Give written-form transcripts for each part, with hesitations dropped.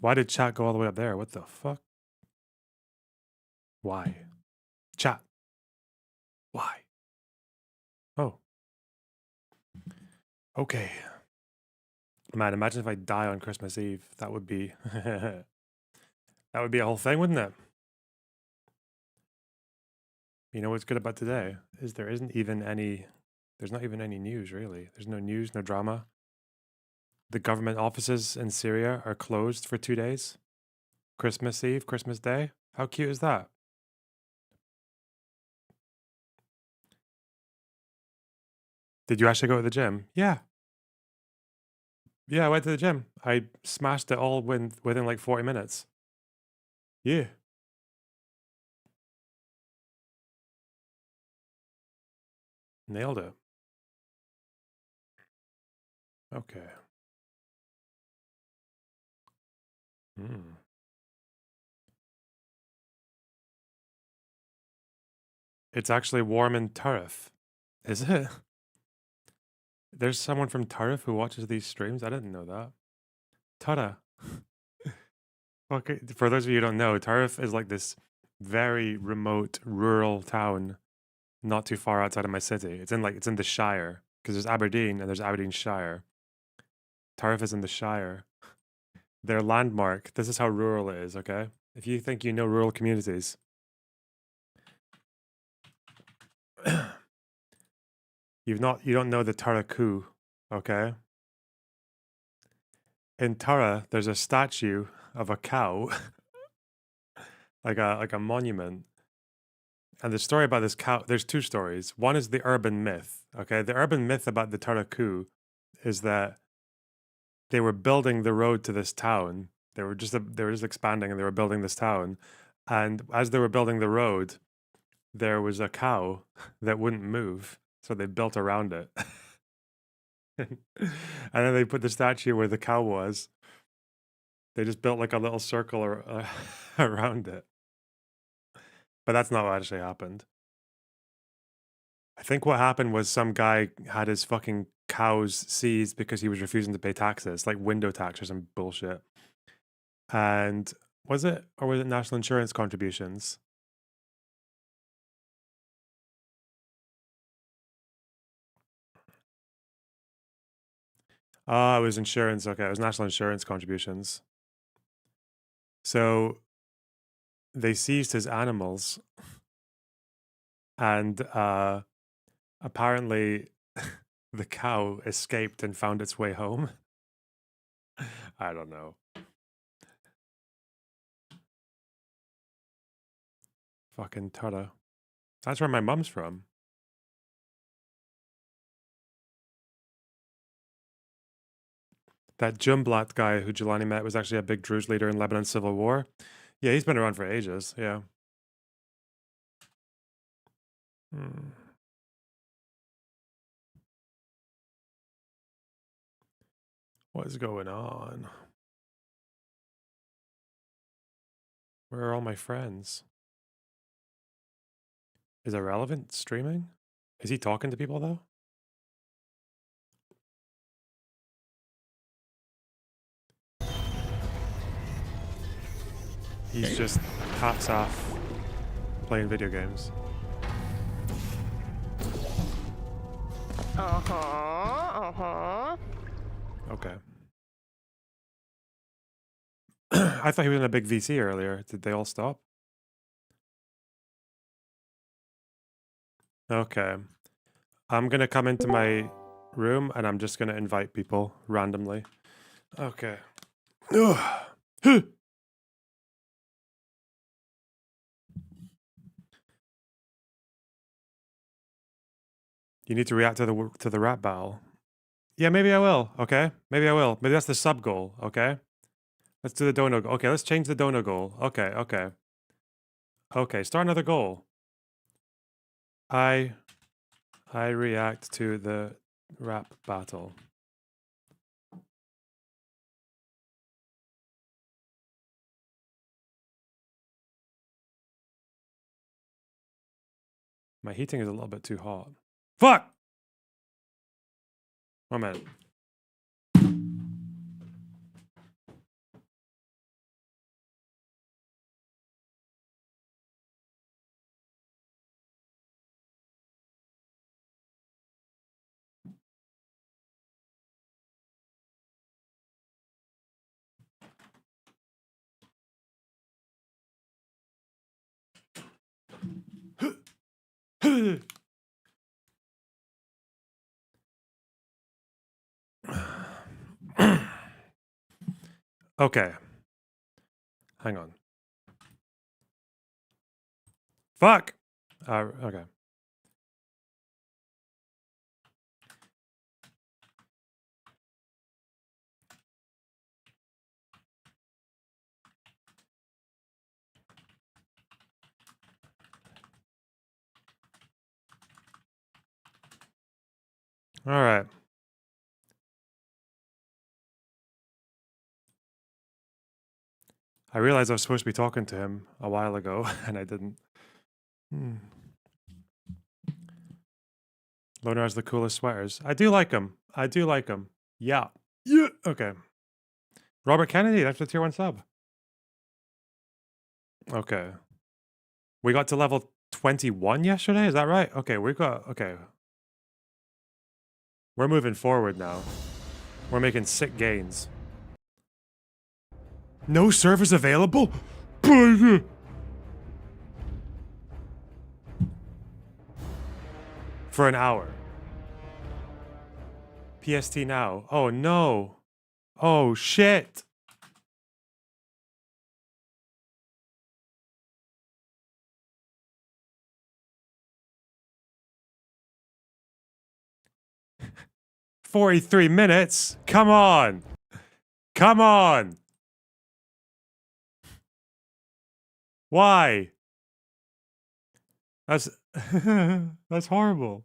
Why did chat go all the way up there? What the fuck? Why? Chat. Why? Oh. Okay. Man, imagine if I die on Christmas Eve. That would be that would be a whole thing, wouldn't it? You know what's good about today is there's not even any news really. There's no news, no drama. The government offices in Syria are closed for 2 days. Christmas Eve, Christmas Day. How cute is that? Did you actually go to the gym? Yeah. Yeah, I went to the gym. I smashed it all within like 40 minutes. Yeah. Nailed it. Okay. Hmm. It's actually warm in Turf. Is it? There's someone from Turf who watches these streams? I didn't know that. Tada. Okay, for those of you who don't know, Turf is like this very remote rural town not too far outside of my city. It's in the Shire because there's Aberdeen and there's Aberdeenshire. Turf is in the Shire. Their landmark. This is how rural it is, okay? If you think you know rural communities, you don't know the Taraku, okay? In Tara, there's a statue of a cow, like a monument. And the story about this cow, there's two stories. One is the urban myth, okay? The urban myth about the Taraku is that they were building the road to this town. They were just expanding and they were building this town. And as they were building the road, there was a cow that wouldn't move, so they built around it. And then they put the statue where the cow was. They just built like a little circle around it. But that's not what actually happened. I think what happened was some guy had his fucking cows seized because he was refusing to pay taxes, like window tax or some bullshit. And was it national insurance contributions? Oh, it was insurance. Okay, it was national insurance contributions. So they seized his animals, and apparently the cow escaped and found its way home. I don't know. Fucking Tutta. That's where my mum's from. That Jumblat guy who Jelani met was actually a big Druze leader in Lebanon's civil war. Yeah, he's been around for ages. Yeah. Hmm. What is going on? Where are all my friends? Is Irrelevant streaming? Is he talking to people though? He's just hats off playing video games. Okay. I thought he was in a big VC earlier. Did they all stop? Okay. I'm gonna come into my room and I'm just gonna invite people randomly. Okay. You need to react to the rap battle. Yeah, maybe I will. Okay, maybe I will. Maybe that's the sub goal. Okay, let's do the dono. Okay, let's change the dono goal. Okay, okay, okay. Start another goal. I react to the rap battle. My heating is a little bit too hot. Fuck! 1 minute. Okay. Hang on. Fuck! Okay. All right. I realized I was supposed to be talking to him a while ago, and I didn't. Loner has the coolest sweaters. I do like them. I do like them. Yeah. Yeah. Okay. Robert Kennedy, that's the tier 1 sub. Okay. We got to level 21 yesterday, is that right? Okay, okay. We're moving forward now. We're making sick gains. No servers available? For an hour. PST now. Oh no. Oh shit. "43 minutes? Come on. Come on. Why? That's that's horrible.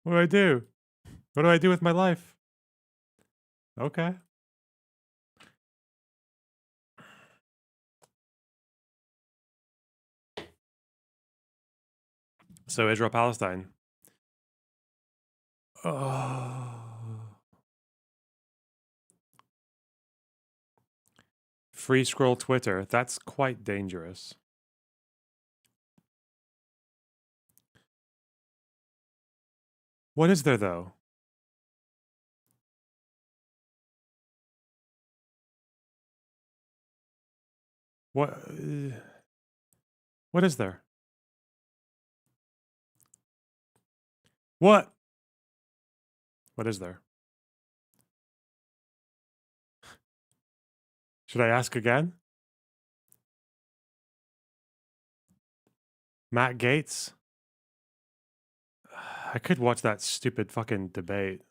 What do I do? What do I do with my life? Okay. So Israel Palestine. Oh. Free scroll Twitter. That's quite dangerous. What is there though? What what is there? What? What is there? Should I ask again? Matt Gaetz? I could watch that stupid fucking debate.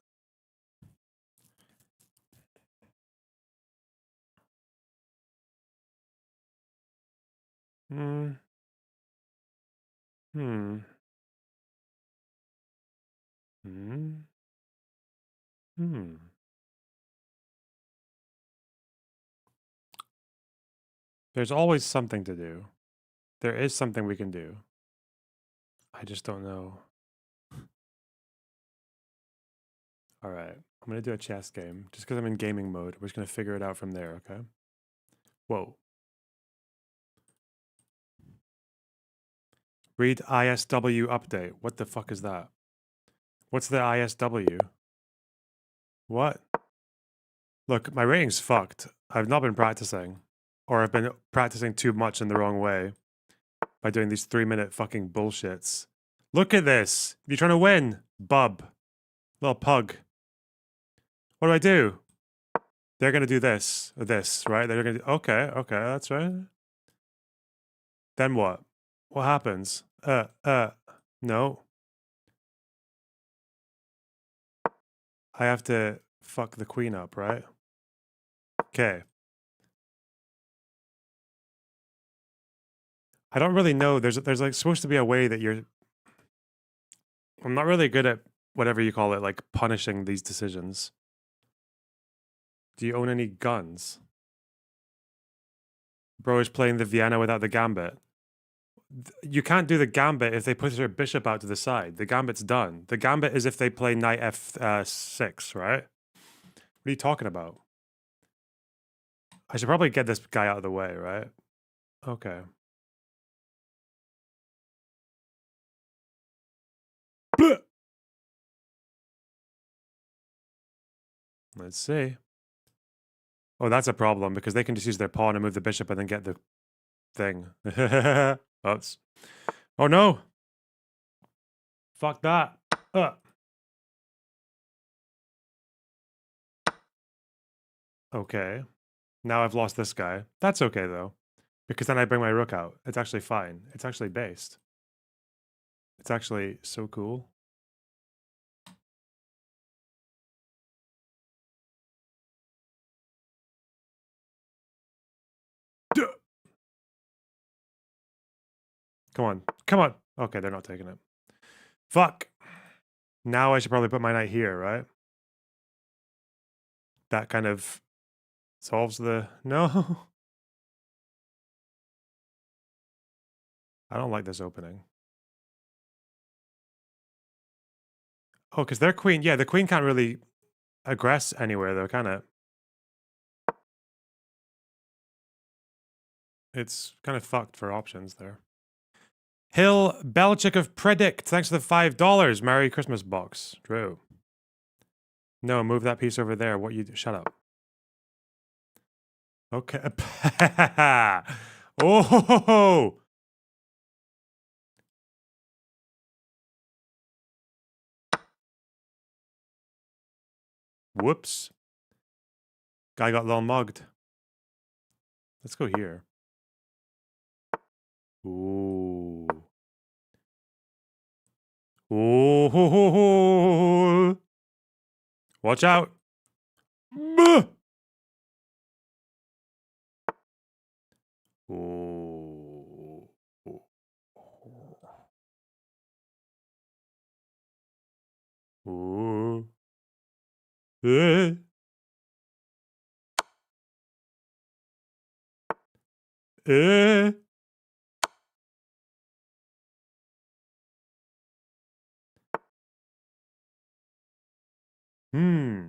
Hmm. Hmm. Hmm. Hmm. There's always something to do. There is something we can do. I just don't know. All right. I'm going to do a chess game just because I'm in gaming mode. We're just going to figure it out from there, okay? Whoa. Read ISW update. What the fuck is that? What's the ISW? What? Look, my rating's fucked. I've not been practicing. Or I've been practicing too much in the wrong way by doing these 3-minute fucking bullshits. Look at this. You're trying to win, bub. Little pug. What do I do? They're going to do this or this, right? They're going to okay, that's right. Then what? What happens? No. I have to fuck the queen up, right? Okay. I don't really know. There's like supposed to be a way that you're I'm not really good at whatever you call it, like punishing these decisions. Do you own any guns? Bro is playing the Vienna without the gambit. You can't do the gambit if they put their bishop out to the side. The gambit's done. The gambit is if they play knight f6, right? What are you talking about? I should probably get this guy out of the way, right? Okay. Let's see. Oh, that's a problem because they can just use their pawn and move the bishop and then get the thing. Oops. Oh no. Fuck that. Okay. Now I've lost this guy. That's okay, though. Because then I bring my rook out. It's actually fine. It's actually based. It's actually so cool. Come on. Come on. Okay, they're not taking it. Fuck. Now I should probably put my knight here, right? That kind of solves the... No. I don't like this opening. Oh, because their queen... Yeah, the queen can't really aggress anywhere, though, can it? It's kind of fucked for options there. Hill Belchik of Predict. Thanks for the $5. Merry Christmas box. Drew. No, move that piece over there. What you do? Shut up. Okay. Oh. Whoops. Guy got little mugged. Let's go here. Ooh. Ooh. Watch out. Ooh. Ooh. Hmm.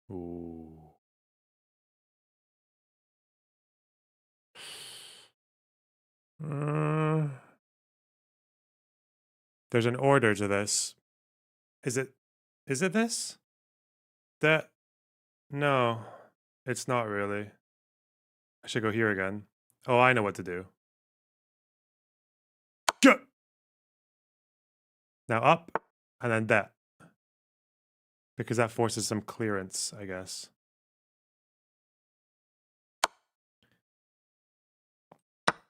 Ooh. There's an order to this. Is it this? That no. It's not really. I should go here again. Oh, I know what to do. Now up and then that. Because that forces some clearance, I guess.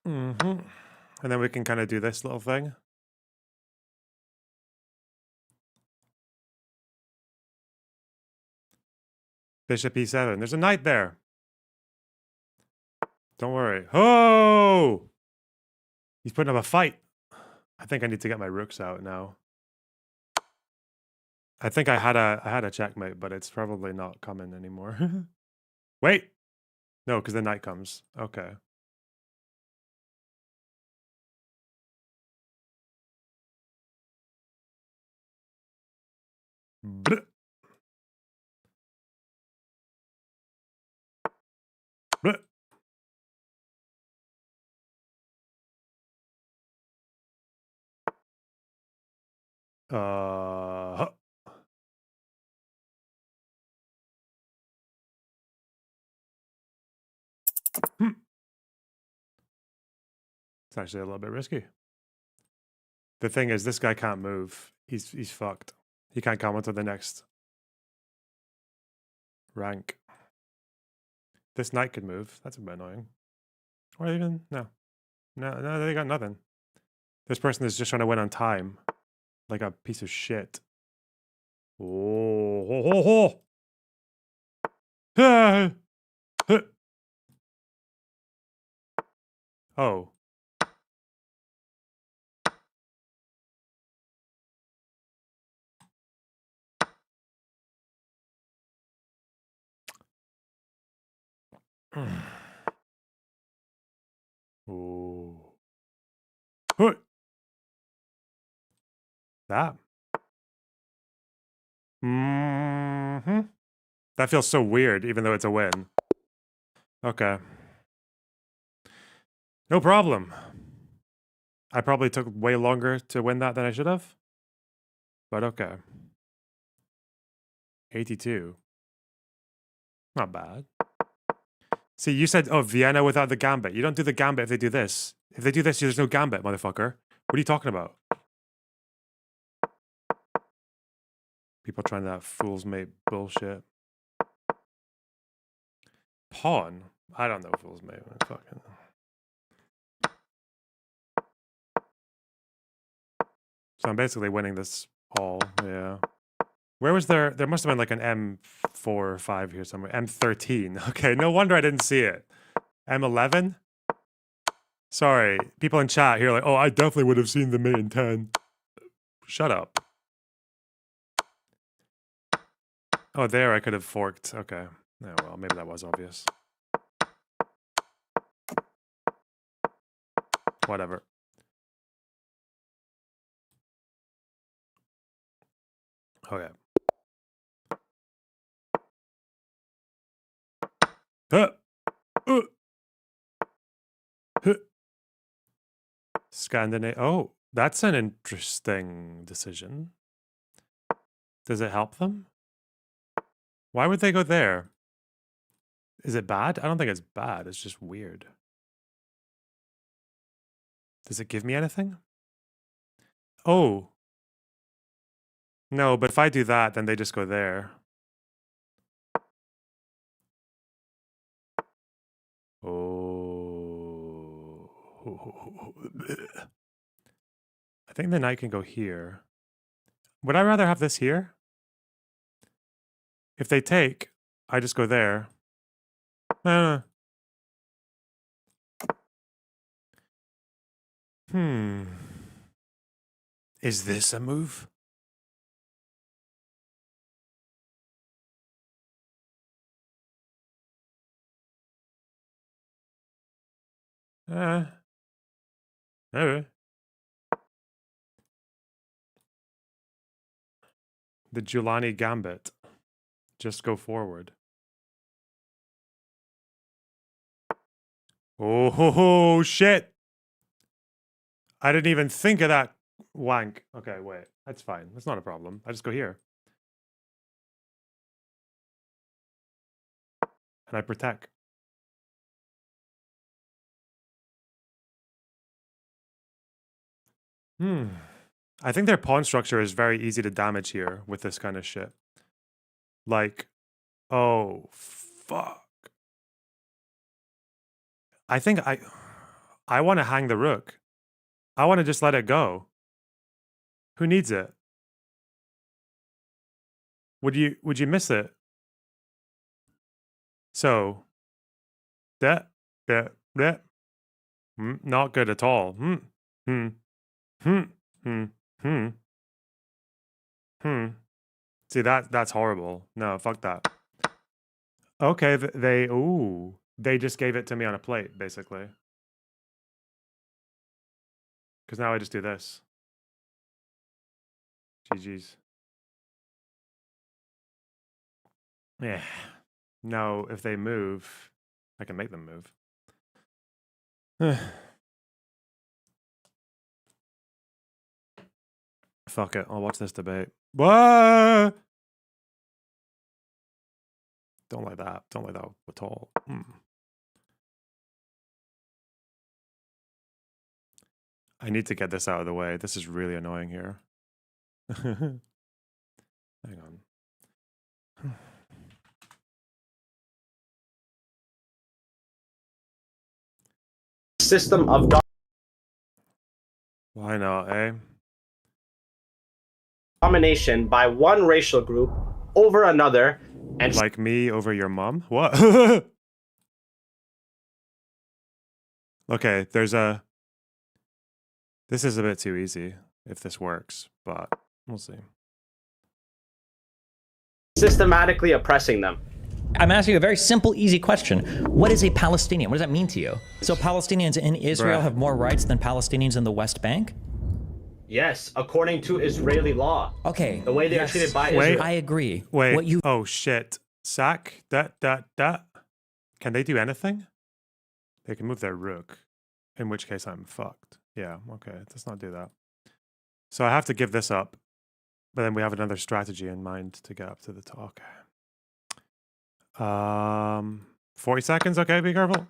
And then we can kind of do this little thing. Bishop e7. There's a knight there. Don't worry. Oh! He's putting up a fight. I think I need to get my rooks out now. I think I had a checkmate, but it's probably not coming anymore. Wait. No, because the knight comes. Okay. Bleh. Bleh. It's actually a little bit risky. The thing is, this guy can't move. He's fucked. He can't come onto the next rank. This knight could move. That's a bit annoying. Or even no, they got nothing. This person is just trying to win on time, like a piece of shit. Oh, ho, ho, ho. Ah. Huh. Oh. Oh. Huh. That. That feels so weird, even though it's a win. Okay. No problem. I probably took way longer to win that than I should have. But okay. 82. Not bad. See, you said, oh, Vienna without the gambit. You don't do the gambit if they do this. If they do this, there's no gambit, motherfucker. What are you talking about? People trying that fool's mate bullshit. Pawn? I don't know fool's mate. Fucking... So I'm basically winning this all, yeah. Where was there must have been like an M4 or 5 here somewhere. M13. Okay, no wonder I didn't see it. M11? Sorry, people in chat here are like, oh, I definitely would have seen the mate in 10. Shut up. Oh, there I could have forked. Okay. Yeah, well, maybe that was obvious. Whatever. Okay. Scandinavia. Oh, that's an interesting decision. Does it help them? Why would they go there? Is it bad? I don't think it's bad. It's just weird. Does it give me anything? Oh. No, but if I do that, then they just go there. Oh. I think the knight can go here. Would I rather have this here? If they take, I just go there. Is this a move? Okay. The Giuliani Gambit. Just go forward. Oh, shit. I didn't even think of that wank. Okay, wait. That's fine. That's not a problem. I just go here. And I protect. I think their pawn structure is very easy to damage here with this kind of shit. Like, oh, fuck. I think I want to hang the rook. I want to just let it go. Who needs it? Would you miss it? So, that, not good at all. See, that's horrible. No, fuck that. Okay, they just gave it to me on a plate, basically. Because now I just do this. GG's. Yeah. No, if they move, I can make them move. Fuck it, I'll watch this debate. What? Don't like that. Don't like that at all. I need to get this out of the way. This is really annoying here. Hang on. System of Why not, eh? domination by one racial group over another, and like me over your mom? What? Okay, there's a... This is a bit too easy, if this works, but we'll see. systematically oppressing them. I'm asking you a very simple, easy question. What is a Palestinian? What does that mean to you? So Palestinians in Israel have more rights than Palestinians in the West Bank? Yes, according to Israeli law. Okay. The way they are treated by Israel. I agree. Wait, oh shit. Sack? Can they do anything? They can move their rook, in which case I'm fucked. Yeah, okay, let's not do that. So I have to give this up, but then we have another strategy in mind to get up to the top. Okay. 40 seconds. Okay, be careful.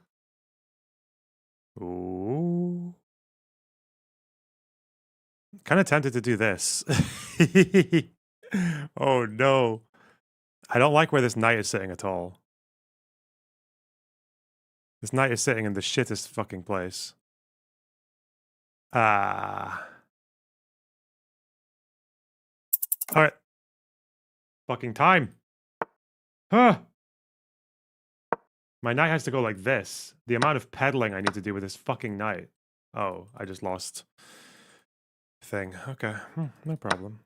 Ooh. Kind of tempted to do this. Oh no. I don't like where this knight is sitting at all. This knight is sitting in the shittest fucking place. Ah. Alright. Fucking time. Huh. My knight has to go like this. The amount of pedaling I need to do with this fucking knight. Oh, I just lost thing. Okay, no problem.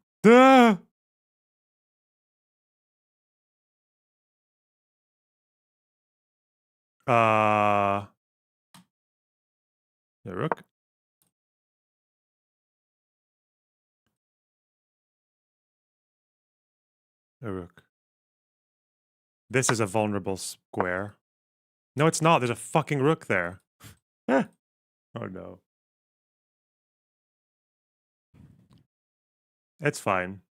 Ah! The rook. A rook. This is a vulnerable square. No, it's not. There's a fucking rook there. Oh no. It's fine.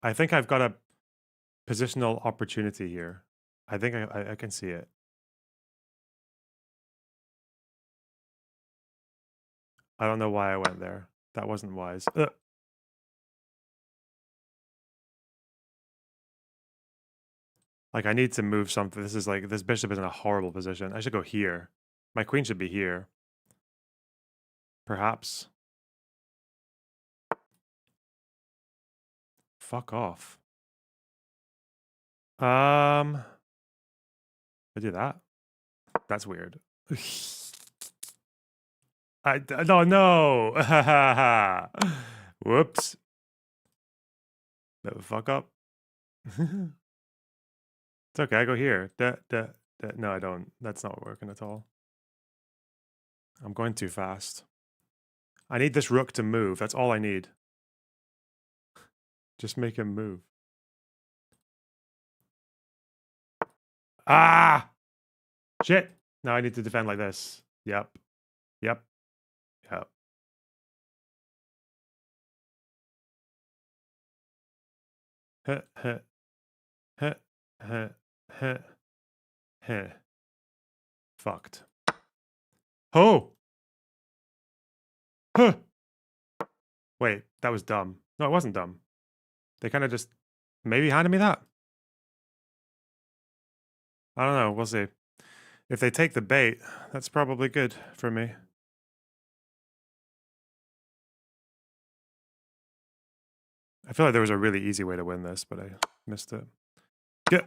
I think I've got a positional opportunity here. I think I can see it. I don't know why I went there. That wasn't wise. Like, I need to move something. This is like, this bishop is in a horrible position. I should go here. My queen should be here. Perhaps. Fuck off. I do that. That's weird. No. Whoops. Bit of a fuck up. It's okay. I go here. No, I don't. That's not working at all. I'm going too fast. I need this rook to move. That's all I need. Just make him move. Ah! Shit. Now I need to defend like this. Yep. Yep. Yep. Heh, heh. Heh, heh, heh, heh. Fucked. Oh! Huh! Wait, that was dumb. No, it wasn't dumb. They kind of just maybe handed me that. I don't know. We'll see. If they take the bait, that's probably good for me. I feel like there was a really easy way to win this, but I missed it. Yeah.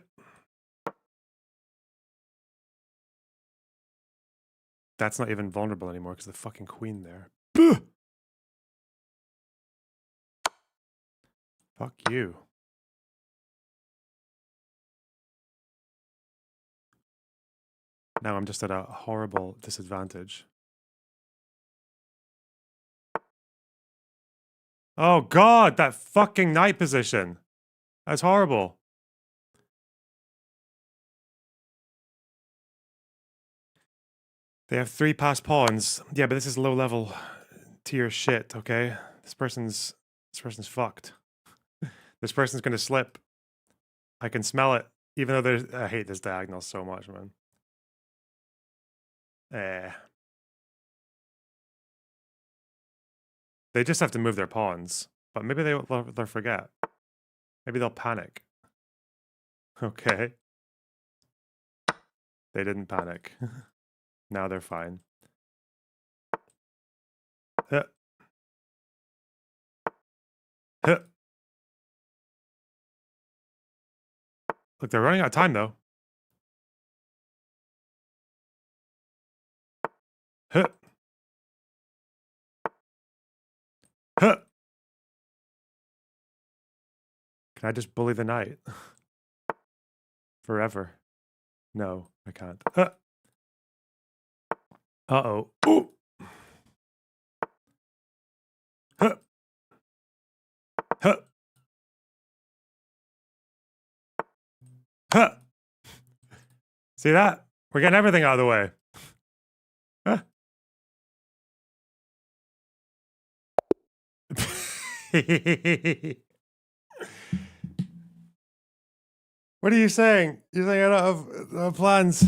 That's not even vulnerable anymore because the fucking queen there. Buh! Fuck you. Now I'm just at a horrible disadvantage. Oh god, that fucking knight position. That's horrible. They have 3 passed pawns. Yeah, but this is low level tier shit, okay? This person's fucked. This person's gonna slip. I can smell it. Even though there's I hate this diagonal so much, man. They just have to move their pawns. But maybe they'll forget. Maybe they'll panic. Okay. They didn't panic. Now they're fine. Huh. Huh. Look, they're running out of time, though. Huh. Huh. Can I just bully the knight? Forever. No, I can't. Uh-oh. Ooh. Huh. Huh. Huh. See that? We're getting everything out of the way. Huh. What are you saying? You're saying I don't have plans.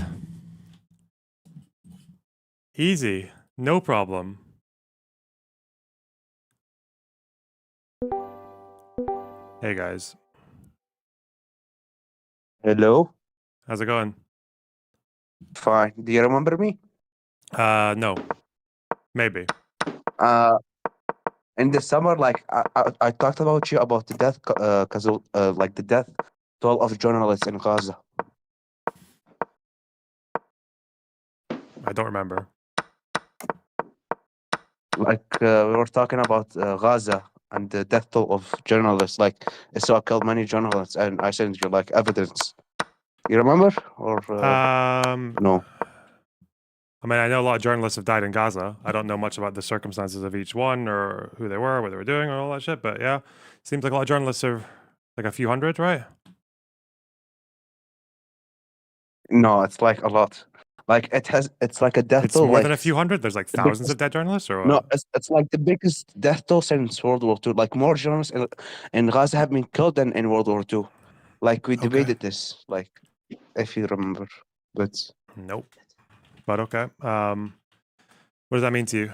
Easy. No problem. Hey guys. Hello? How's it going? Fine. Do you remember me? No. Maybe. In the summer, like I talked about you about the death, cause like the death toll of journalists in Gaza. I don't remember. Like we were talking about Gaza and the death toll of journalists. Like Israel killed many journalists, and I sent you like evidence. You remember or no? I mean, I know a lot of journalists have died in Gaza. I don't know much about the circumstances of each one or who they were, what they were doing, or all that shit. But yeah, seems like a lot of journalists are like a few hundred, right? No, it's like a lot. Like it's like a death It's toll. more Like than a few hundred. There's like the thousands of biggest. dead journalists, or No, what? it's like the biggest death toll since World War II. Like more journalists in Gaza have been killed than in World War II. Like we Okay. debated this, like if you remember. But Nope. But okay. What does that mean to you?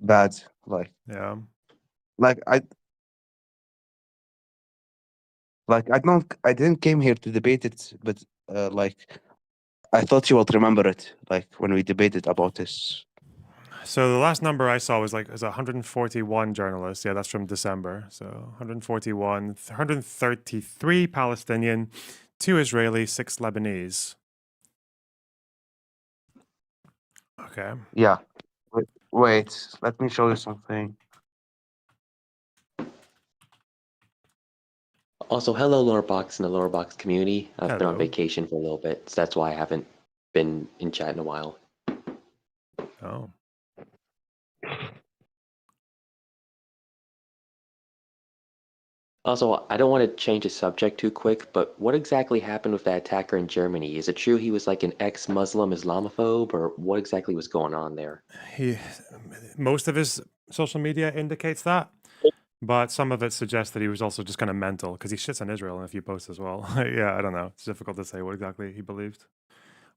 bad. Yeah. Like I didn't came here to debate it, but like I thought you would remember it, like when we debated about this. So the last number I saw was 141 journalists. Yeah, that's from December. So 141, 133 Palestinian, 2 Israeli, 6 Lebanese. Okay. Yeah. Wait, let me show you something. Also, hello, Lower Box and the Lower Box community. I've been on Hello. vacation for a little bit, so that's why I haven't been in chat in a while. Oh. Also, I don't want to change the subject too quick, but what exactly happened with that attacker in Germany? Is it true he was like an ex-Muslim Islamophobe, or what exactly was going on there? Most of his social media indicates that, but some of it suggests that he was also just kind of mental because he shits on Israel in a few posts as well. Yeah, I don't know. It's difficult to say what exactly he believed.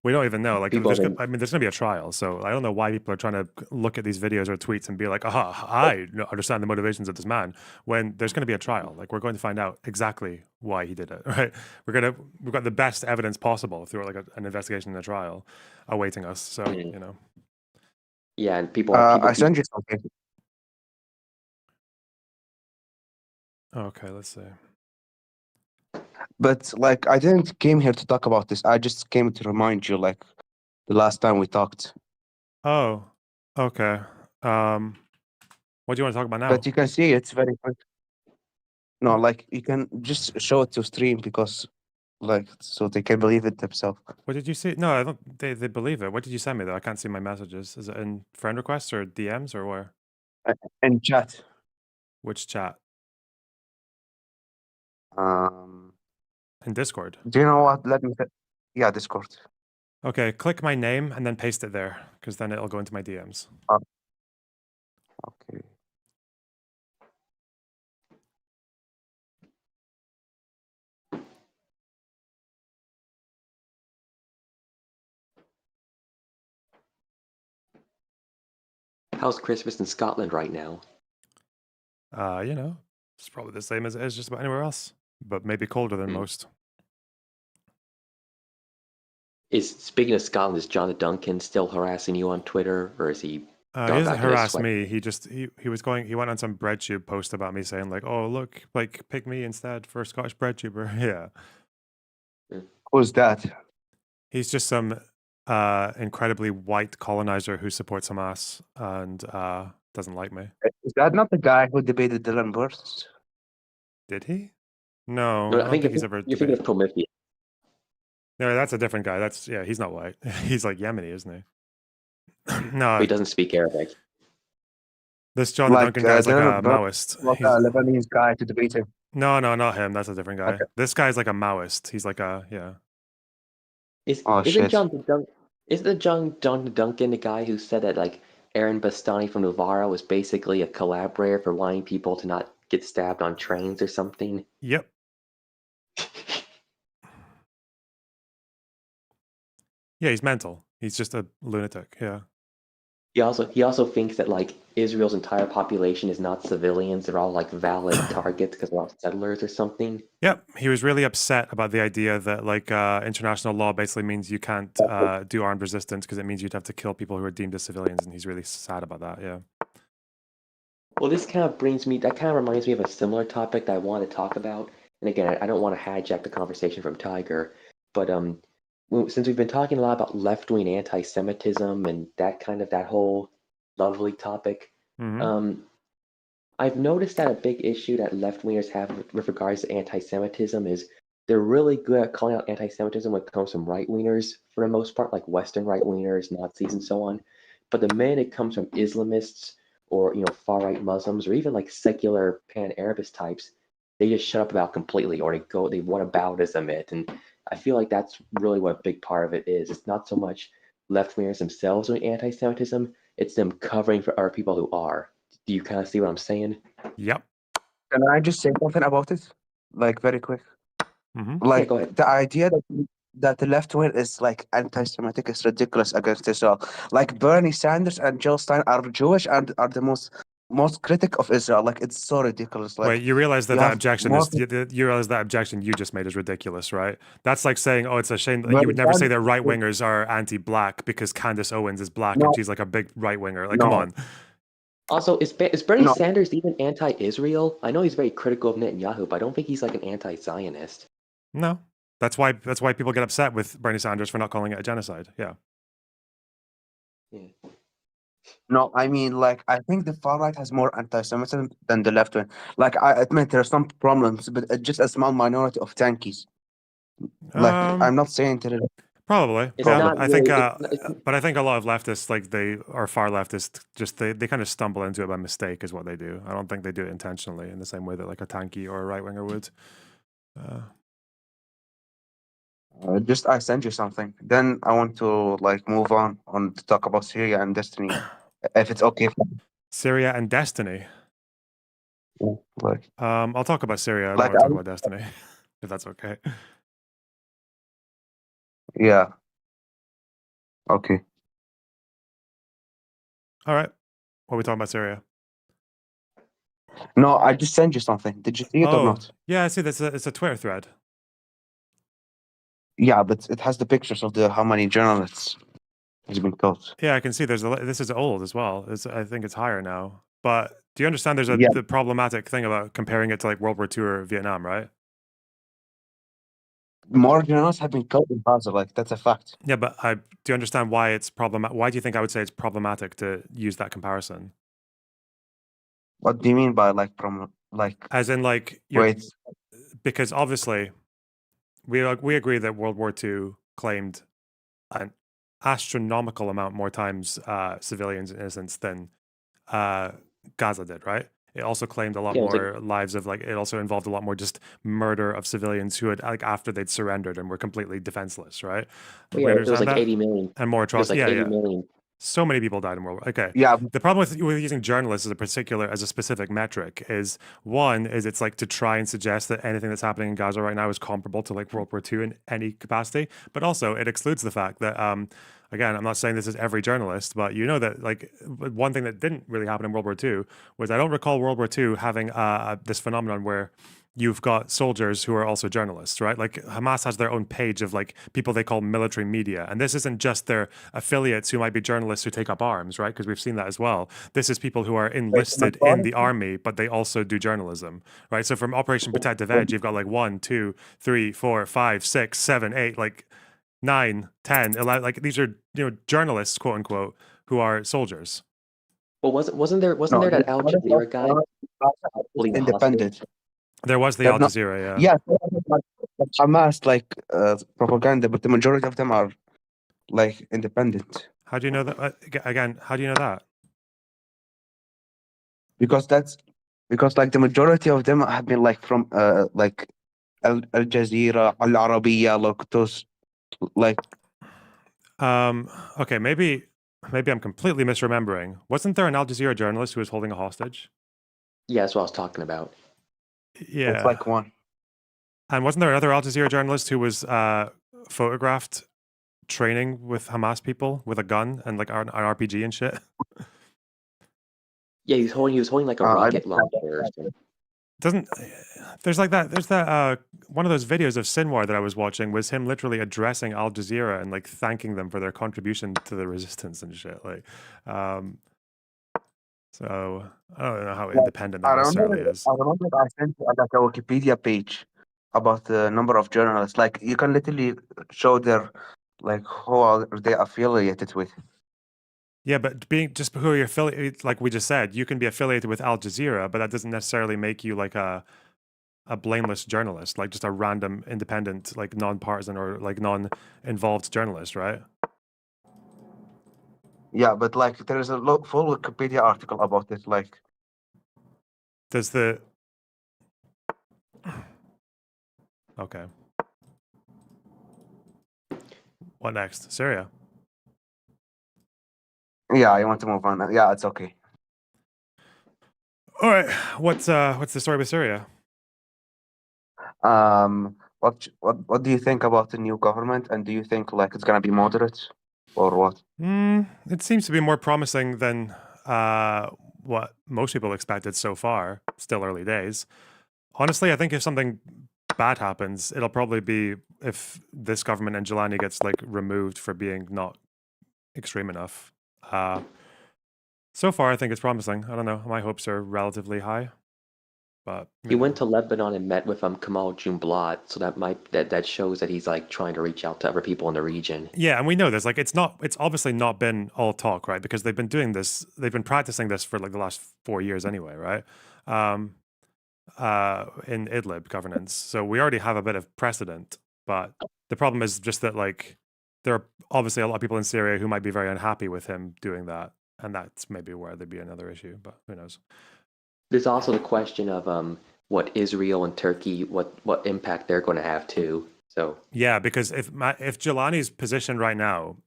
We don't even know. Like, People there's, have been, I mean, there's going to be a trial, so I don't know why people are trying to look at these videos or tweets and be like, "Aha, I understand the motivations of this man." When there's going to be a trial, like we're going to find out exactly why he did it. Right? We've got the best evidence possible through like an investigation and a trial awaiting us. So you know. yeah, and people I keep sent you something. Okay, let's see. But like I didn't came here to talk about this. I just came to remind you like the last time we talked. Oh, okay. What do you want to talk about now? But you can see it's very quick. No, like you can just show it to stream because like so they can believe it themselves. What did you see? No, I don't. They believe it. What did you send me though? I can't see my messages. Is it in friend requests or DMs or where? In chat. Which chat? Um In Discord. do you know what? Yeah, Discord. Okay, click my name and then paste it there, because then it'll go into my DMs. Okay. how's Christmas in Scotland right now? You know, it's probably the same as it is just about anywhere else, but maybe colder than most. Speaking of Scotland, is John the Duncan still harassing you on Twitter, or is he He gone doesn't back in his harass sweat? me. He went on some breadtube post about me saying like, "Oh look, like pick me instead for a Scottish breadtuber." Yeah, Who's that? he's just some incredibly white colonizer who supports Hamas and doesn't like me. Is that not the guy who debated Dylan Burst? Did he? No, No, I don't think he's ever you're thinking debated. of Prometheus. No, that's a different guy. That's yeah, he's not white. He's like Yemeni, isn't he? But No, he doesn't speak Arabic. this John the Like Duncan guy's like Dylan a Burst Maoist. was a He's Lebanese guy to debate him. no, not him. That's a different guy. Okay. This guy's like a Maoist. He's like a yeah. Oh Isn't shit. John the Duncan the guy who said that like Aaron Bastani from Novara was basically a collaborator for wanting people to not get stabbed on trains or something. Yep. Yeah, he's mental. He's just a lunatic. Yeah. He also thinks that like Israel's entire population is not civilians; they're all like valid targets because they're all settlers or something. Yep. He was really upset about the idea that like international law basically means you can't do armed resistance because it means you'd have to kill people who are deemed as civilians, and he's really sad about that. Yeah. Well, this kind of reminds me of a similar topic that I want to talk about. And again, I don't want to hijack the conversation from Tiger, but since we've been talking a lot about left-wing anti-Semitism and that whole lovely topic, Mm-hmm. I've noticed that a big issue that left-wingers have with regards to anti-Semitism is they're really good at calling out anti-Semitism when it comes from right-wingers for the most part, like Western right-wingers, Nazis, and so on. But the minute it comes from Islamists or far-right Muslims or even like secular pan-Arabist types, they just shut up about completely, or they whataboutism it. And I feel like that's really what a big part of it is. It's not so much left-wingers themselves doing anti-Semitism, it's them covering for other people who are. Do you kind of see what I'm saying? Yep. Can I just say something about it? Like very quick. Mm-hmm. Yeah, Like go ahead. the idea that the left wing is like anti-Semitic is ridiculous against Israel. Like Bernie Sanders and Jill Stein are Jewish and are the most critic of Israel. Like it's so ridiculous. Like Wait, you realize that you that have objection more is you realize that objection you just made is ridiculous, right? That's like saying, "Oh, it's a shame that you Bernie would never say Sanders. that right wingers are anti-black because Candace Owens is black and No, she's like a big right winger." Like, come no, on. Also, is Bernie no. Sanders even anti-Israel? I know he's very critical of Netanyahu, but I don't think he's like an anti-Zionist. No, that's why people get upset with Bernie Sanders for not calling it a genocide. Yeah. Yeah. No, I mean, like, I think the far right has more anti-Semitism than the left wing. Like, I admit there are some problems, but it's just a small minority of tankies. Like, I'm not saying that Probably. It's Yeah. not I think, really. It's but I think a lot of leftists, like they are far leftists, just they kind of stumble into it by mistake, is what they do. I don't think they do it intentionally in the same way that like a tanky or a right winger would. just I send you something. Then I want to like move on to talk about Syria and Destiny, if it's okay. Syria and Destiny. Like, I'll talk about Syria. I don't like, want to talk about Destiny, if that's okay. yeah, okay. All right. What are we talking about Syria? No, I just sent you something. Did you see it or Oh, not? yeah. I see. It's a Twitter thread. Yeah, but it has the pictures of how many journalists has been killed. Yeah, I can see. This is old as well. I think it's higher now. But do you understand? There's Yeah, the problematic thing about comparing it to like World War II or Vietnam, right? more journalists have been killed in Gaza. Like, that's a fact. Yeah, but do you understand why it's problematic? Why do you think I would say it's problematic to use that comparison? What do you mean by like like? As in, like, Wait, because obviously we agree that World War II claimed an astronomical amount more times civilians and innocents than Gaza did, right? It also claimed a lot yeah, it was like more lives of, like, it also involved a lot more just murder of civilians who had, like, after they'd surrendered and were completely defenseless, right? We it was understand like that? 80 million. And more It was atrocities. like Yeah, 80 yeah. million. So many people died in World War. Okay. yeah, The problem with using journalists as a specific metric is, one is it's like to try and suggest that anything that's happening in Gaza right now is comparable to like World War II in any capacity. But also it excludes the fact that again, I'm not saying this is every journalist, but you know that like one thing that didn't really happen in World War II was I don't recall World War II having this phenomenon where you've got soldiers who are also journalists, right? Like Hamas has their own page of like people they call military media. And this isn't just their affiliates who might be journalists who take up arms, right? Because we've seen that as well. This is people who are enlisted in the army, but they also do journalism, right? So from Operation Protective Edge, you've got like 1, 2, 3, 4, 5, 6, 7, 8, like 9, 10, 11, like these are, journalists, quote unquote, who are soldiers. Well, wasn't there no, that Al Jazeera guy holding the hostage? independent. There was the They're Al not. Jazeera, yeah. Yeah, Hamas like propaganda, but the majority of them are like independent. How do you know that? Again, how do you know that? Because like the majority of them have been like from like Al Jazeera, Al Arabiya, like those like Okay, maybe I'm completely misremembering. Wasn't there an Al Jazeera journalist who was holding a hostage? Yeah, that's what I was talking about. Yeah. It's like one. And wasn't there another Al Jazeera journalist who was photographed training with Hamas people with a gun and like an RPG and shit? Yeah, he was holding like a rocket launcher or something. Doesn't there's that one of those videos of Sinwar that I was watching was him literally addressing Al Jazeera and like thanking them for their contribution to the resistance and shit. Like, so I don't know how independent that necessarily is. I remember I sent like a Wikipedia page about the number of journalists. Like you can literally show their like who are they affiliated with. Yeah, but being just who you're affiliated, like we just said, you can be affiliated with Al Jazeera, but that doesn't necessarily make you like a blameless journalist, like just a random independent, like non-partisan or like non-involved journalist, right? Yeah, but like there is a full Wikipedia article about it. Like, Does the okay? What next? Syria. yeah, I want to move on. Yeah, it's okay. All right. What's the story with Syria? What do you think about the new government, and do you think like it's gonna be moderate or what? It seems to be more promising than what most people expected so far. Still early days. Honestly, I think if something bad happens, it'll probably be if this government and Jelani gets like removed for being not extreme enough. So far, I think it's promising. I don't know. My hopes are relatively high, but He went to Lebanon and met with Kamal Jumblat, so that shows that he's like trying to reach out to other people in the region. Yeah, and we know this. Like, it's obviously not been all talk, right? Because they've been doing this, they've been practicing this for like the last 4 years anyway, right? In Idlib governance, so we already have a bit of precedent. But the problem is just that like there are obviously a lot of people in Syria who might be very unhappy with him doing that, and that's maybe where there'd be another issue. But who knows? There's also the question of what Israel and Turkey, what impact they're going to have too. So yeah, because if Jelani's position right now,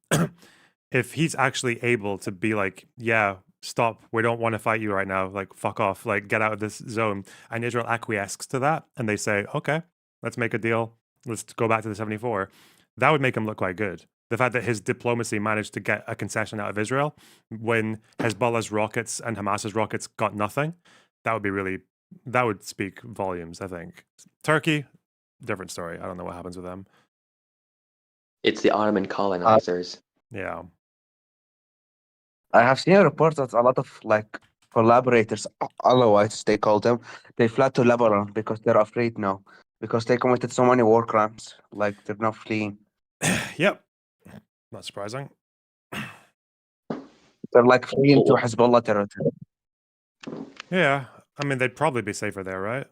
if he's actually able to be like, yeah, stop, we don't want to fight you right now, like fuck off, like get out of this zone, and Israel acquiesces to that, and they say, okay, let's make a deal, let's go back to the 74, that would make him look quite good. The fact that his diplomacy managed to get a concession out of Israel when Hezbollah's rockets and Hamas's rockets got nothing, that would speak volumes, I think. Turkey, different story. I don't know what happens with them. It's the Ottoman colonizers. Yeah. I have seen a report that a lot of like collaborators, otherwise they call them, they fled to Lebanon because they're afraid now because they committed so many war crimes. Like they're now fleeing. Yep. Not surprising. They're like fleeing to Hezbollah territory. Yeah, I mean they'd probably be safer there, right?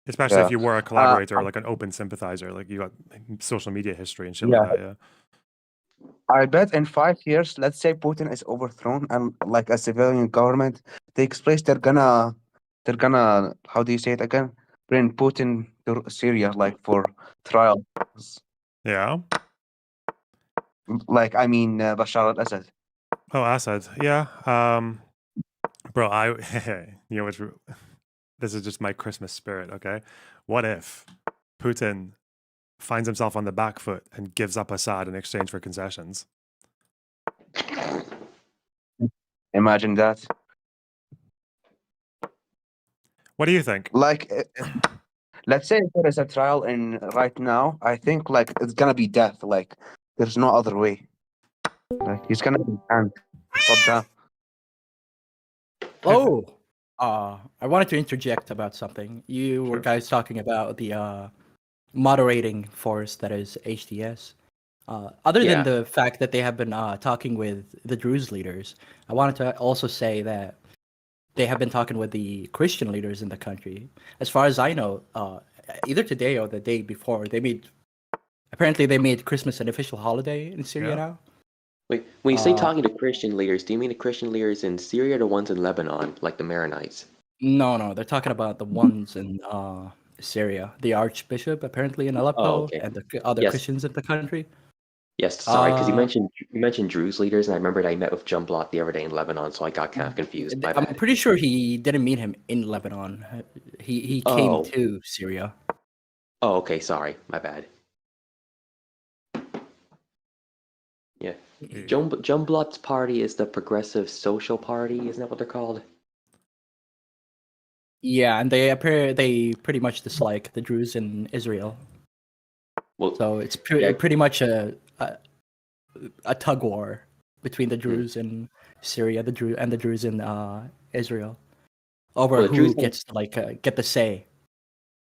Especially if you were a collaborator, like an open sympathizer, like you got social media history and shit like that. Yeah. I bet in 5 years, let's say Putin is overthrown and like a civilian government takes place, they're gonna how do you say it again? Bring Putin to Syria like for trial. Yeah. Like I mean Bashar al-Assad. Oh, Assad. Yeah. Bro, you know what's this is just my Christmas spirit, okay? What if Putin finds himself on the back foot and gives up Assad in exchange for concessions? Imagine that. What do you think? Like, let's say if there is a trial in right now, I think like it's gonna be death. Like, there's no other way. Like he's gonna be banned. Saddam. Oh, I wanted to interject about something. You were guys talking about the moderating force that is HTS. Other than the fact that they have been talking with the Druze leaders, I wanted to also say that they have been talking with the Christian leaders in the country. As far as I know, either today or the day before, they made Christmas an official holiday in Syria now. Wait, when you say talking to Christian leaders, do you mean the Christian leaders in Syria or the ones in Lebanon, like the Maronites? No, they're talking about the ones in Syria. The Archbishop apparently in Aleppo and the other Christians in the country. Yes, sorry, because Uh, you mentioned Drew's leaders, and I remembered I met with Jumblat the other day in Lebanon, so I got kind of confused. My I'm bad. pretty sure he didn't meet him in Lebanon. He came Oh, to Syria. oh, okay, sorry, my bad. Yeah, Yeah. Jumblat's party is the Progressive Social Party, isn't that what they're called? Yeah, and they pretty much dislike the Druze in Israel. Well, So it's yeah, pretty much a tug war between the hmm. Druze in Syria, the Druze in Israel over Well, the who Druze, gets to get the say.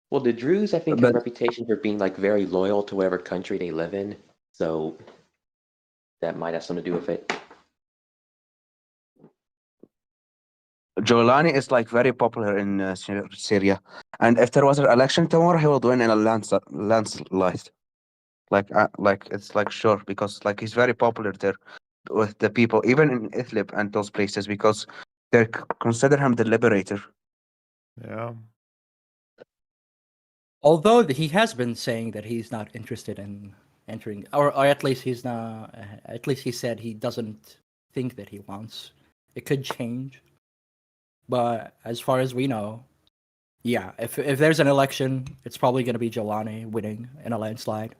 well, the Druze, I think, have a But reputation for being like very loyal to whatever country they live in, so that might have something to do with it. Giuliani is like very popular in Syria, and if there was an election tomorrow, he will win in a landslide. Like it's like sure because like he's very popular there with the people, even in Idlib and those places, because they consider him the liberator. Yeah. Although he has been saying that he's not interested in entering, or at least he's not. At least he said he doesn't think that he wants. It could change, but as far as we know, yeah, if there's an election, it's probably going to be Jelani winning in a landslide.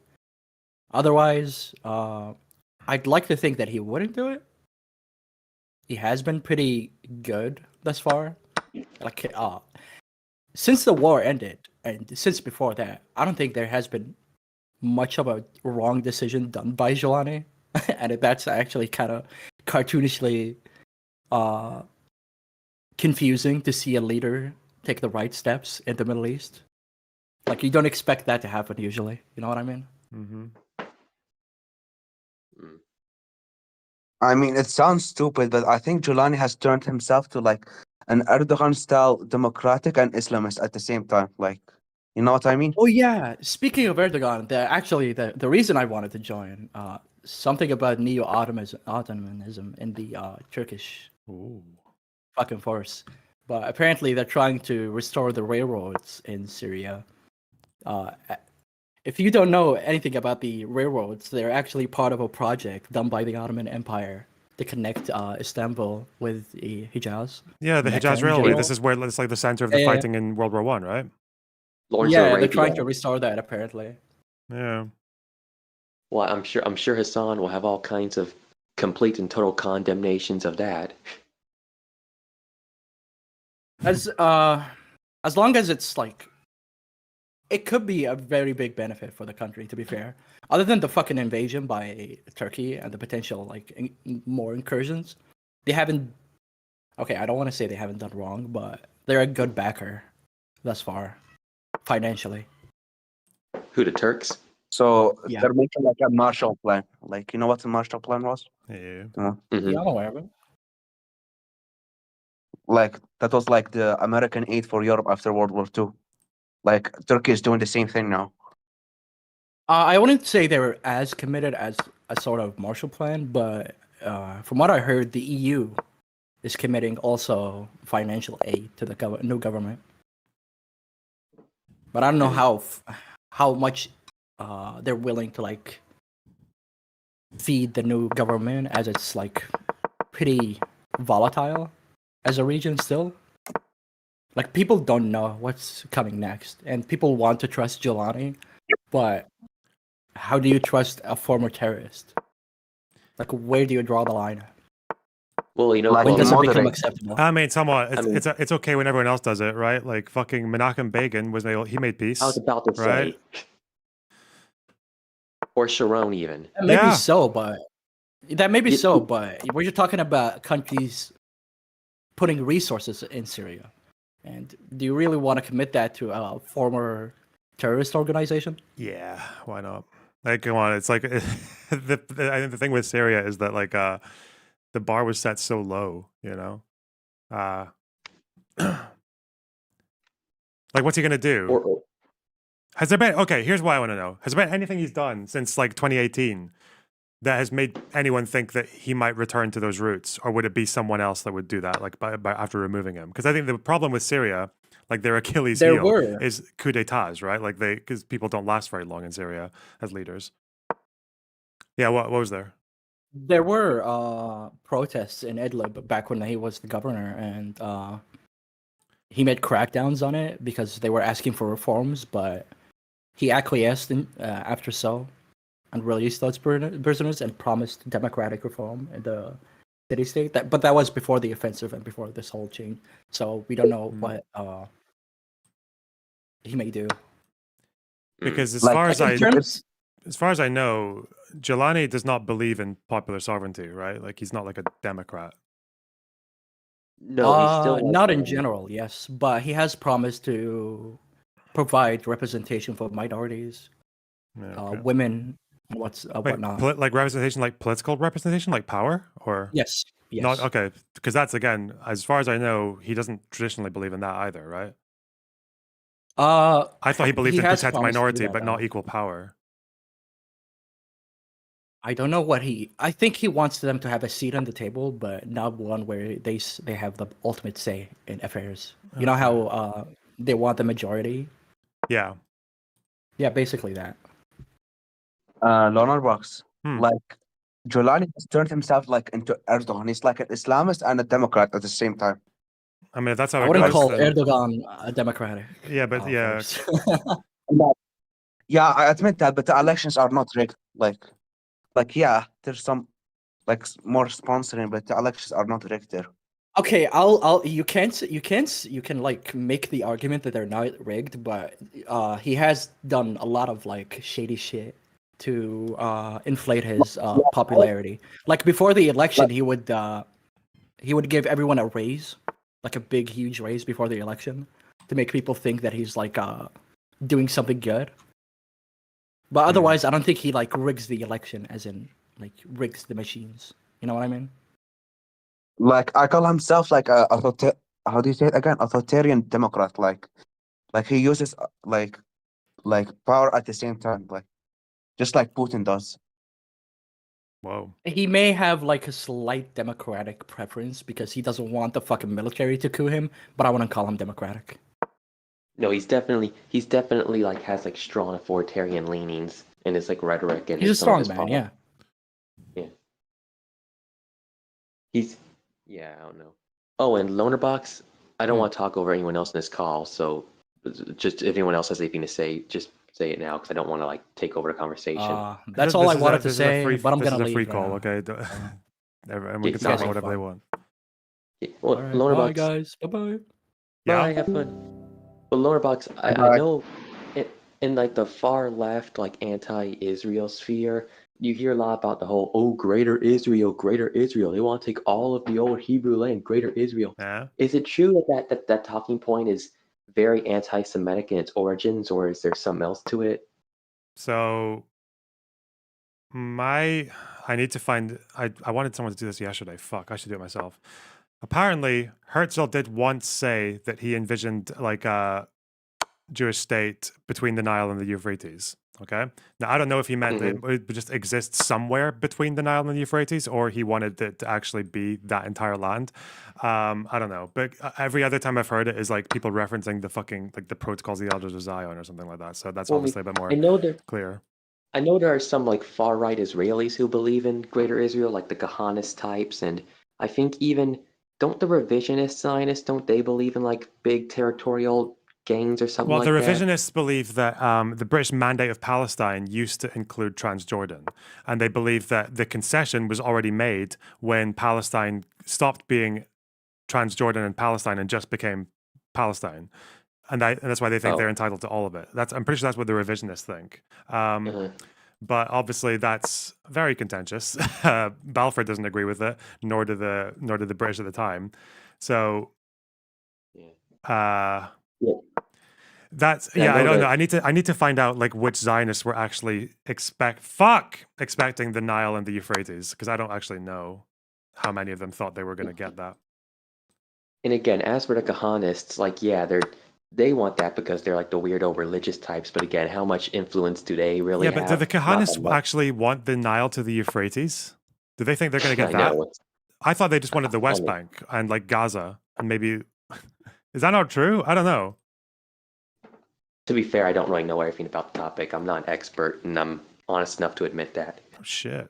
Otherwise, I'd like to think that he wouldn't do it. He has been pretty good thus far. Like, since the war ended, and since before that, I don't think there has been much of a wrong decision done by Jelani, and that's actually kind of cartoonishly uh, confusing to see a leader take the right steps in the Middle East. Like, you don't expect that to happen usually. You know what I mean? Mm-hmm. Mm. I mean, it sounds stupid, but I think Giuliani has turned himself to like an Erdogan-style democratic and Islamist at the same time. Like, you know what I mean? Oh yeah. Speaking of Erdogan, the reason I wanted to join, something about Ottomanism in the Turkish Ooh. fucking force. But apparently they're trying to restore the railroads in Syria. Uh, if you don't know anything about the railroads, they're actually part of a project done by the Ottoman Empire to connect Istanbul with the Hijaz, Yeah, the Mecca Hijaz in Railway. This general. is where it's like the center of the Yeah, fighting in World War One, right? Lawrence of yeah, they're trying Arabia. to restore that apparently. Yeah. Well, I'm sure Hassan will have all kinds of complete and total condemnations of that. As long as it's like, it could be a very big benefit for the country, to be fair. Other than the fucking invasion by Turkey and the potential like more incursions, they haven't. Okay, I don't want to say they haven't done wrong, but they're a good backer thus far, financially. Who, the Turks? So Yeah, they're making like a Marshall Plan. Like, you know what the Marshall Plan was? Yeah. Mm-hmm. yeah, I'm aware of it. Like that was like the American aid for Europe after World War II. Like Turkey is doing the same thing now. I wouldn't say they were as committed as a sort of Marshall Plan, but from what I heard, the EU is committing also financial aid to the new government. But I don't know how much they're willing to like feed the new government, as it's like pretty volatile as a region still. Like, people don't know what's coming next, and people want to trust Jelani, but how do you trust a former terrorist? Like, where do you draw the line? Well, you know, Like When well, does it moderate. become acceptable? I mean, somewhat. I mean, It's okay when everyone else does it, right? Like fucking Menachem Begin he made peace, I was about to right? say, or Sharon even. Maybe Yeah. so, but that may be You- so, but we're just talking about countries putting resources in Syria. And do you really want to commit that to a former terrorist organization? Yeah, why not? Like, come on, it's like I think the thing with Syria is that like the bar was set so low, you know. Like, what's he gonna do? Or Has there been here's what I want to know. Has there been anything he's done since like 2018 that has made anyone think that he might return to those roots, or would it be someone else that would do that, like by after removing him? Because I think the problem with Syria, like their Achilles There heel, were. is coup d'états, right? Like because people don't last very long in Syria as leaders. Yeah, what was there? There were protests in Idlib back when he was the governor, and he made crackdowns on it because they were asking for reforms, but he acquiesced after so and released those prisoners and promised democratic reform in the city state. But that was before the offensive and before this whole change. So we don't know what he may do. Because as Like, far Like as in terms, I know, Jelani does not believe in popular sovereignty, right? Like he's not like a Democrat. No, he's still like, not in general, yes, but he has promised to provide representation for minorities, Yeah, okay. women, and Wait, whatnot. like representation, like political representation, like power, or Yes, yes. not? Okay, because that's again, as far as I know, he doesn't traditionally believe in that either, right? I thought he believed in has protect promised to do minority, that, but not though. equal power. I don't know what I think he wants them to have a seat on the table, but not one where they have the ultimate say in affairs. You know how they want the majority? Yeah. Yeah, basically that. Loner Box. Hmm. Like, Jolani has turned himself like into Erdogan. He's like an Islamist and a Democrat at the same time. I mean, if that's how I it wouldn't goes, call then Erdogan a democratic. yeah, but yeah, Force. Yeah, I admit that, but the elections are not rigged. Like yeah, there's some like more sponsoring, but the elections are not rigged there. Okay, you can like make the argument that they're not rigged, but he has done a lot of like shady shit to inflate his popularity. Like before the election, he would give everyone a raise, like a big huge raise before the election to make people think that he's like doing something good. But otherwise, I don't think he like rigs the election as in like rigs the machines. You know what I mean? Like I call himself like how do you say it again? Authoritarian Democrat. Like he uses like power at the same time, like just like Putin does. whoa. He may have like a slight democratic preference because he doesn't want the fucking military to coup him, but I wouldn't call him democratic. no, he's definitely like has like strong authoritarian leanings in his like rhetoric and He's a some of strong his man, policy. yeah. Yeah, I don't know. Oh, and Loner Box, I don't Hmm. want to talk over anyone else in this call, so just if anyone else has anything to say, just say it now because I don't want to like take over the conversation. That's all I wanted to This is a say, free. but I'm This gonna is a free leave. call, okay? Everyone Yeah, can you talk guys about have whatever they fun. want. Yeah, well, All right, Loner bye Box, guys. Bye. Yeah. bye, have fun. But Loner Box, I Bye. know in like the far left, like anti-Israel sphere, you hear a lot about the whole greater Israel, greater Israel. They want to take all of the old Hebrew land, greater Israel. Yeah. Is it true that talking point is very anti-Semitic in its origins, or is there something else to it? So I need to find. I wanted someone to do this yesterday. Fuck, I should do it myself. Apparently, Herzl did once say that he envisioned like a Jewish state between the Nile and the Euphrates. Okay. Now I don't know if he meant that it would just exist somewhere between the Nile and the Euphrates, or he wanted it to actually be that entire land. I don't know, but every other time I've heard it is like people referencing the fucking like the Protocols of the Elders of Zion or something like that. So that's Well, obviously a bit more I know there clear. I know there are some like far right Israelis who believe in Greater Israel, like the Kahanist types, and I think even don't the revisionist Zionists don't they believe in like big territorial gains or something Well, the like that? revisionists believe that the British Mandate of Palestine used to include Transjordan, and they believe that the concession was already made when Palestine stopped being Transjordan and Palestine and just became Palestine, and that's why they think Oh, they're entitled to all of it. I'm pretty sure that's what the revisionists think. uh-huh. But obviously, that's very contentious. Balfour doesn't agree with it, nor did the British at the time. So, Yeah. Yeah. that's And yeah. I don't know. that I need to find out like which Zionists were actually expecting the Nile and the Euphrates, because I don't actually know how many of them thought they were going to get that. And again, as for the Kahanists, like yeah, they want that because they're like the weirdo religious types. But again, how much influence do they really Yeah, but do the have? Not that Kahanists much. actually want the Nile to the Euphrates? Do they think they're going to get I that? know. I thought they just wanted the I West mean, Bank and like Gaza and maybe. Is that not true? I don't know. to be fair, I don't really know everything about the topic. I'm not an expert, and I'm honest enough to admit that. Oh, shit.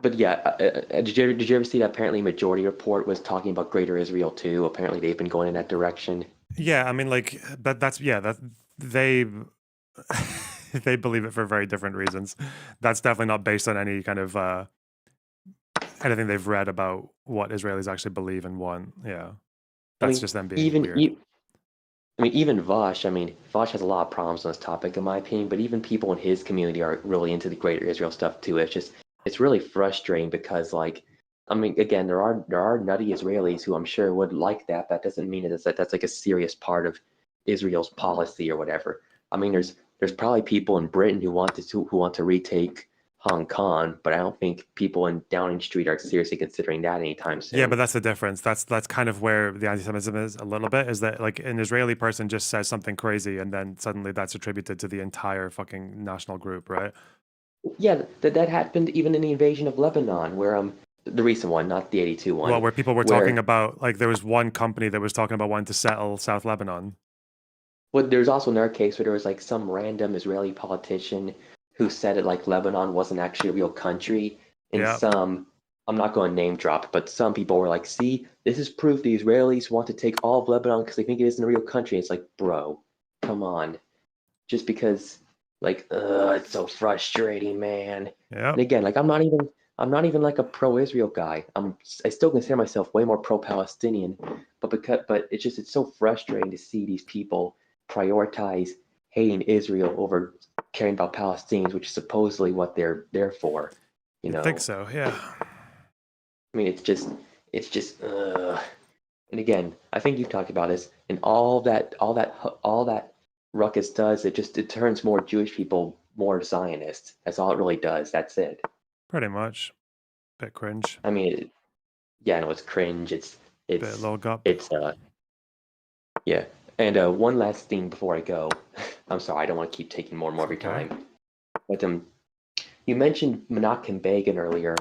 But yeah, did you ever see that apparently Majority Report was talking about Greater Israel too? Apparently they've been going in that direction. Yeah, I mean, like that they they believe it for very different reasons. That's definitely not based on any kind of anything they've read about what Israelis actually believe and want. Yeah, that's just them being weird. Even Vosh, Vosh has a lot of problems on this topic, in my opinion, but even people in his community are really into the Greater Israel stuff too. It's really frustrating because, like, again, there are nutty Israelis who I'm sure would like that. That doesn't mean that's like a serious part of Israel's policy or whatever. There's probably people in Britain who want to retake Hong Kong, but I don't think people in Downing Street are seriously considering that anytime soon. Yeah, but that's the difference. That's kind of where the anti-Semitism is a little bit, is that like an Israeli person just says something crazy and then suddenly that's attributed to the entire fucking national group, right? Yeah, that happened even in the invasion of Lebanon, where the recent one, not the 82 one. Well, where people were talking about, like, there was one company that was talking about wanting to settle South Lebanon. Well, there's also another case where there was like some random Israeli politician who said it like Lebanon wasn't actually a real country, and I'm not going to name drop, but some people were like, see, this is proof the Israelis want to take all of Lebanon because they think it isn't a real country. It's like, bro, come on. Just because, like, it's so frustrating, man. Yeah. And again, like, I'm not even like a pro-Israel guy. I still consider myself way more pro-Palestinian, but it's so frustrating to see these people prioritize hating Israel over caring about Palestinians, which is supposedly what they're there for. You know? I think so, yeah. It's just, and again, I think you've talked about this, and all that ruckus does, it turns more Jewish people more Zionist. That's all it really does. That's it. Pretty much. Bit cringe. Yeah, no, it's cringe. It's little gup. Yeah. And one last thing before I go. I'm sorry, I don't want to keep taking more and more of your time. But you mentioned Menachem Begin earlier.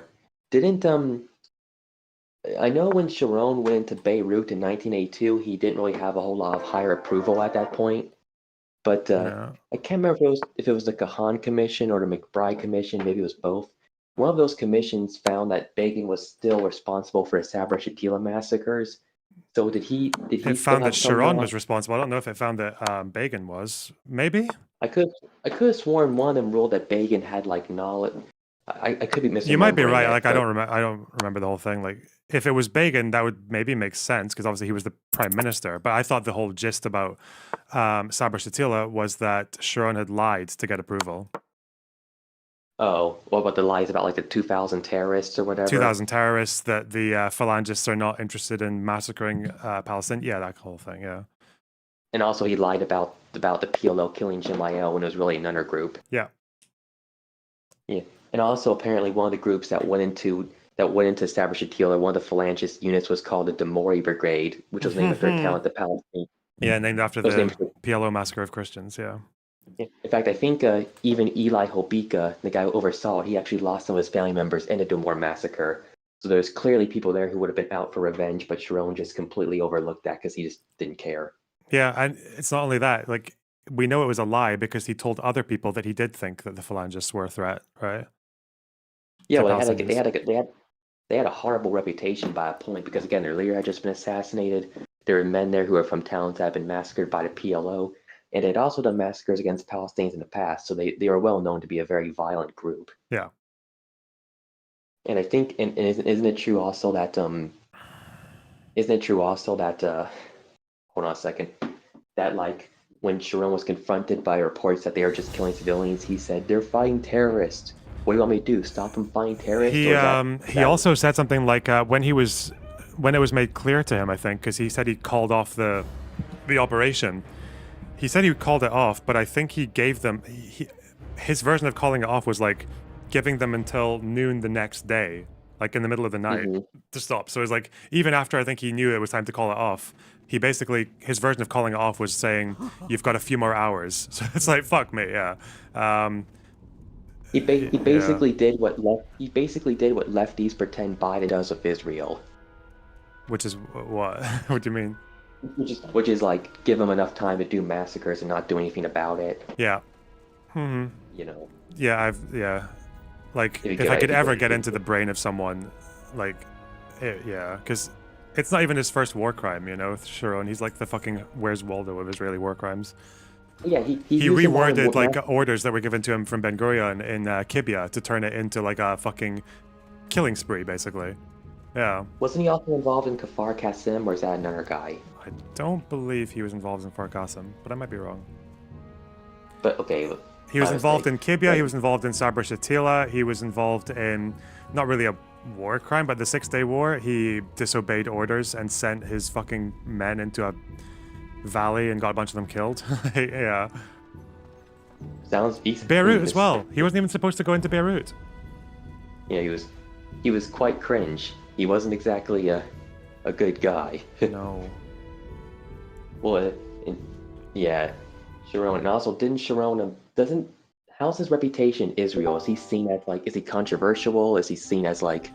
Didn't I know when Sharon went into Beirut in 1982, he didn't really have a whole lot of higher approval at that point. But I can't remember if it was the Kahan Commission or the McBride Commission. Maybe it was both. One of those commissions found that Begin was still responsible for the Sabra Shatila massacres. So did he? It found that Sharon was responsible. I don't know if it found that Begin was. Maybe. I could have sworn one of them ruled that Begin had like knowledge. I could be missing. You might be right. Like I don't remember the whole thing. Like if it was Begin, that would maybe make sense because obviously he was the prime minister. But I thought the whole gist about Sabra Shatila was that Sharon had lied to get approval. Oh, what about the lies about like the 2,000 terrorists or whatever? 2,000 terrorists, that the phalangists are not interested in massacring Palestine. Yeah, that whole thing, yeah. And also he lied about the PLO killing Gemayel when it was really another group. Yeah. Yeah. And also apparently one of the groups that went into Sabra Shatila, one of the phalangist units was called the Demori Brigade, which was named after a town at the Palestine. Yeah, named after the PLO massacre of Christians, yeah. In fact, I think even Eli Hobika, the guy who oversaw it, he actually lost some of his family members in the Dumor massacre. So there's clearly people there who would have been out for revenge, but Sharon just completely overlooked that because he just didn't care. Yeah, and it's not only that. Like, we know it was a lie because he told other people that he did think that the phalangists were a threat, right? Yeah, well, they had a horrible reputation by a point because, again, their leader had just been assassinated. There were men there who were from towns that had been massacred by the PLO. And they'd also done massacres against Palestinians in the past, so they were well known to be a very violent group. Yeah. And I think, and isn't it true also that hold on a second, that like when Sharon was confronted by reports that they were just killing civilians, he said, "They're fighting terrorists. What do you want me to do? Stop them fighting terrorists?" He also said something like when it was made clear to him, I think, because he said he called off the operation. He said he called it off, but I think he gave them... his version of calling it off was like giving them until noon the next day, like in the middle of the night, to stop. So it was like, even after I think he knew it was time to call it off, he basically... his version of calling it off was saying, you've got a few more hours. So it's like, fuck me, yeah. He basically did what lefties pretend Biden does with Israel. Which is what? What do you mean? Which is like give them enough time to do massacres and not do anything about it. Yeah. Yeah, like If you if get I it- could if you ever get get it- into the brain of someone, like, yeah, because it's not even his first war crime, with Sharon. He's like the fucking Where's Waldo of Israeli war crimes. Yeah, he He used a lot of reworded like math- orders that were given to him from Ben Gurion in Kibya to turn it into like a fucking killing spree, basically. Yeah. Wasn't he also involved in Kfar Qasim, or is that another guy? I don't believe he was involved in Kfar Qasim, but I might be wrong. But okay, He was my involved in mistake. Kibya, he was involved in Sabra Shatila, he was involved in, not really a war crime, but the 6-Day War. He disobeyed orders and sent his fucking men into a valley and got a bunch of them killed. Yeah. Sounds decent. Beirut as well. He wasn't even supposed to go into Beirut. Yeah, he was quite cringe. He wasn't exactly a good guy. No. Well, yeah, Sharon. And also, didn't Sharon doesn't? How's his reputation in Israel? Is he seen as like? Is he controversial? Is he seen as like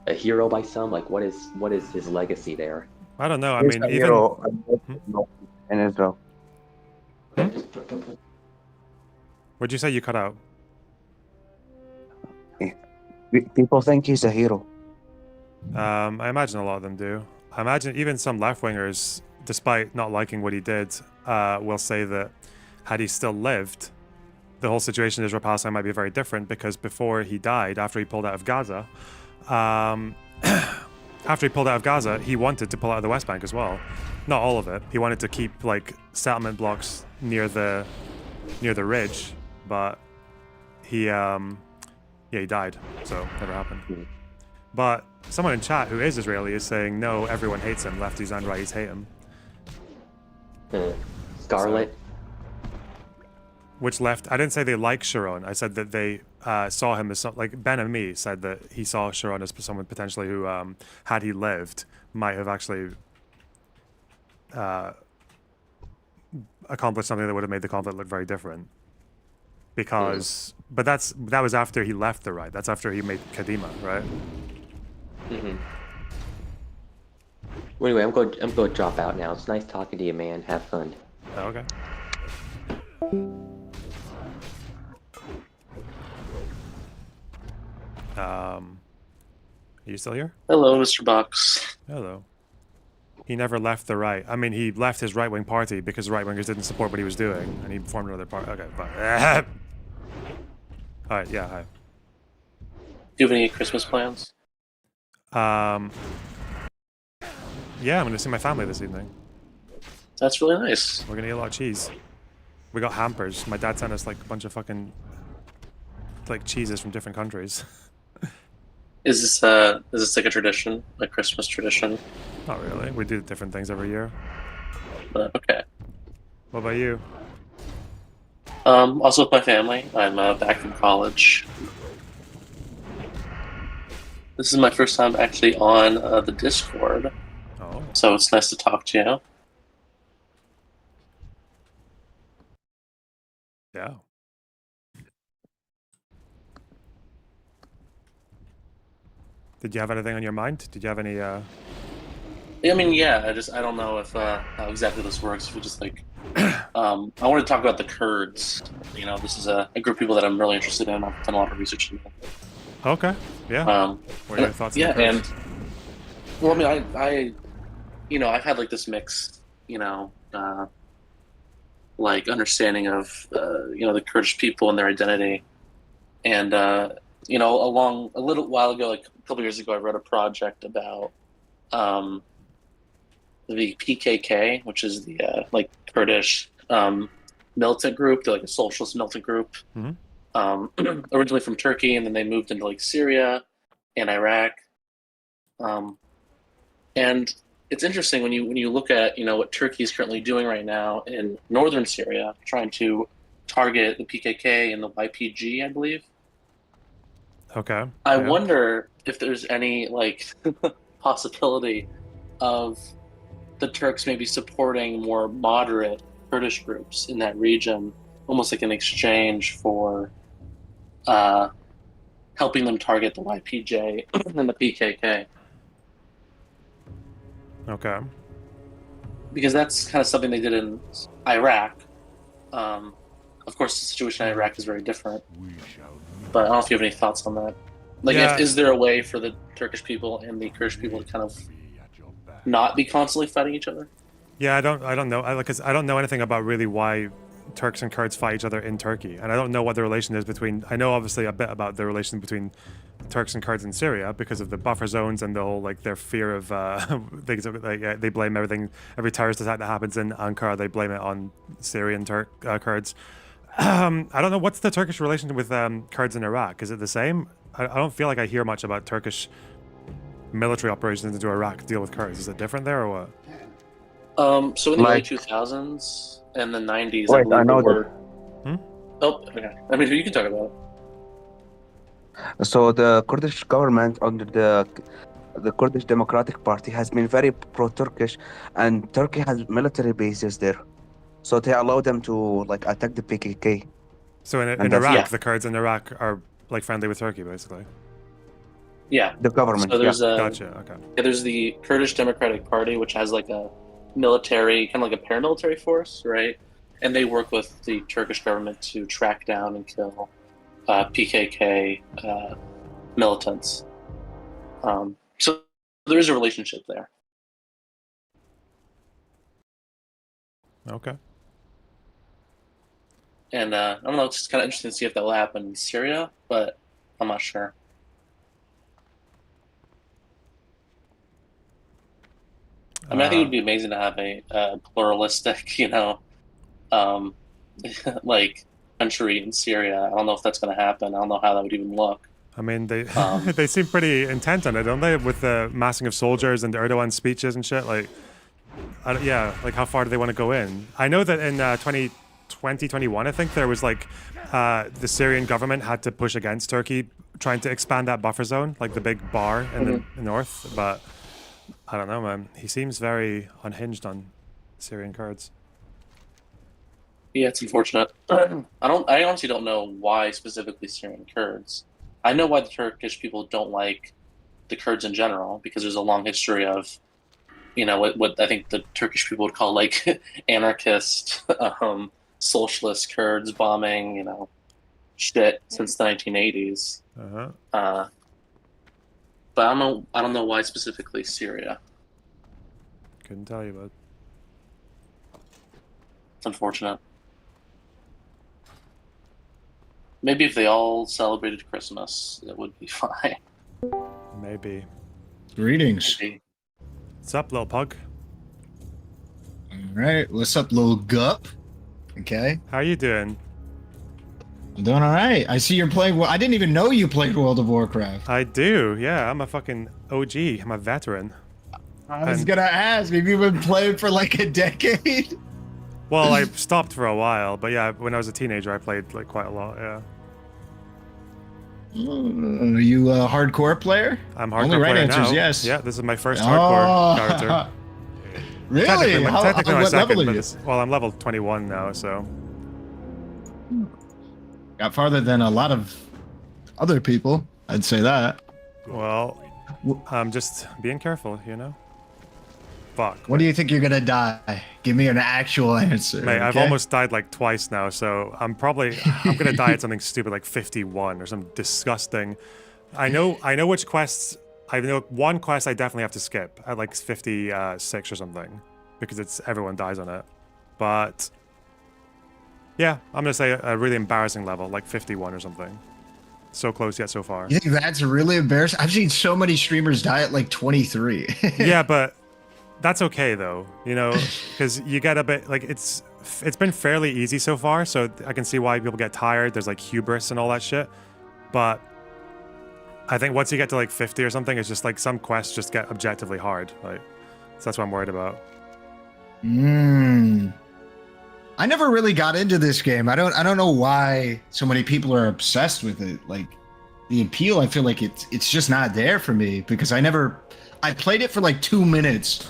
a hero by some? Like, what is his legacy there? I don't know. I He's mean, a even hero in Israel. what'd you say? You cut out. People think he's a hero. I imagine a lot of them do. I imagine even some left-wingers, despite not liking what he did, will say that had he still lived, the whole situation in Israel Palestine might be very different, because before he died, after he pulled out of Gaza, he wanted to pull out of the West Bank as well. Not all of it. He wanted to keep like settlement blocks near the ridge, but he died, so never happened. But someone in chat who is Israeli is saying no, everyone hates him. Lefties and righties hate him. Scarlet. Which left? I didn't say they like Sharon. I said that they saw him as like Ben and me said that he saw Sharon as someone potentially who, had he lived, might have actually accomplished something that would have made the conflict look very different. Because, but that was after he left the right. That's after he made Kadima, right? Well, anyway, I'm going to drop out now. It's nice talking to you, man. Have fun. Oh, okay. Are you still here? Hello, Mr. Box. Hello. He never left the right. I mean, he left his right-wing party because right-wingers didn't support what he was doing, and he formed another party. Okay, fine. All right, yeah, hi. Do you have any Christmas plans? Yeah, I'm gonna see my family this evening. That's really nice. We're gonna eat a lot of cheese. We got hampers. My dad sent us like a bunch of fucking like cheeses from different countries. Is this like a tradition, a Christmas tradition? Not really. We do different things every year. Okay. What about you? Also with my family. I'm back from college. This is my first time actually on the Discord, Oh. so it's nice to talk to you. Yeah. Did you have anything on your mind? Did you have any Yeah, I mean, yeah. I don't know if how exactly this works. If we just like, I want to talk about the Kurds. You know, this is a group of people that I'm really interested in. I've done a lot of research into. Okay. Yeah. What are your thoughts on Yeah, the Kurds? and well, I mean, I you know, I've had like this mix, you know, like understanding of you know, the Kurdish people and their identity, and you know, a little while ago, like a couple years ago, I wrote a project about the PKK, which is the like Kurdish militant group. They're like a socialist militant group. Originally from Turkey, and then they moved into like Syria and Iraq. And it's interesting when you look at, you know, what Turkey is currently doing right now in northern Syria, trying to target the PKK and the YPG, I believe. Okay. I yeah. wonder if there's any like possibility of the Turks maybe supporting more moderate Kurdish groups in that region, almost like in exchange for helping them target the YPJ and the PKK. Okay. Because that's kind of something they did in Iraq a Of course, the situation in Iraq is very different. But I don't know if you have any thoughts on that. Like, is there a way for the Turkish people and the Kurdish people to kind of not be constantly fighting each other? Yeah, I don't know. Because I don't know anything about really why Turks and Kurds fight each other in Turkey, and I don't know what the relation is between. I know obviously a bit about the relation between Turks and Kurds in Syria because of the buffer zones and the whole like their fear of things. Like they blame every terrorist attack that happens in Ankara. They blame it on Syrian Kurds. I don't know what's the Turkish relation with Kurds in Iraq. Is it the same? I don't feel like I hear much about Turkish military operations into Iraq to deal with Kurds. Is it different there or what? So in the early 2000s and the 90s, Wait, I know that. Oh, okay. I mean, you can talk about it. So the Kurdish government under the Kurdish Democratic Party has been very pro-Turkish, and Turkey has military bases there, so they allow them to like attack the PKK. So in Iraq, the Kurds in Iraq are like friendly with Turkey, basically. Yeah, the government. So there's gotcha. Okay. Yeah, there's the Kurdish Democratic Party, which has like a military, kind of like a paramilitary force, right? And they work with the Turkish government to track down and kill PKK militants. So there is a relationship there. Okay. And I don't know, it's just kind of interesting to see if that will happen in Syria, but I'm not sure. I mean, I think it would be amazing to have a pluralistic, like country in Syria. I don't know if that's going to happen. I don't know how that would even look. I mean, they they seem pretty intent on it, don't they? With the massing of soldiers and Erdogan's speeches and shit. Like, like how far do they want to go in? I know that in 2021, I think there was like the Syrian government had to push against Turkey trying to expand that buffer zone, like the big bar in the north, but. I don't know, man. He seems very unhinged on Syrian Kurds. Yeah, it's unfortunate. I honestly don't know why specifically Syrian Kurds. I know why the Turkish people don't like the Kurds in general, because there's a long history of, what I think the Turkish people would call like anarchist, socialist Kurds bombing, shit since the 1980s. But I don't know why specifically Syria. Couldn't tell you, bud. It's unfortunate. Maybe if they all celebrated Christmas, it would be fine. Maybe. Greetings. Maybe. What's up, little pug? All right. What's up, little gup? Okay. How are you doing? I'm doing all right. I see you're playing. I didn't even know you played World of Warcraft. I do. Yeah, I'm a fucking OG. I'm a veteran. I was gonna ask if you've been playing for like a decade. Well, I stopped for a while, but yeah, when I was a teenager, I played like quite a lot. Yeah. Are you a hardcore player? I'm hardcore Only right player answer now. is yes. Yeah, this is my first hardcore character. Really? Technically my what second, level are but you? well, I'm level 21 now, so. Got farther than a lot of other people. I'd say that. Well, I'm just being careful, Fuck. What do you think you're gonna die? Give me an actual answer. Mate, I've almost died like twice now, so I'm gonna die at something stupid like 51 or something disgusting. I know which quests. I know one quest I definitely have to skip at like 56 or something, because everyone dies on it. But yeah, I'm gonna say a really embarrassing level, like 51 or something. So close yet so far. You think that's really embarrassing? I've seen so many streamers die at like 23. Yeah, but that's okay though, because you get a bit like it's been fairly easy so far, so I can see why people get tired. There's like hubris and all that shit, but I think once you get to like 50 or something, it's just like some quests just get objectively hard. Like, so that's what I'm worried about. I never really got into this game. I don't know why so many people are obsessed with it. Like the appeal, I feel like it's just not there for me, because I played it for like 2 minutes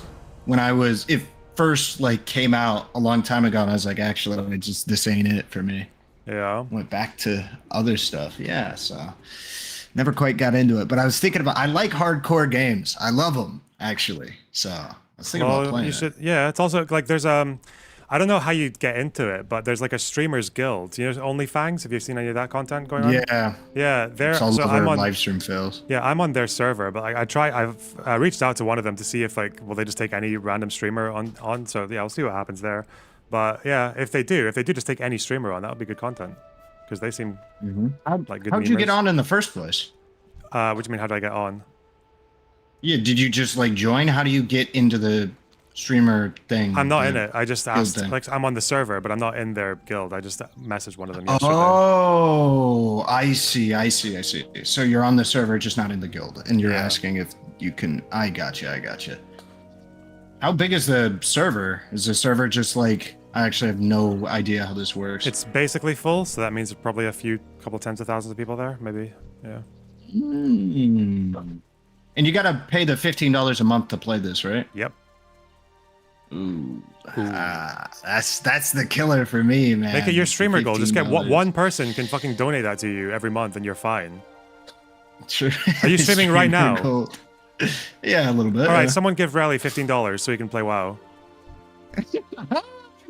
when it first like came out a long time ago, and I was like, actually, this ain't it for me. Yeah. Went back to other stuff. Yeah, so never quite got into it. But I was thinking I like hardcore games. I love them, actually. So I was thinking about playing you should. Yeah, it's also like there's I don't know how you get into it, but there's like a streamers guild. You know, OnlyFans. Have you seen any of that content going on? Yeah. Yeah, they're It's all so over I'm on live stream fails. Yeah, I'm on their server, but I've reached out to one of them to see if like will they just take any random streamer on. So yeah, I'll see what happens there. But yeah, if they do just take any streamer on, that would be good content because they seem like good. How'd you get on in the first place? What do you mean? How did I get on? Yeah, did you just like join? How do you get into the streamer thing? I'm not in it. I just asked. thing. Like I'm on the server, but I'm not in their guild. I just messaged one of them yesterday. Oh, I see. So you're on the server, just not in the guild, and you're asking if you can. I gotcha. How big is the server? Is the server just like? I actually have no idea how this works. It's basically full, so that means probably couple tens of thousands of people there, maybe. Yeah. And you gotta pay the $15 a month to play this, right? Yep. Ooh. That's the killer for me, man. Make it your streamer goal. Just get $15. one person can fucking donate that to you every month, and you're fine. Sure. Are you streaming right now? Goal. Yeah, a little bit. All right, someone give Rally $15 so he can play WoW.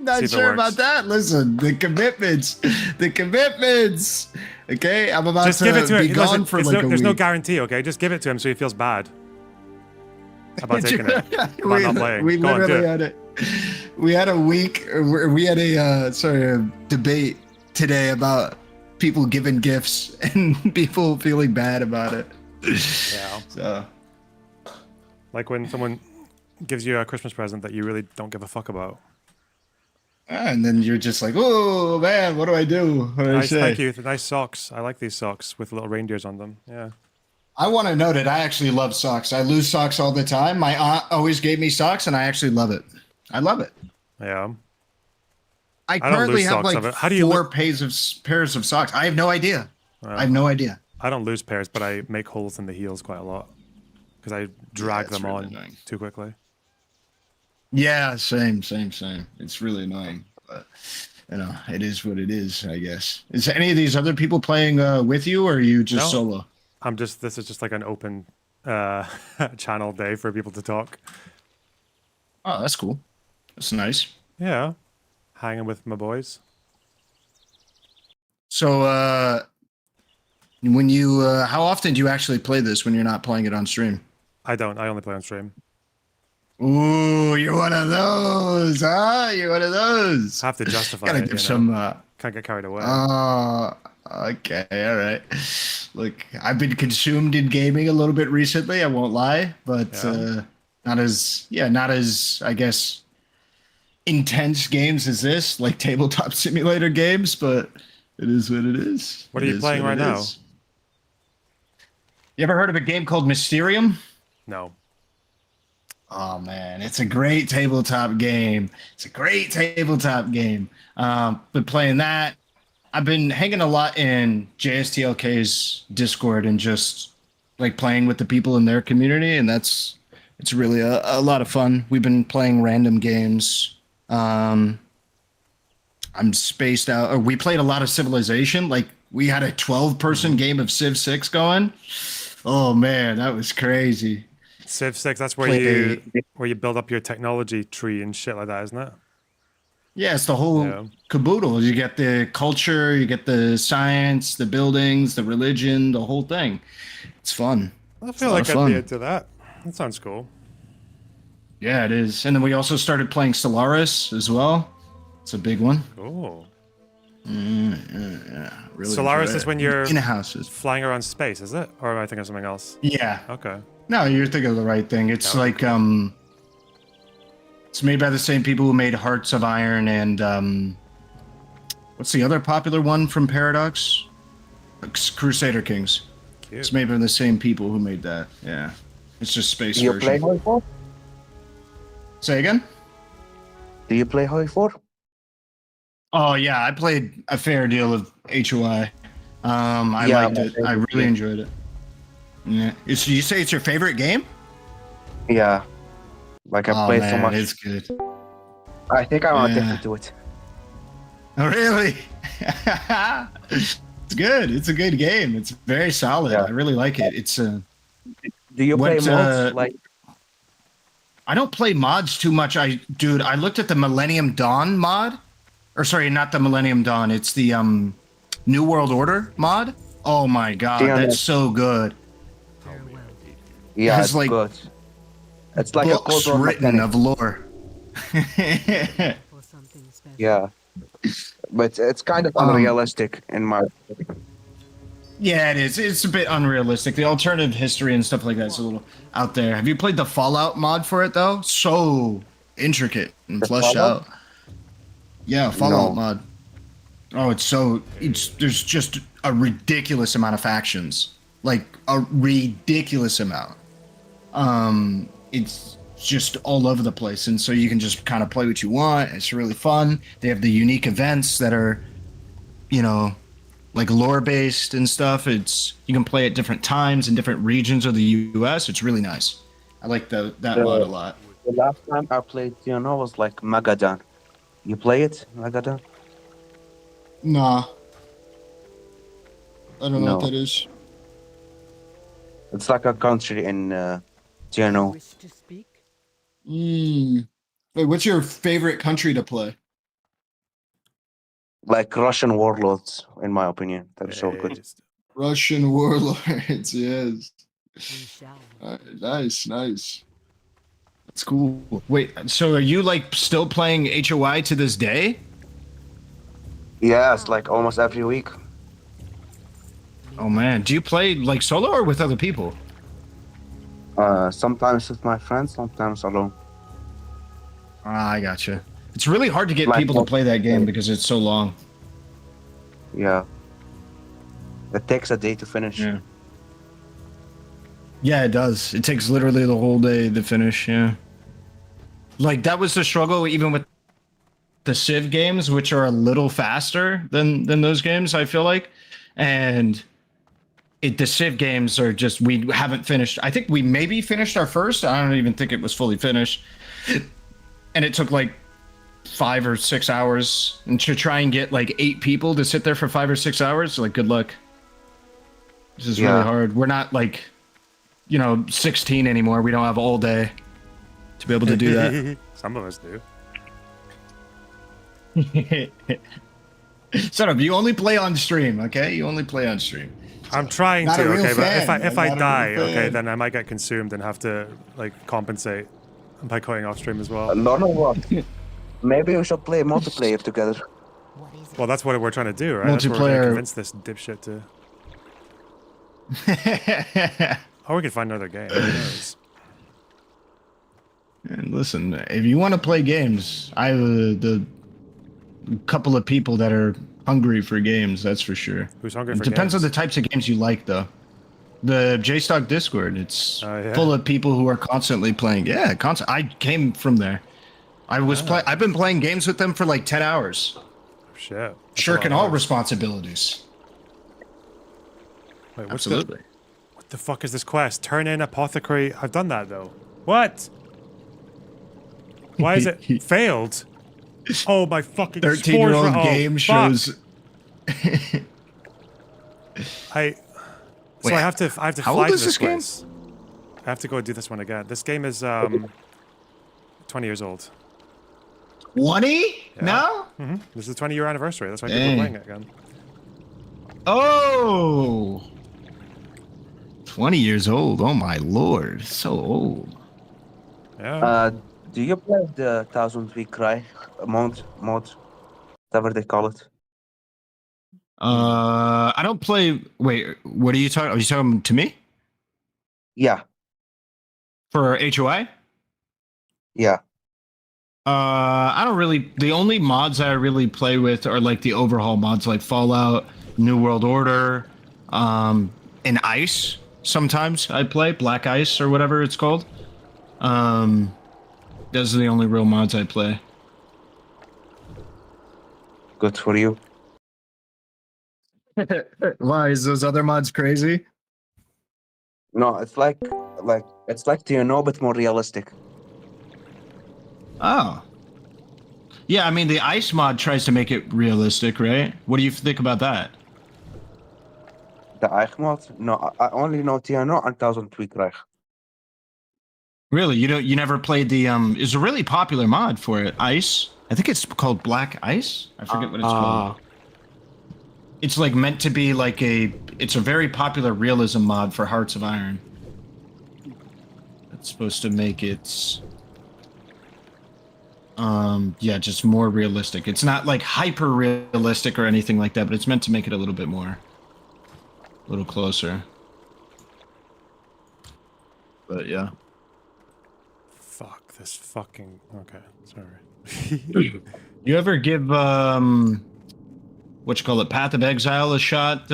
Not sure about that. Listen, the commitments. Okay, I'm about just to give it to be him. gone Listen, for like a week. There's no guarantee, okay? Just give it to him so he feels bad about taking it. About not playing. We Go on, do literally it. had it. We had a week. We had a debate today about people giving gifts and people feeling bad about it. Yeah. So, like when someone gives you a Christmas present that you really don't give a fuck about. and then you're just like, oh man, what do I do? What do I Nice, say? thank you. Nice socks. I like these socks with little reindeers on them. Yeah. I want to note that I actually love socks. I lose socks all the time. My aunt always gave me socks, and I actually love it. I love it. Yeah. I don't currently lose have socks like of it. How do you four pairs of socks. I have no idea. I have no idea. I don't lose pairs, but I make holes in the heels quite a lot because I drag it's them really on annoying. too quickly. Yeah, same. It's really annoying, but you know, it is what it is, I guess. Is any of these other people playing with you, or are you just No. solo? This is just like an open channel day for people to talk. Oh, that's cool. That's nice. Yeah. Hanging with my boys. So, when you, how often do you actually play this when you're not playing it on stream? I don't. I only play on stream. Ooh, you're one of those, huh? You're one of those. Have to justify Gotta it. give You know? some. Can't get carried away. Okay, all right. Look, I've been consumed in gaming a little bit recently. I won't lie, but not as I guess intense games as this, like tabletop simulator games. But it is what it is. What are you playing right now? You ever heard of a game called Mysterium? No. Oh man, it's a great tabletop game. Been playing that. I've been hanging a lot in JSTLK's Discord and just like playing with the people in their community, and it's really a lot of fun. We've been playing random games. I'm spaced out. We played a lot of Civilization. Like we had a 12-person game of Civ 6 going. Oh man, that was crazy. Civ 6, that's where you build up your technology tree and shit like that, isn't it? Yeah, it's the whole caboodle. You get the culture, you get the science, the buildings, the religion, the whole thing. It's fun. I feel like I'd be into that. That sounds cool. Yeah, it is. And then we also started playing Stellaris as well. It's a big one. Cool. Yeah, really. Solaris is when you're in houses flying around space, is it? Or am I thinking of something else? Yeah. Okay. No, you're thinking of the right thing. It's like it's made by the same people who made Hearts of Iron and what's the other popular one from Paradox? Crusader Kings. Cute. It's made by the same people who made that. Yeah. It's just space Do you version. play Hoi 4? Say again? Do you play Hoi 4? Oh yeah, I played a fair deal of HOI. I Yeah, liked it. I really enjoyed it. Yeah. You say it's your favorite game? Yeah. Like I played so much. It's good. I think I'm addicted to it. Oh really? It's good. It's a good game. It's very solid. Yeah. I really like it. It's Do you play mods like? I don't play mods too much. Dude, I looked at the Millennium Dawn mod, or sorry, not the Millennium Dawn. It's the New World Order mod. Oh my god, that's so good. Yeah, It's it's like good. It's like a books Cold War written mechanic. of lore. Yeah, but it's kind of unrealistic in my. Yeah, it is. It's a bit unrealistic. The alternative history and stuff like that's a little out there. Have you played the Fallout mod for it though? So intricate and fleshed Fallout? out. Yeah, Fallout No. mod. Oh, there's just a ridiculous amount of factions. Like a ridiculous amount. It's just all over the place, and so you can just kind of play what you want. It's really fun. They have the unique events that are, you know, like lore based and stuff. You can play at different times in different regions of the US. It's really nice. I like that mod a lot. The last time I played TNO was like Magadan. You play it, Magadan? Nah. I don't know what No. that is. It's like a country in TNO. Wait, what's your favorite country to play? Like Russian warlords, in my opinion. They're so good. Based. Russian warlords, yes. Nice. That's cool. Wait, so are you like still playing HOI to this day? Yeah, it's like almost every week. Oh man, do you play like solo or with other people? Sometimes with my friends, sometimes alone. Ah, I gotcha. It's really hard to get Like people to what- play that game because it's so long. Yeah. It takes a day to finish. Yeah. Yeah, it does. It takes literally the whole day to finish, yeah. Like that was the struggle even with the Civ games, which are a little faster than those games, I feel like. And the Civ games are just, we haven't finished. I think we maybe finished our first. I don't even think it was fully finished. And it took like 5 or 6 hours. And to try and get like 8 people to sit there for 5 or 6 hours, like good luck. This is really hard. We're not like, 16 anymore. We don't have all day to be able to do that. Some of us do. Shut up. You only play on stream, okay? You only play on stream. I'm trying Not to, a real okay, fan. but if I'm I not a die, real okay, fan. then I might get consumed and have to like compensate by going off stream as well. No, what? Maybe we should play multiplayer together. Well, that's what we're trying to do, right? That's what we're Multiplayer. gonna convince this dipshit to. Or we could find another game. Who knows? And listen, if you want to play games, I have the couple of people that are hungry for games, that's for sure. Who's hungry It for depends on games? the types of games you like, though. The JStock Discord, it's Yeah. full of people who are constantly playing. Yeah, I came from there. I've been playing games with them for like 10 hours. Shit. That's a Shirking lot of all hours. responsibilities. Wait, Absolutely. What the fuck is this quest? Turn in apothecary. I've done that though. What? Why is it failed? Oh my fucking 13-year-old spores. game fuck. shows. I Wait, have to how fly old to is this this game? place. I have to go do this one again. This game is 20 years old. 20? No? This is the 20-year anniversary. That's why people are Dang. playing it again. Oh! 20 years old. Oh my lord. So old. Yeah. Do you play the 1000 Week Cry mod, whatever they call it? I don't play. Wait, what are you talking? Are you talking to me? Yeah, For HOI? yeah. I don't really. The only mods I really play with are like the overhaul mods, like Fallout, New World Order, and Ice. Sometimes I play Black Ice or whatever it's called. Those are the only real mods I play. Good for you. Why is those other mods crazy? No, it's like TNO but more realistic. Oh. Yeah, I mean the Ice mod tries to make it realistic, right? What do you think about that? The Eich mod? No, I only know TNO and 1000 Week Cry. Really, you never played the There's a really popular mod for it, Ice. I think it's called Black Ice. I forget what it's called. It's like meant to be like it's a very popular realism mod for Hearts of Iron. It's supposed to make it yeah, just more realistic. It's not like hyper realistic or anything like that, but it's meant to make it a little bit more, a little closer. But yeah. Fuck this fucking. Okay, sorry. You ever give what you call it, Path of Exile a shot,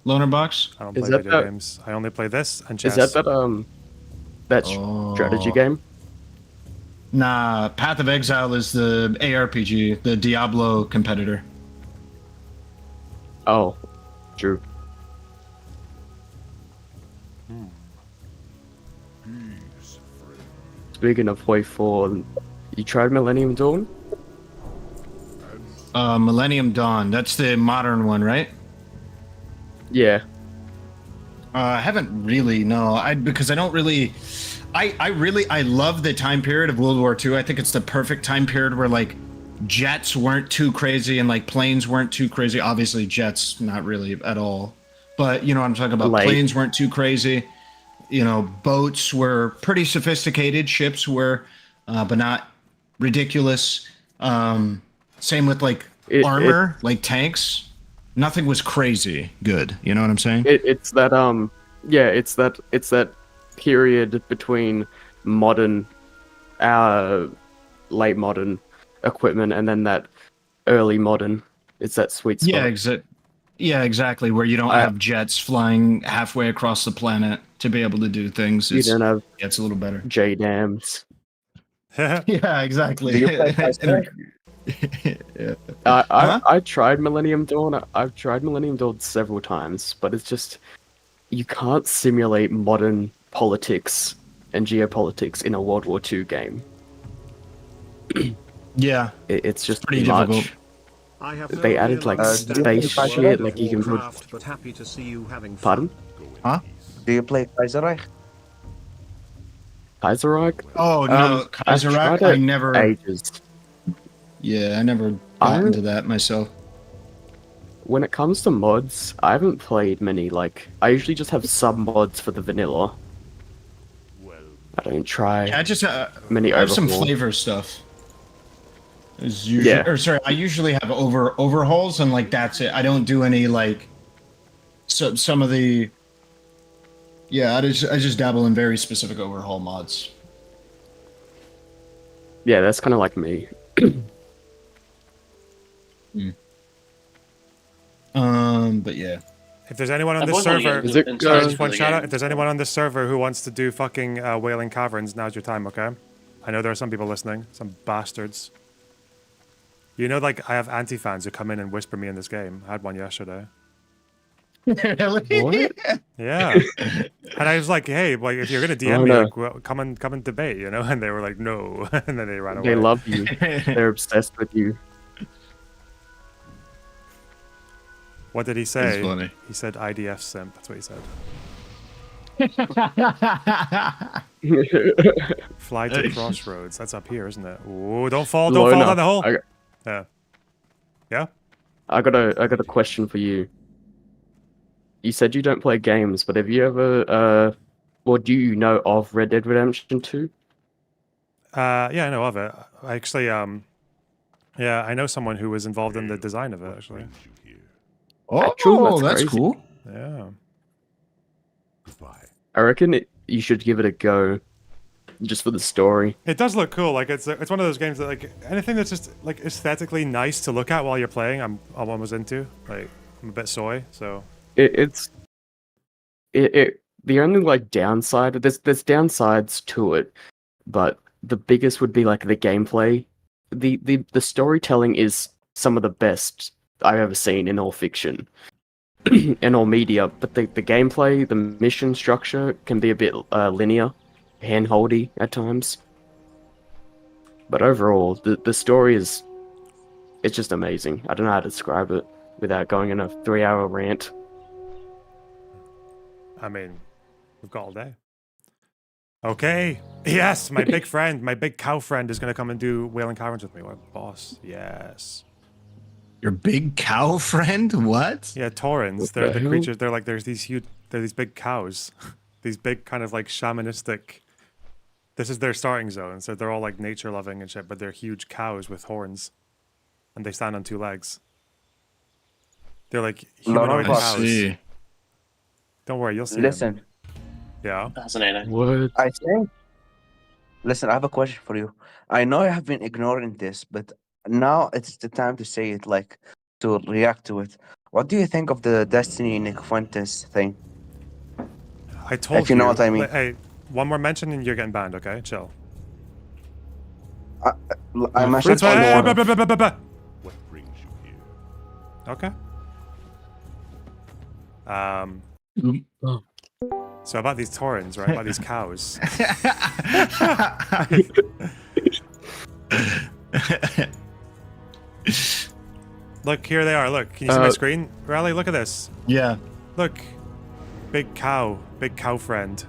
Loner Box? I don't play video games. I only play this and chess. Is that strategy game? Nah, Path of Exile is the ARPG, the Diablo competitor. Oh, true. Speaking of Way 4, you tried Millennium Dawn? Millennium Dawn, that's the modern one, right? Yeah. I haven't really, no. Because I don't really... I love the time period of World War II. I think it's the perfect time period where, like, jets weren't too crazy and, like, planes weren't too crazy. Obviously, jets, not really at all. But, you know what I'm talking about? Planes weren't too crazy. You know, boats were pretty sophisticated. Ships were, but not ridiculous. Same with, like, armor, like tanks. Nothing was crazy good. You know what I'm saying? It's that, yeah, it's that period between modern, late modern equipment and then that early modern. It's that sweet spot. Yeah, exactly. Where you don't have jets flying halfway across the planet to be able to do things. You don't have it's a little better. J-dams. Yeah, exactly. Do you play Iceberg? Yeah. I tried Millennium Dawn. I've tried Millennium Dawn several times, but it's just you can't simulate modern politics and geopolitics in a World War II game. Yeah, it's just pretty much. difficult. They added like space shit, like you can put. Pardon? Huh? Do you play Kaiserreich? Kaiserreich? Oh no, Kaiserreich. I never. Ages. Yeah, I never got into that myself. When it comes to mods, I haven't played many. Like, I usually just have sub mods for the vanilla. I don't try. Yeah, I just many. I have some flavor stuff. Usually, or sorry, I usually have overhauls and like that's it. I don't do any like some of the. Yeah, I just dabble in very specific overhaul mods. Yeah, that's kind of like me. But yeah. If there's anyone on this server, just one shout out. If there's anyone on this server who wants to do fucking Wailing Caverns, now's your time, okay? I know there are some people listening, some bastards. You know, like I have anti-fans who come in and whisper me in this game. I had one yesterday. Really? What? Yeah. And I was like, hey, like if you're gonna DM me, like, well, come and debate, you know? And they were like, no, and then they ran away. They love you. They're obsessed with you. What did he say? Funny. He said IDF simp. That's what he said. Fly to Crossroads. That's up here, isn't it? Ooh, don't fall down the hole. Yeah. Yeah? I got a question for you. You said you don't play games, but have you ever or do you know of Red Dead Redemption 2? Yeah, I know of it. I actually yeah, I know someone who was involved in the design of it actually. Oh, that's cool. Yeah. I reckon you should give it a go, just for the story. It does look cool. Like it's one of those games that like anything that's just like aesthetically nice to look at while you're playing, I'm almost into. Like I'm a bit soy, so It's the only like downside. There's downsides to it, but the biggest would be like the gameplay. The storytelling is some of the best I've ever seen in all fiction, in all media. But the gameplay, the mission structure can be a bit linear, handholdy at times. But overall, the story it's just amazing. I don't know how to describe it without going in a 3-hour rant. I mean, we've got all day. Okay. Yes, my big friend, my big cow friend is gonna come and do Wailing Caverns with me. What a boss. Yes. Your big cow friend? What? Yeah, taurens. What They're the the hell? creatures. They're like there's these huge. They're these big cows. These big kind of like shamanistic. This is their starting zone. So they're all like nature loving and shit, but they're huge cows with horns, and they stand on 2 legs. They're like humanoid Lord, cows. See. Don't worry, you'll see them. Listen, Yeah. Fascinating. What? I think. Listen, I have a question for you. I know I have been ignoring this, but now it's the time to say it, like to react to it. What do you think of the Destiny Nick Fuentes thing? I told If you know what I mean. Hey, one more mention and you're getting banned. Okay, chill. I mentioned That's why. only one. What brings you here? Okay. Oh. So about these taurens, right? About these cows. Look, here they are. Look, can you see my screen? Raleigh, look at this. Yeah. Look, big cow friend.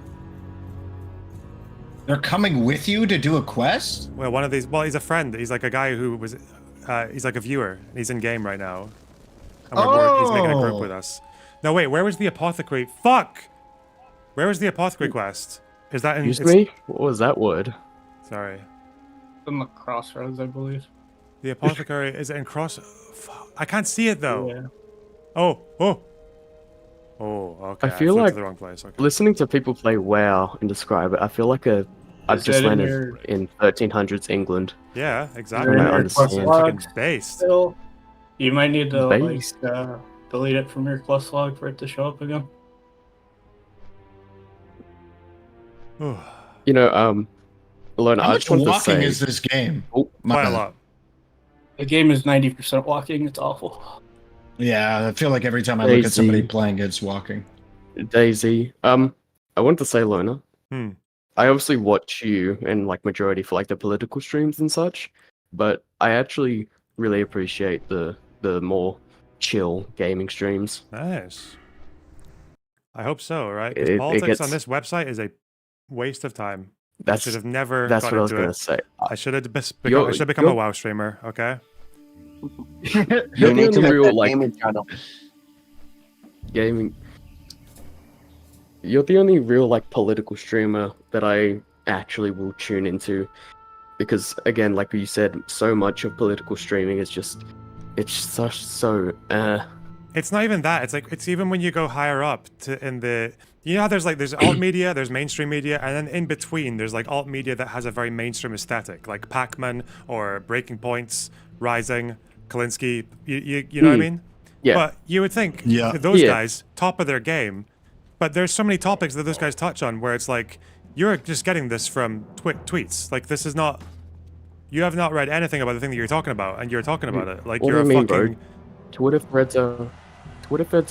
They're coming with you to do a quest? Well, one of these. Well, he's a friend. He's like a guy who was. He's like a viewer. He's in game right now. And he's making a group with us. No, wait. Where was the apothecary? Fuck. Where was the apothecary quest? Is that in? Excuse me? What was that word? Sorry. In the crossroads, I believe. The apothecary is it in cross? Fuck. I can't see it though. Yeah. Oh. Okay. I feel flew like to the wrong place. Okay. listening to people play WoW and describe it, I feel like I've just landed in 1300s England. Yeah, exactly. I understand. Fucking based. Still, you might need to Based. delete it from your quest log for it to show up again. You know, Alona, How I much just wanted to walking say, is this game? Oh, Quite a bad. lot. The game is 90% walking. It's awful. Yeah, I feel like every time I look at somebody Daisy. playing, it's walking. Daisy. I wanted to say, Lona. Hmm. I obviously watch you and like majority for like the political streams and such, but I actually really appreciate the more chill gaming streams. Nice. I hope so, right? 'Cause It politics on gets- this website is a waste of time. I That's should have never that's got what I was into gonna it. say. I should have You're- become a you're- WoW streamer, okay? You're You the need to only make real that like gaming channel. gaming. You're the only real like political streamer that I actually will tune into, because again, like you said, so much of political streaming is just it's so. It's not even that. It's like it's even when you go higher up to in the you know how there's alt media, there's mainstream media, and then in between there's like alt media that has a very mainstream aesthetic, like Pac-Man or Breaking Points, Rising, Kalinsky. You know what I mean? Yeah. But you would think Yeah. those Yeah. guys top of their game, but there's so many topics that those guys touch on where it's like you're just getting this from tweets. Like this is not. You have not read anything about the thing that you're talking about, and you're talking about it like What do you're you a mean, bro? fucking. Twitter threads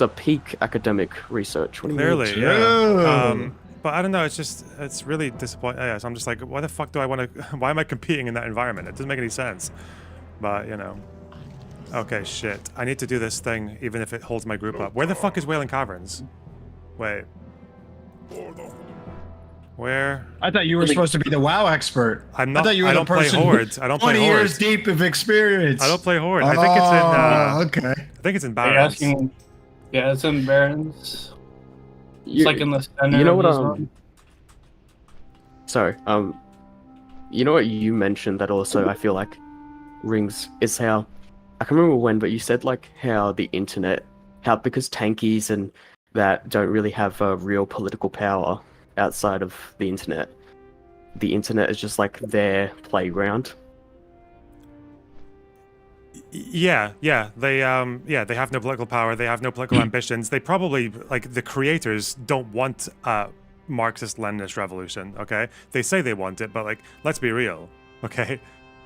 are peak academic research. What do you Clearly, mean? yeah. But I don't know. It's really disappointing. Yeah, so I'm just like, why the fuck do I want to? Why am I competing in that environment? It doesn't make any sense. But you know. Okay, shit. I need to do this thing, even if it holds my group up. Where the fuck is Wailing Caverns? Wait. Where? I thought you were supposed to be the WoW expert. I'm not. I thought you were I the don't play person Hordes. I don't play 20 years Hordes. deep of experience. I don't play Horde. I think it's in. Okay. I think it's in Are you Barons. asking? Yeah, it's in Barons. It's You- like in the center. You know of what? the zone. Sorry. You know what you mentioned that also I feel like rings is how I can't remember when, but you said like how the internet, how because tankies and that don't really have a real political power outside of the internet. The internet is just like their playground. Yeah. They they have no political power. They have no political ambitions. They probably like the creators don't want a Marxist-Leninist revolution. Okay, they say they want it, but like let's be real. Okay,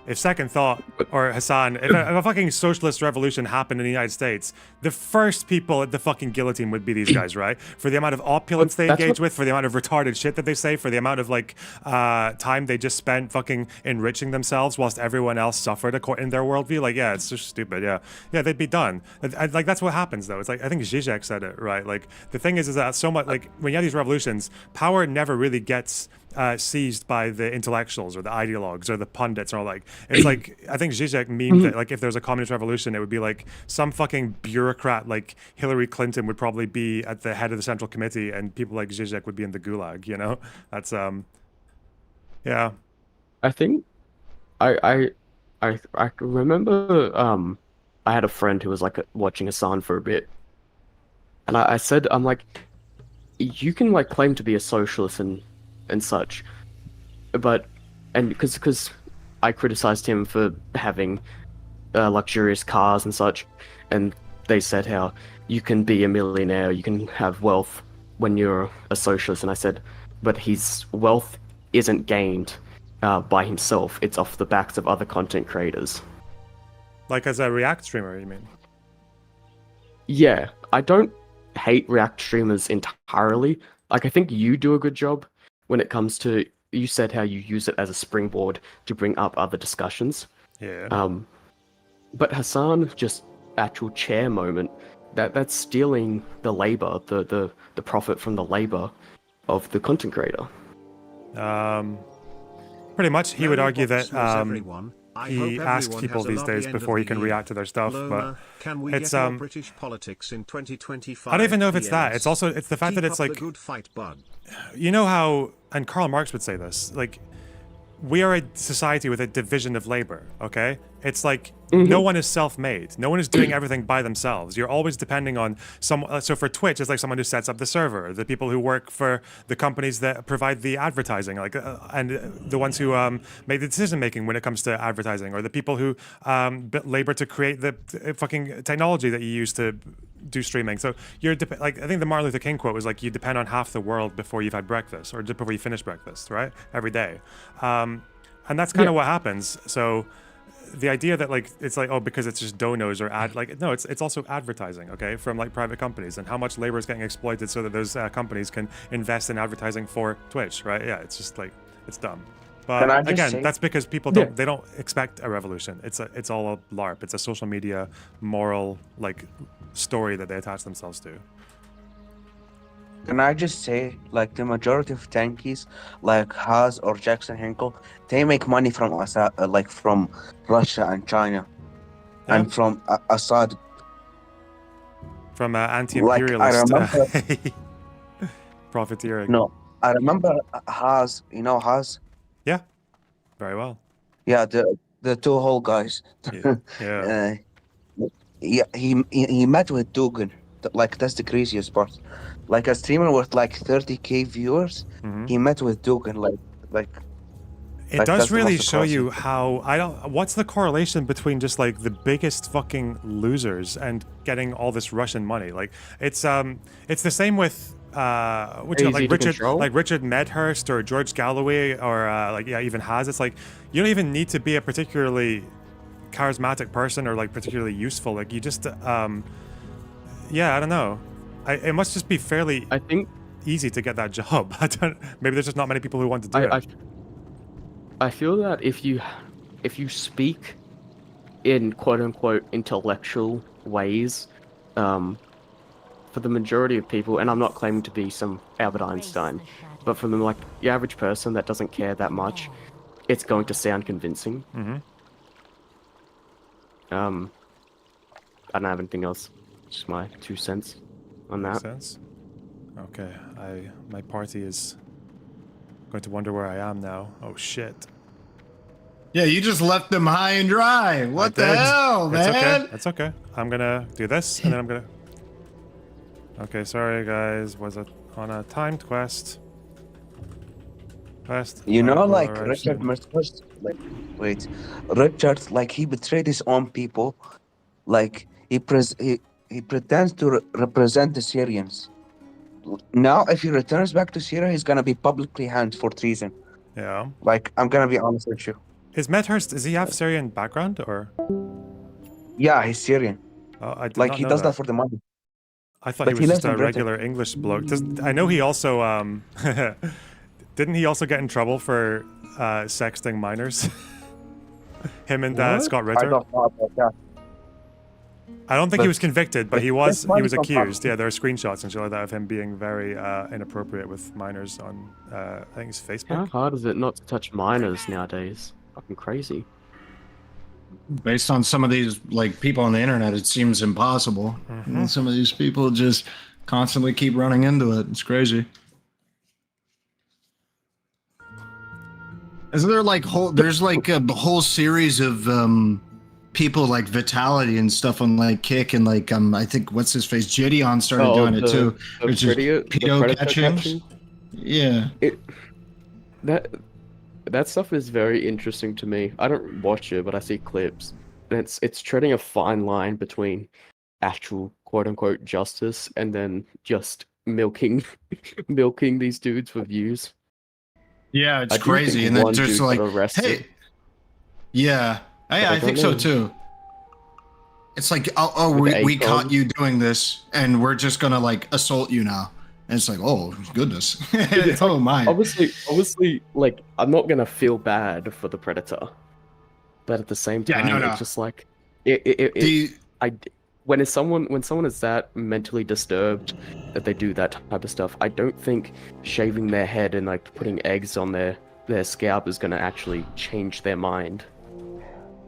if Second Thought or Hassan, if a fucking socialist revolution happened in the United States, the first people at the fucking guillotine would be these guys, right? For the amount of opulence they That's engage what- with, for the amount of retarded shit that they say, for the amount of like time they just spent fucking enriching themselves whilst everyone else suffered according to their worldview. Like, yeah, it's just stupid. Yeah, they'd be done. Like that's what happens though. It's like I think Zizek said it right. Like the thing is that so much like when you have these revolutions, power never really gets seized by the intellectuals or the ideologues or the pundits or like it's like I think Zizek memed that like if there's a communist revolution it would be like some fucking bureaucrat like Hillary Clinton would probably be at the head of the Central Committee and people like Zizek would be in the gulag, you know? That's yeah. I think I remember I had a friend who was like watching Hassan for a bit, and I said I'm like, you can like claim to be a socialist and such, but because I criticized him for having luxurious cars and such, and they said how you can be a millionaire, you can have wealth when you're a socialist, and I said, but his wealth isn't gained by himself, it's off the backs of other content creators. Like as a React streamer, you mean? Yeah, I don't hate React streamers entirely. Like, I think you do a good job when it comes to, you said how you use it as a springboard to bring up other discussions. Yeah. But Hassan, just actual chair moment, that's stealing the labor, the profit from the labor of the content creator. Pretty much, he would argue that he asks people these days before he can react to their stuff, but it's British politics in 2025. I don't even know if it's that. It's also the fact that it's like good fight, bud. You know how, and Karl Marx would say this, like we are a society with a division of labor, okay? It's like no one is self-made. No one is doing everything by themselves. You're always depending on someone. So for Twitch, it's like someone who sets up the server, the people who work for the companies that provide the advertising, like and the ones who make the decision-making when it comes to advertising, or the people who labor to create the fucking technology that you use to do streaming. So you're like, I think the Martin Luther King quote was like, you depend on half the world before you've had breakfast, or just before you finish breakfast, right? Every day. And that's kind of what happens. So the idea that like it's like, oh, because it's just donos or no, it's also advertising, okay, from like private companies, and how much labor is getting exploited so that those companies can invest in advertising for Twitch, right? Yeah, it's just like, it's dumb. But again, that's because people don't expect a revolution. It's all a LARP. It's a social media moral like story that they attach themselves to. Can I just say, like, the majority of tankies, like Haas or Jackson Hinkle, they make money from like from Russia and China, and from Assad. From anti-imperialist profiteering. No, I remember Haas. You know Haas? Yeah, very well. Yeah, the two whole guys. Yeah. Yeah, he met with Dugan. Like, that's the craziest part. Like, a streamer with like 30k viewers, he met with Dugan. Like it does really show you how what's the correlation between just like the biggest fucking losers and getting all this Russian money? Like it's the same with Richard Medhurst or George Galloway or even Haas. It's like you don't even need to be a particularly charismatic person or like particularly useful. Like you just I don't know. It must just be fairly easy to get that job. Maybe there's just not many people who want to do it. I feel that if you speak in quote unquote intellectual ways, for the majority of people, and I'm not claiming to be some Albert Einstein, but for the the average person that doesn't care that much, it's going to sound convincing. I don't have anything else. Just my 2 cents on that. 2 cents? Okay, my party is going to wonder where I am now. Oh shit. Yeah, you just left them high and dry. What the hell, man? It's okay. I'm gonna do this, and then I'm gonna... Okay, sorry guys. Was it on a timed quest? You know, like Richard Mercer's, Richard, like he betrayed his own people. Like he pretends to represent the Syrians. Now, if he returns back to Syria, he's gonna be publicly hanged for treason. Yeah. Like, I'm gonna be honest with you. Is Medhurst, does he have Syrian background or? Yeah, he's Syrian. Oh, I did like not he know does that for the money. I thought he was just a regular English bloke. I know he also didn't he also get in trouble for sexting minors? Him and Scott Ritter. I don't know about that. I don't think he But was convicted, but he That's was money from accused. Yeah, there are screenshots and shit like that of him being very inappropriate with minors on I think it's How Facebook. hard is it not to touch minors nowadays? Fucking crazy. Based on some of these like people on the internet, it seems impossible. And some of these people just constantly keep running into it. It's crazy. Isn't there like there's like a whole series of people like Vitality and stuff on like Kick and like I think what's his face Gideon started doing it too. Which is pedo catching. Yeah. That stuff is very interesting to me. I don't watch it, but I see clips. And it's treading a fine line between actual quote unquote justice and then just milking milking these dudes for views. Yeah, it's I do crazy. think And then one just dude like, got arrested. hey, yeah, I think so too. It's like, we caught you doing this, and we're just gonna like assault you now. And it's like, oh goodness, oh my. Obviously, like I'm not gonna feel bad for the predator, but at the same time, it's just like when someone is that mentally disturbed that they do that type of stuff, I don't think shaving their head and like putting eggs on their scalp is gonna actually change their mind.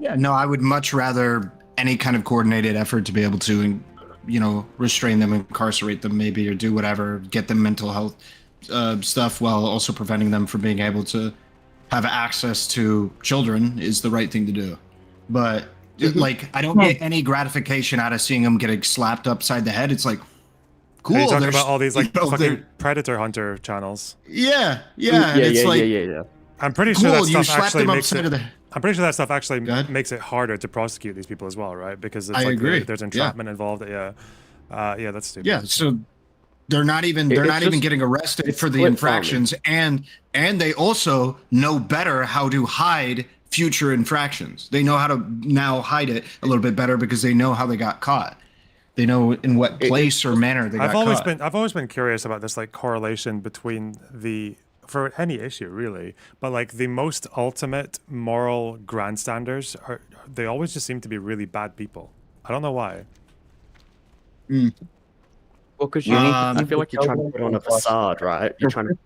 Yeah, no, I would much rather any kind of coordinated effort to be able to, you know, restrain them, incarcerate them, maybe, or do whatever, get them mental health stuff while also preventing them from being able to have access to children is the right thing to do. But like, I don't get any gratification out of seeing them getting slapped upside the head. It's like, cool. You're talking about all these like fucking they're- predator hunter channels. Yeah. And it's like, I'm pretty sure cool, that you stuff slapped actually them makes upside it. of the. I'm pretty sure that stuff actually makes it harder to prosecute these people as well, right? Because it's I like agree. there's entrapment involved. Yeah, that's stupid. Yeah, so they're not even getting arrested for the infractions, and they also know better how to hide future infractions. They know how to now hide it a little bit better because they know how they got caught. They know in what place or manner they got caught. I've always been curious about this like correlation between for any issue really, but like the most ultimate moral grandstanders they always just seem to be really bad people. I don't know why. Well, because I feel like you're trying to put on a facade, right? You're trying to.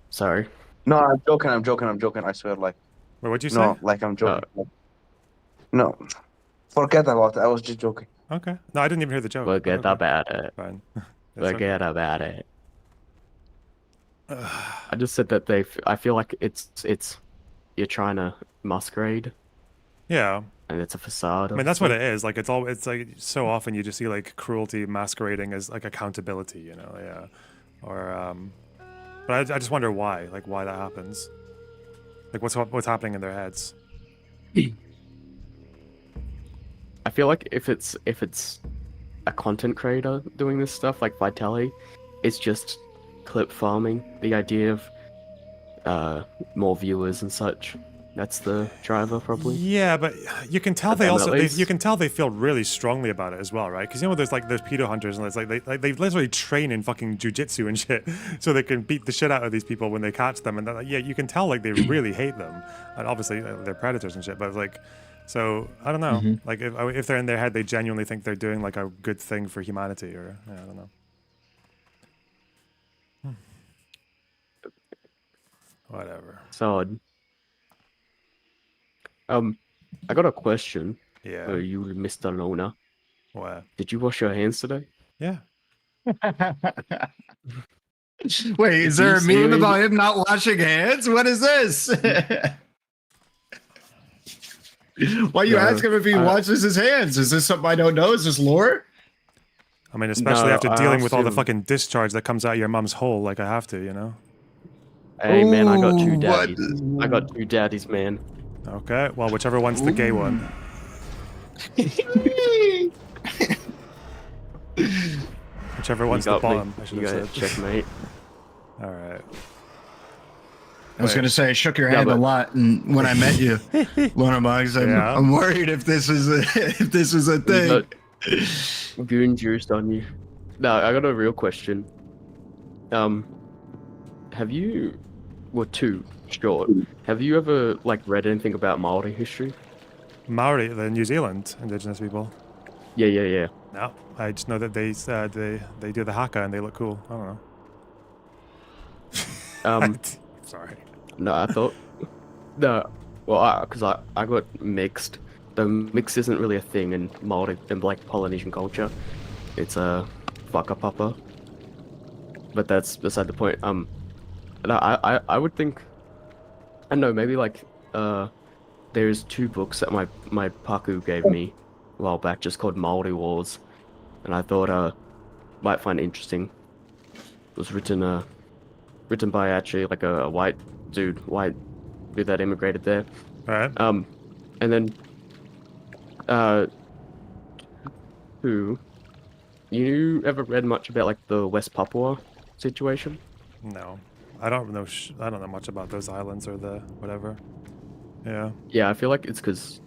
Sorry. No, I'm joking. I swear, like. Wait, what'd you say? No, like I'm joking. No, forget about it. I was just joking. Okay. No, I didn't even hear the joke. Forget about it. Fine. Forget about it. I just said that I feel like it's you're trying to masquerade. Yeah. And it's a facade. I mean, that's what it is. Like, it's like so often you just see like cruelty masquerading as like accountability, you know? Yeah. Or, but I just wonder why that happens. Like, what's happening in their heads? I feel like if it's a content creator doing this stuff like Vitaly, it's just clip farming. The idea of more viewers and such. That's the driver, probably. Yeah, but you can tell you can tell they feel really strongly about it as well, right? Because you know there's pedo hunters and it's like they literally train in fucking jujitsu and shit, so they can beat the shit out of these people when they catch them, and like, yeah, you can tell like they really hate them, and obviously they're predators and shit. But like, so I don't know, like if they're in their head, they genuinely think they're doing like a good thing for humanity, or I don't know. Whatever. So. I got a question. Yeah. For you, Mr. Lona. What? Did you wash your hands today? Yeah. Wait, is there a meme about him not washing hands? What is this? Why you ask him if he washes his hands? Is this something I don't know? Is this lore? I mean, especially after dealing with all the fucking discharge that comes out of your mom's hole, like I have to, you know? Hey, man, I got two daddies. I got two daddies, man. Okay, well, whichever one's the gay one. Whichever one's the bottom, I should have said. Checkmate. Alright. I was going to say, I shook your hand a lot and when I met you, Lona Mugs. I'm worried if this is a thing. Goon juiced on you. No, I got a real question. Have you... Well, two, short. Have you ever, like, read anything about Maori history? Maori, the New Zealand indigenous people. Yeah. No, I just know that they do the haka and they look cool. I don't know. Sorry. No, I thought no. Well, because I got mixed. The mix isn't really a thing in Maori and like Polynesian culture. It's a whaka papa. But that's beside the point. And I would think, I don't know, maybe like there's 2 books that my paku gave me a while back, just called Maori Wars, and I thought might find it interesting. It was written by actually like a white dude that immigrated there. All right. And then who you ever read much about like the West Papua situation? No, I don't know. I don't know much about those islands or the whatever. Yeah. Yeah, I feel like it's because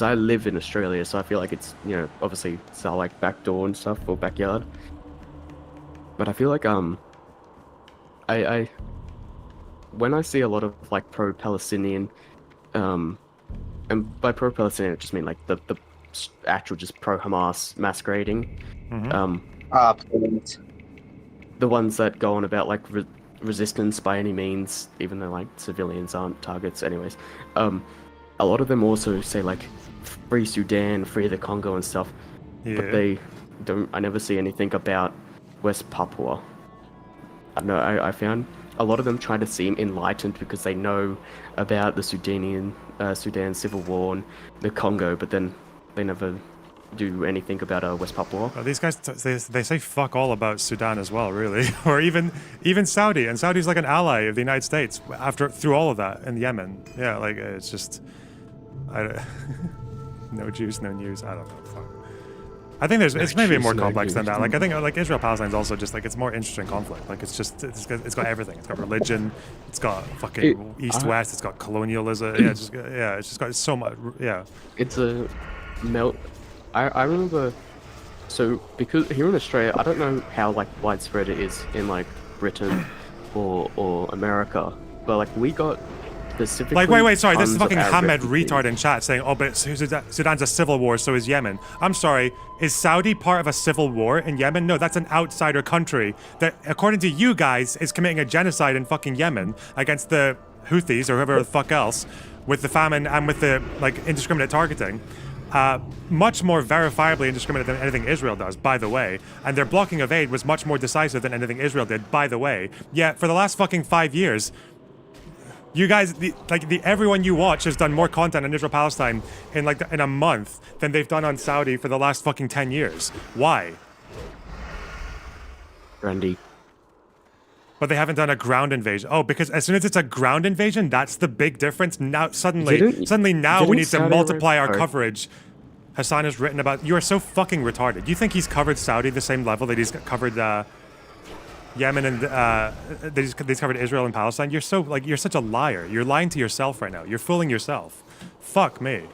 I live in Australia, so I feel like it's, you know, obviously it's our like back door and stuff or backyard. But I feel like I when I see a lot of like pro-Palestinian, and by pro-Palestinian I just mean like the actual just pro-Hamas masquerading. Absolutely. The ones that go on about like resistance by any means, even though like civilians aren't targets anyways. A lot of them also say like free Sudan, free the Congo and stuff, but they don't. I never see anything about West Papua. I don't know. I found a lot of them try to seem enlightened because they know about the Sudan civil war and the Congo, but then they never do anything about West Papua. These guys, they say fuck all about Sudan as well, really, or even Saudi, and Saudi's like an ally of the United States through all of that in Yemen. Yeah, like it's just, no juice, no news. I don't know. Fuck. I think it's maybe more complex than that. Like I think like Israel-Palestine's also just like it's more interesting conflict. Like it's got everything. It's got religion. It's got fucking East-West. It's got colonialism. Yeah, it's just got so much. Yeah. It's a melt. I remember, so because here in Australia, I don't know how like widespread it is in like Britain or America, but like we got specifically. Like wait, sorry, this is fucking Arab Hamed refugees. retard in chat saying, oh, but Sudan's a civil war, so is Yemen. I'm sorry, is Saudi part of a civil war in Yemen? No, that's an outsider country that, according to you guys, is committing a genocide in fucking Yemen against the Houthis or whoever the fuck else, with the famine and with the like indiscriminate targeting. Much more verifiably indiscriminate than anything Israel does, by the way. And their blocking of aid was much more decisive than anything Israel did, by the way. Yet, for the last fucking 5 years, you guys, everyone you watch has done more content on Israel-Palestine in a month than they've done on Saudi for the last fucking 10 years. Why? Randy. But they haven't done a ground invasion. Oh, because as soon as it's a ground invasion, that's the big difference. Now, suddenly now we need to multiply our coverage. Hassan has written about. You are so fucking retarded. You think he's covered Saudi the same level that he's covered Yemen and that he's covered Israel and Palestine? You're such a liar. You're lying to yourself right now. You're fooling yourself. Fuck me.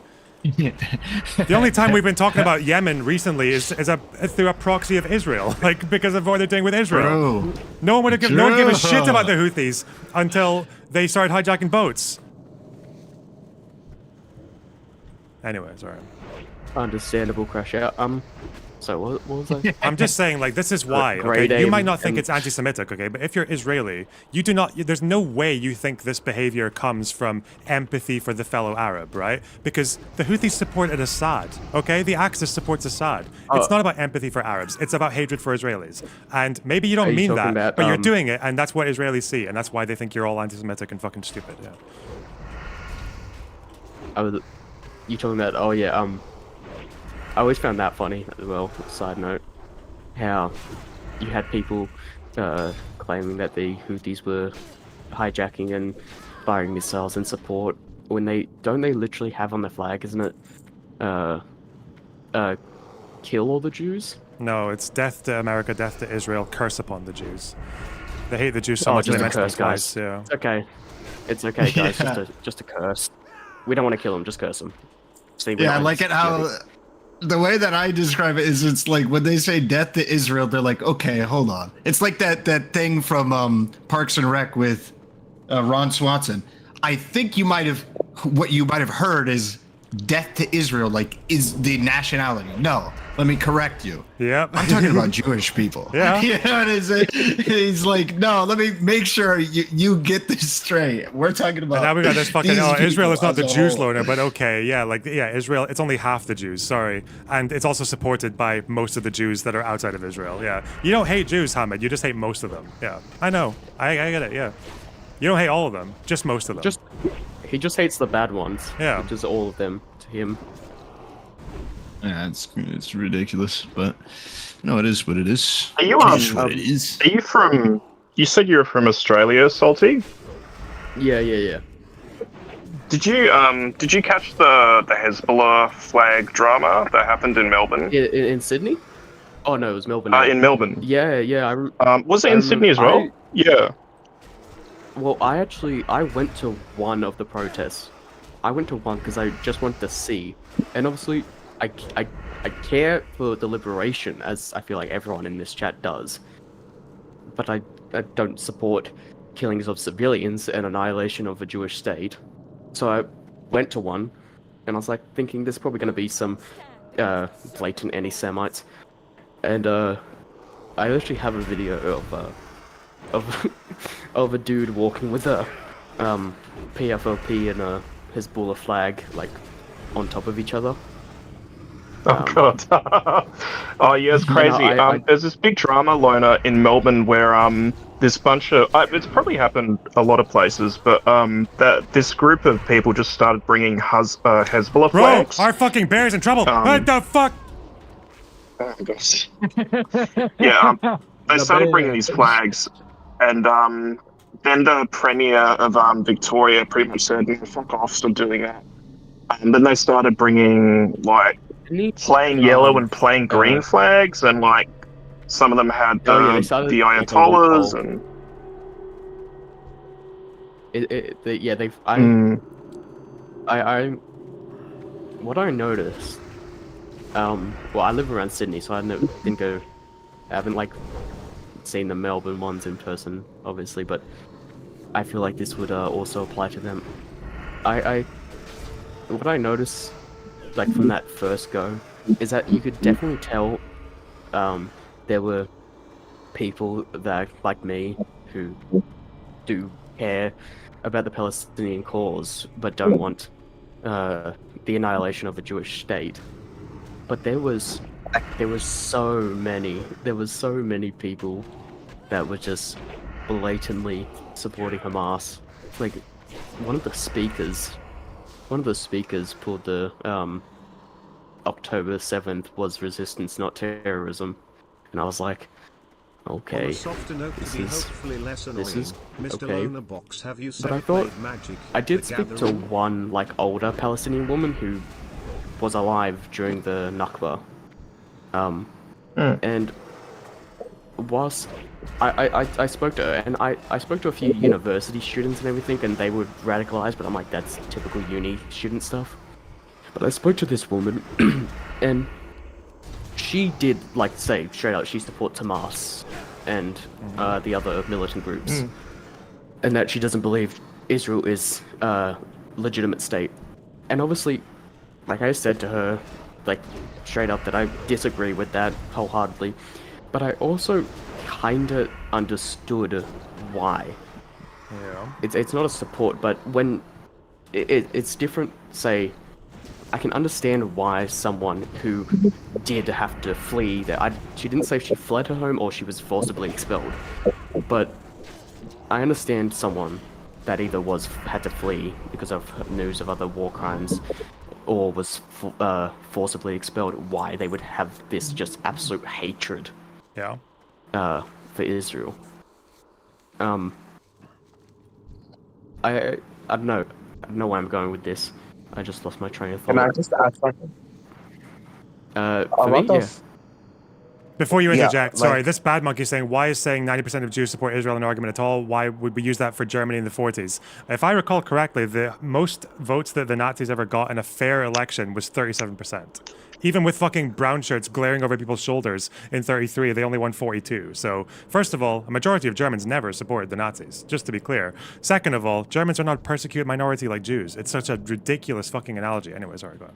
The only time we've been talking about Yemen recently is through a proxy of Israel, like because of what they're doing with Israel. Bro. No one gave a shit about the Houthis until they started hijacking boats. Anyway, sorry. Understandable crash out. So what was I? I'm just saying, like, this is why. Okay? You might not think it's anti-Semitic, okay? But if you're Israeli, you do not. There's no way you think this behavior comes from empathy for the fellow Arab, right? Because the Houthis supported Assad, okay? The Axis supports Assad. It's not about empathy for Arabs. It's about hatred for Israelis. And maybe you don't mean that, but you're doing it, and that's what Israelis see, and that's why they think you're all anti-Semitic and fucking stupid. Yeah. You talking about? Oh yeah. I always found that funny as well. Side note, how you had people claiming that the Houthis were hijacking and firing missiles in support when they literally have on the flag, isn't it? Kill all the Jews? No, it's death to America, death to Israel, curse upon the Jews. They hate the Jews so much just they a mention curse, them guys. twice. Yeah. It's okay, guys. Just a curse. We don't want to kill them. Just curse them. I like it how. The way that I describe it is it's like when they say death to Israel, they're like, okay, hold on. It's like that thing from Parks and Rec with Ron Swanson. I think what you might have heard is death to Israel like is the nationality. No, let me correct you. Yep. I'm talking about Jewish people. Yeah. You know what I'm saying? He's like, no, let me make sure you get this straight. We're talking about. And now we got this fucking. these Oh, Israel people is not as the a Jews whole. loner, but okay, yeah, like Israel. It's only half the Jews. Sorry, and it's also supported by most of the Jews that are outside of Israel. Yeah, you don't hate Jews, Hamid. You just hate most of them. Yeah, I know. I get it. Yeah, you don't hate all of them, just most of them. He just hates the bad ones. Yeah. Which is all of them to him. Yeah, it's ridiculous, but no, it is what it is. Are you It is what it is. Are you from? You said you were from Australia, Salty. Yeah. Did you catch the Hezbollah flag drama that happened in Melbourne? In Sydney? Oh no, it was Melbourne. In Melbourne. Yeah. Was it in Sydney as well? Yeah. Well, I went to one of the protests. I went to one because I just wanted to see, and obviously, I care for the liberation, as I feel like everyone in this chat does. But I don't support killings of civilians and annihilation of a Jewish state. So I went to one, and I was like thinking there's probably going to be some blatant anti-Semites, and I actually have a video of a dude walking with a PFLP and a Hezbollah flag like on top of each other. Oh god. Oh yeah, it's crazy. There's this big drama, Loner, in Melbourne where this bunch of it's probably happened a lot of places, but that this group of people just started bringing Hezbollah flags. Bro, our fucking bear's in trouble. What the fuck? Oh gosh. Yeah, they started bringing these flags, and then the Premier of Victoria pretty much said, "Fuck off, stop doing that." And then they started bringing like plain yellow and plain green flags, and like some of them had the Ayatollahs and. What I noticed. Well, I live around Sydney, so I haven't like seen the Melbourne ones in person, obviously, but I feel like this would also apply to them. What I noticed, like from that first go, is that you could definitely tell there were people that, like me, who do care about the Palestinian cause, but don't want the annihilation of a Jewish state. But there was so many people that were just blatantly supporting Hamas. Like one of the speakers pulled the October 7th was resistance, not terrorism, and I was like, okay, On a softer note, this to be is hopefully less this is annoying, Mr. okay. Loner Box, have you But I said thought played Magic, I did the speak to Gathering? one like older Palestinian woman who was alive during the Nakba, and whilst I spoke to her, and I spoke to a few university students and everything, and they were radicalized, but I'm like, that's typical uni student stuff. But I spoke to this woman, and she did like say straight out she supports Hamas and the other militant groups, and that she doesn't believe Israel is a legitimate state. And obviously, like I said to her, like straight up, that I disagree with that wholeheartedly, but I also kinda understood why. Yeah. It's not a support, but when it's different. Say, I can understand why someone who did have to flee. She didn't say she fled her home or she was forcibly expelled, but I understand someone that either had to flee because of news of other war crimes, or was forcibly expelled. Why they would have this just absolute hatred. Yeah. For Israel. I don't know. I don't know where I'm going with this. I just lost my train of thought. Can I just add something? For me, yeah. Before you interject, like- sorry, this bad monkey is saying, why is saying 90% of Jews support Israel an argument at all? Why would we use that for Germany in the 40s? If I recall correctly, the most votes that the Nazis ever got in a fair election was 37%. Even with fucking brown shirts glaring over people's shoulders in 33, they only won 42. So, first of all, a majority of Germans never supported the Nazis, just to be clear. Second of all, Germans are not a persecuted minority like Jews. It's such a ridiculous fucking analogy. Anyway, sorry, go on.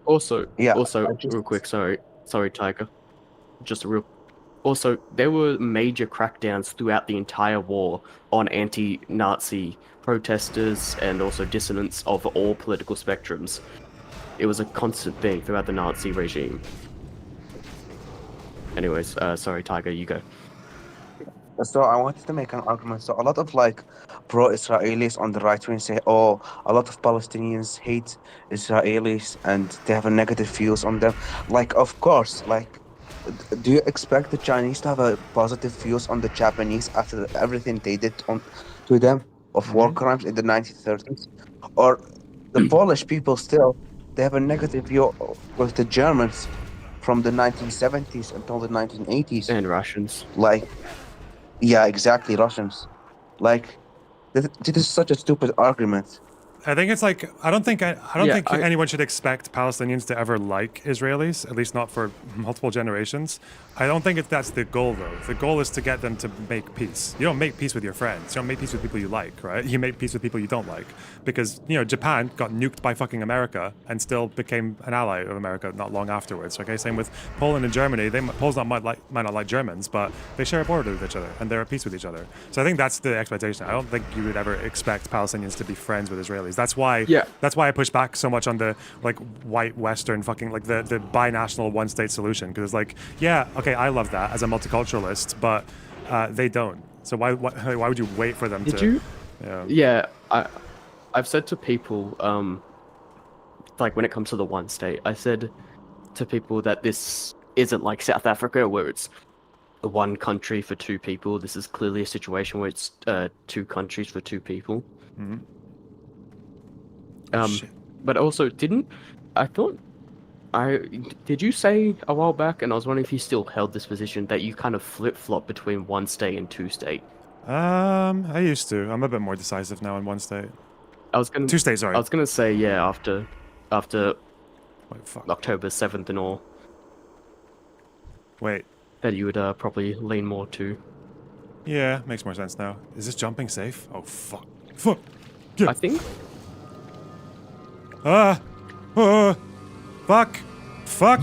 Also, Yeah, real quick, sorry, Tiger. Just a real. Also, there were major crackdowns throughout the entire war on anti-Nazi protesters and also dissidents of all political spectrums. It was a constant thing throughout the Nazi regime. Anyways, sorry, Tiger, you go. So I wanted to make an argument. So a lot of like pro-Israelis on the right wing say, "Oh, a lot of Palestinians hate Israelis and they have a negative views on them." Like, of course, like, do you expect the Chinese to have a positive views on the Japanese after everything they did to them of war crimes in the 1930s, or the Polish people still they have a negative view with the Germans from the 1970s until the 1980s, and Russians, like. Yeah, exactly, Russians. Like, this is such a stupid argument. I think it's like I don't think anyone should expect Palestinians to ever like Israelis, at least not for multiple generations. I don't think that's the goal though. The goal is to get them to make peace. You don't make peace with your friends. You don't make peace with people you like, right? You make peace with people you don't like, because Japan got nuked by fucking America and still became an ally of America not long afterwards. Okay, same with Poland and Germany. Poles might not like Germans, but they share a border with each other and they're at peace with each other. So I think that's the expectation. I don't think you would ever expect Palestinians to be friends with Israelis. That's why I push back so much on the like white Western fucking like the binational one state solution, because it's like, yeah, okay, I love that as a multiculturalist, but they don't. So why would you wait for them to? Yeah, I've said to people like when it comes to the one state, I said to people that this isn't like South Africa where it's one country for two people. This is clearly a situation where it's two countries for two people. Mm-hmm. But also, did you say a while back, and I was wondering if you still held this position, that you kind of flip-flop between one state and two state? I used to. I'm a bit more decisive now in one state. Two states, sorry. I was gonna say, yeah, after Wait, fuck. October 7th and all. Wait. That you would probably lean more to. Yeah, makes more sense now. Is this jumping safe? Oh, fuck. Fuck. Yeah. I think... Fuck. Fuck.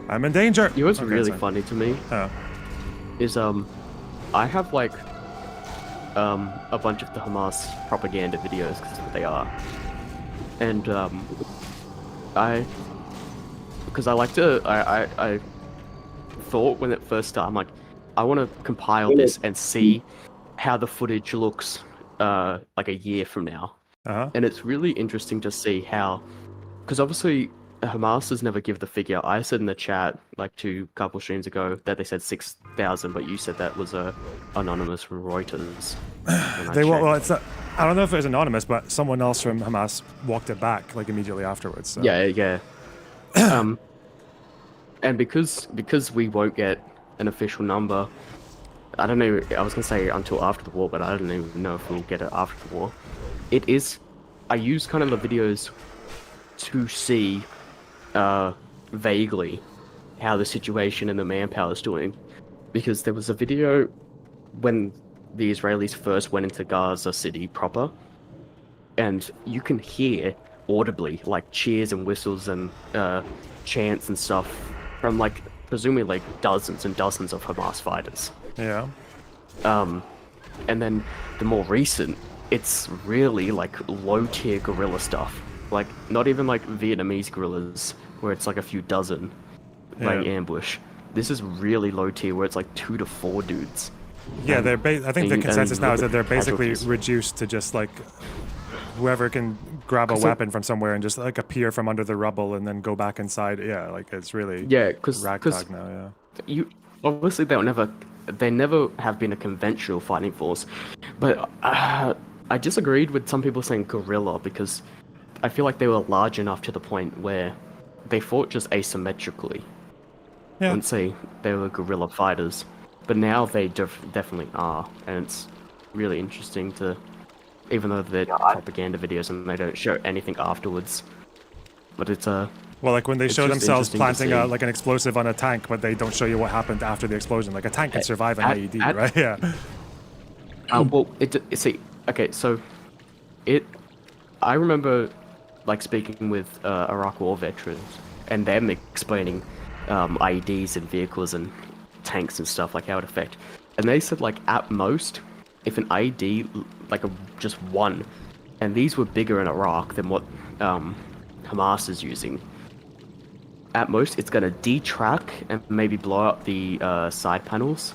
I'm in danger. You know what's really funny to me? Is, I have, like, a bunch of the Hamas propaganda videos, because that's what they are. And, because I like to, I thought when it first started, I'm like, I want to compile this and see how the footage looks like a year from now. And it's really interesting to see how, because obviously Hamas has never given the figure. I said in the chat like a couple streams ago that they said 6,000, but you said that was anonymous from Reuters. I don't know if it was anonymous, but someone else from Hamas walked it back like immediately afterwards. So. Yeah. And because we won't get an official number, I don't know. I was gonna say until after the war, but I don't even know if we'll get it after the war. I use kind of the videos to see vaguely how the situation and the manpower is doing, because there was a video when the Israelis first went into Gaza City proper, and you can hear audibly like cheers and whistles and chants and stuff from like presumably like dozens and dozens of Hamas fighters. Yeah. And then the more recent, it's really like low-tier guerrilla stuff. Like not even like Vietnamese guerrillas where it's like a few dozen like ambush. This is really low tier where it's like 2 to 4 dudes. Yeah, I think the consensus now is that they're basically reduced to just like whoever can grab a weapon from somewhere and just like appear from under the rubble and then go back inside. Yeah, like it's really ragtag now. Yeah. You obviously they never have been a conventional fighting force, but I disagreed with some people saying guerrilla because I feel like they were large enough to the point where they fought just asymmetrically. I wouldn't say they were guerrilla fighters, but now they definitely are, and it's really interesting to even though they're propaganda videos and they don't show anything afterwards. But it's a Well, like when they it's show just themselves interesting to planting see. like an explosive on a tank, but they don't show you what happened after the explosion. Like a tank can survive an IED, right? Yeah. Well, see, okay, so I remember like speaking with Iraq War veterans and them explaining IEDs and vehicles and tanks and stuff, like how it affect. And they said like at most, if an IED like just one, and these were bigger in Iraq than what Hamas is using. At most, it's gonna detrack and maybe blow up the side panels.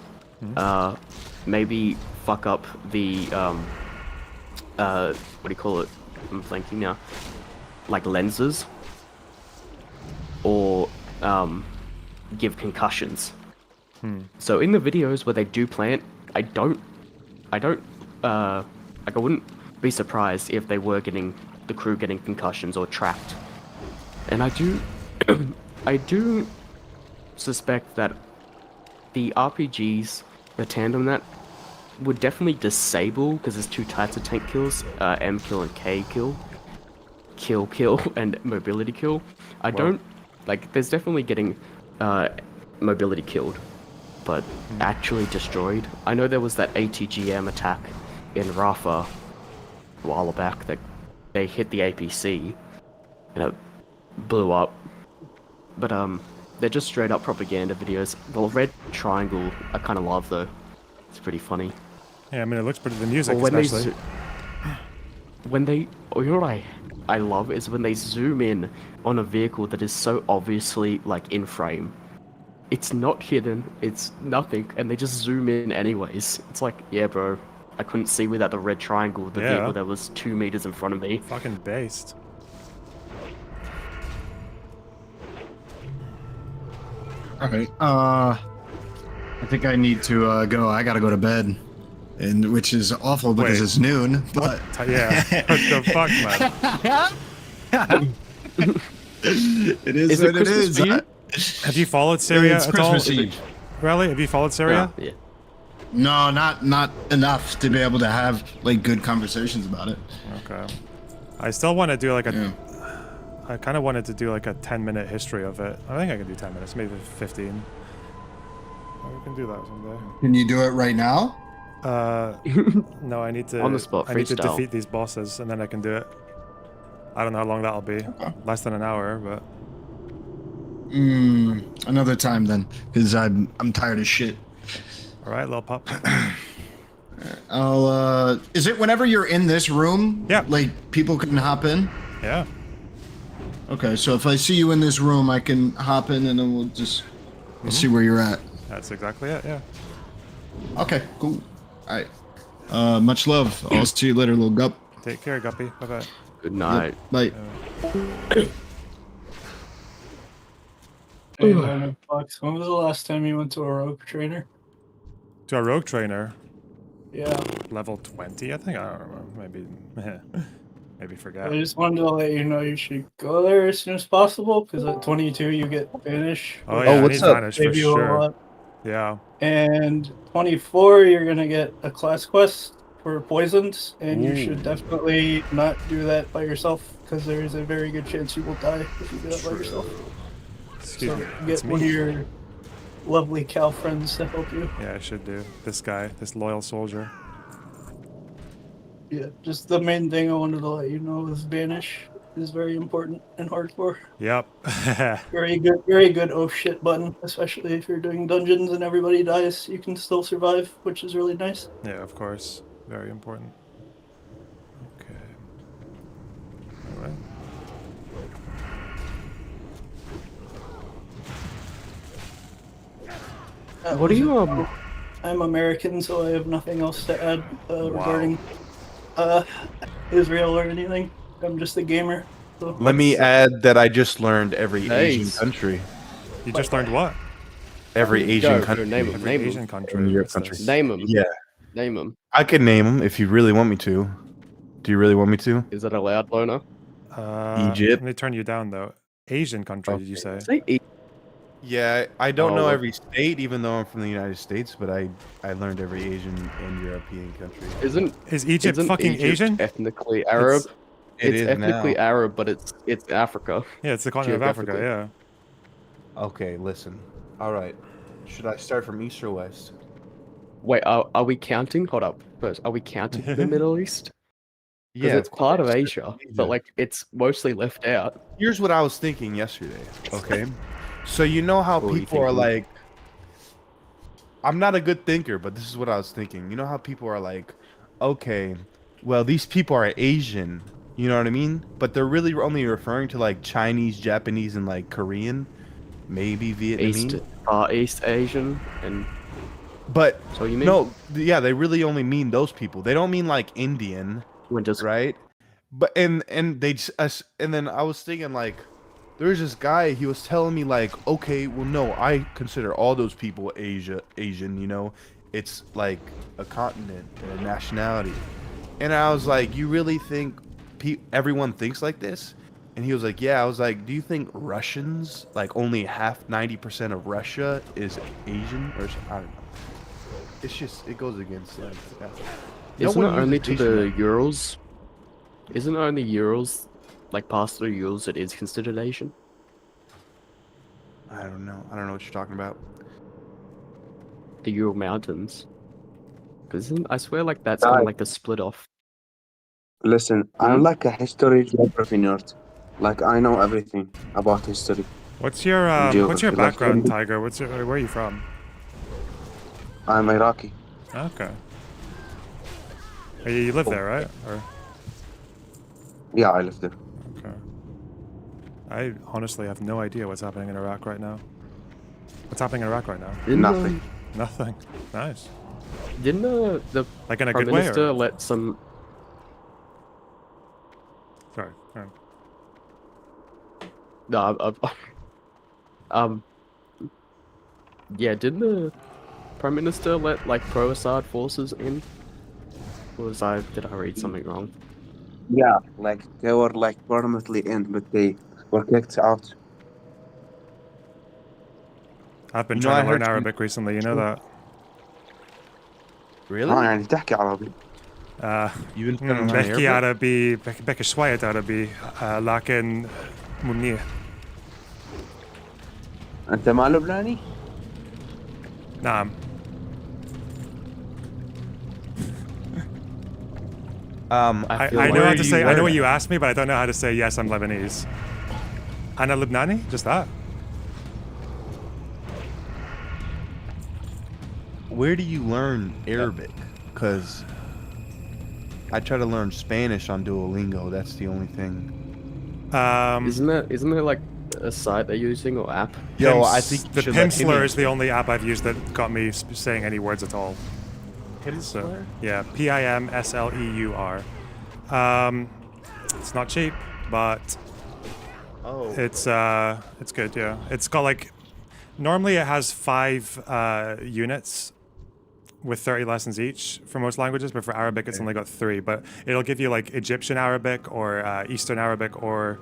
Maybe fuck up the what do you call it? I'm blanking now. Like lenses, or give concussions. So in the videos where they do plant, I don't like I wouldn't be surprised if they were getting the crew getting concussions or trapped. And I do I do suspect that the RPGs, the tandem that would definitely disable, because there's two types of tank kills, M kill and K kill. Kill and mobility kill. I don't like there's definitely getting mobility killed, but actually destroyed. I know there was that ATGM attack in Rafah a while back that they hit the APC and it blew up. But they're just straight up propaganda videos. The red triangle I kind of love though. It's pretty funny. Yeah, I mean it looks pretty. The music, Or especially. You know what I love is when they zoom in on a vehicle that is so obviously like in frame. It's not hidden, it's nothing, and they just zoom in anyways. It's like, yeah, bro, I couldn't see without the red triangle the vehicle that was 2 meters in front of me. Fucking based. Okay. I think I need to go. I gotta go to bed, and which is awful because it's noon. But yeah, what the fuck, man? It is what it is. Have you followed Syria It's at all? Christmas Eve. Really? Have you followed Syria? Yeah. No, not enough to be able to have like good conversations about it. Okay. I still want to do like a. I kind of wanted to do like a 10-minute history of it. I think I can do 10 minutes, maybe 15. Oh, we can do that someday. Can you do it right now? No, I need to. On the spot, I need to freestyle. defeat these bosses, and then I can do it. I don't know how long that'll be. Less than an hour, but. Another time then, because I'm tired of shit. All right, little pup. I'll. Is it whenever you're in this room? Yeah. Like people can hop in. Yeah. Okay, so if I see you in this room, I can hop in, and then we'll see where you're at. That's exactly it. Yeah. Okay, cool. All right. Much love. I'll see you later, little gup. Take care, Guppy. Bye bye. Good night. Bye. Hey, Leonard Fox, when was the last time you went to a rogue trainer? To a rogue trainer. Yeah. Level 20, I think. I don't remember. Maybe. Maybe forget. I just wanted to let you know you should go there as soon as possible, because at 22 you get Vanish. Oh yeah, what's I need up? Vanish for Save you a sure. lot. Yeah. And 24 you're gonna get a class quest for poisons, and you should definitely not do that by yourself, because there is a very good chance you will die if you do that by yourself. Excuse me. Get It's one of me. your lovely Cal friends to help you. Yeah, I should do. This guy, this loyal soldier. Yeah, just the main thing I wanted to let you know is Vanish is very important and hardcore. Yep. Very good oh shit button, especially if you're doing dungeons and everybody dies, you can still survive, which is really nice. Yeah, of course. Very important. Okay. All right. What do you I'm American, so I have nothing else to add regarding Israel or anything. I'm just a gamer. So. Let me add that I just learned every Asian Nice. country. You just learned what? Every Asian Go, country. name 'em, Every name 'em. Asian country. In Europe What's country. this? Name them. Yeah, Name them. I can name them if you really want me to. Do you really want me to? Is that allowed, Loner? Egypt. Let me turn you down though. Asian country, did you say? Say Yeah, I don't know Oh, every state, even though I'm from the United States, but I learned every Asian and European country. Is Egypt fucking Egypt Asian? ethnically Arab? It It's is ethnically now. Arab, but it's Africa. Yeah, it's the continent of Africa. Geographically. Yeah. Okay, listen. All right. Should I start from east or west? Wait, are we counting? Hold up. First, are we counting the Middle East? Because Yeah, it's of part of course. Asia, but Asia. like it's mostly left out. Here's what I was thinking yesterday. Okay, so you know how What were you people are thinking? like. I'm not a good thinker, but this is what I was thinking. You know how people are like, okay, well, these people are Asian. You know what I mean? But they're really only referring to like Chinese, Japanese, and like Korean, maybe Vietnamese. East Asian, and But so you mean yeah, they really only mean those people. They don't mean like Indian, right? But and they just, and then I was thinking like, there's this guy. He was telling me like, okay, well, no, I consider all those people Asian. You know, it's like a continent and a nationality. And I was like, you really think everyone thinks like this? And he was like, yeah. I was like, do you think Russians, like only 90% of Russia is Asian or I don't know. It's just it goes against like. isn't it one only uses to Asian the language. Urals? Isn't it only Urals, like past the Urals, that is considered Asian? I don't know. I don't know what you're talking about. The Ural Mountains. Because I swear, like that's kind of like the split off. Listen, I'm like a history geography nerd. Like I know everything about history. What's your and what's your geography. Like, background, Tiger? Where are you from? I'm Iraqi. Okay. You live there, right? Or Yeah, I live there. okay. I honestly have no idea what's happening in Iraq right now. What's happening in Iraq right now? Nothing. Nothing. Nice. Didn't the Like in a Prime good way, Minister or? let some? Sorry. Alright. No, yeah, didn't the Prime Minister let like pro-Assad forces in? Or did I read something wrong? Yeah, like they were like permanently in, but they were kicked out. I've been You know, trying I to learn heard some- Arabic recently. You know that. Really? يعني تحكي عربي. You've been trying to learn بحكي Arabic? عربي بحكي شوية عربي لكن مو منيح. أنت ما لبناني؟ نعم. I I know how to say. I know what you asked me, but I don't know how to say yes. I'm Lebanese. أنا لبناني? Just that. Where do you learn Arabic? Because I try to learn Spanish on Duolingo. That's the only thing. Isn't there like a site they're using or app? Yo, I think the Pimsleur is the only app I've used that got me saying any words at all. Pimsleur? Yeah, Pimsleur. It's not cheap, but it's good. Yeah, it's got like normally it has 5 units with 30 lessons each for most languages, but for Arabic it's only got 3. But it'll give you like Egyptian Arabic or Eastern Arabic or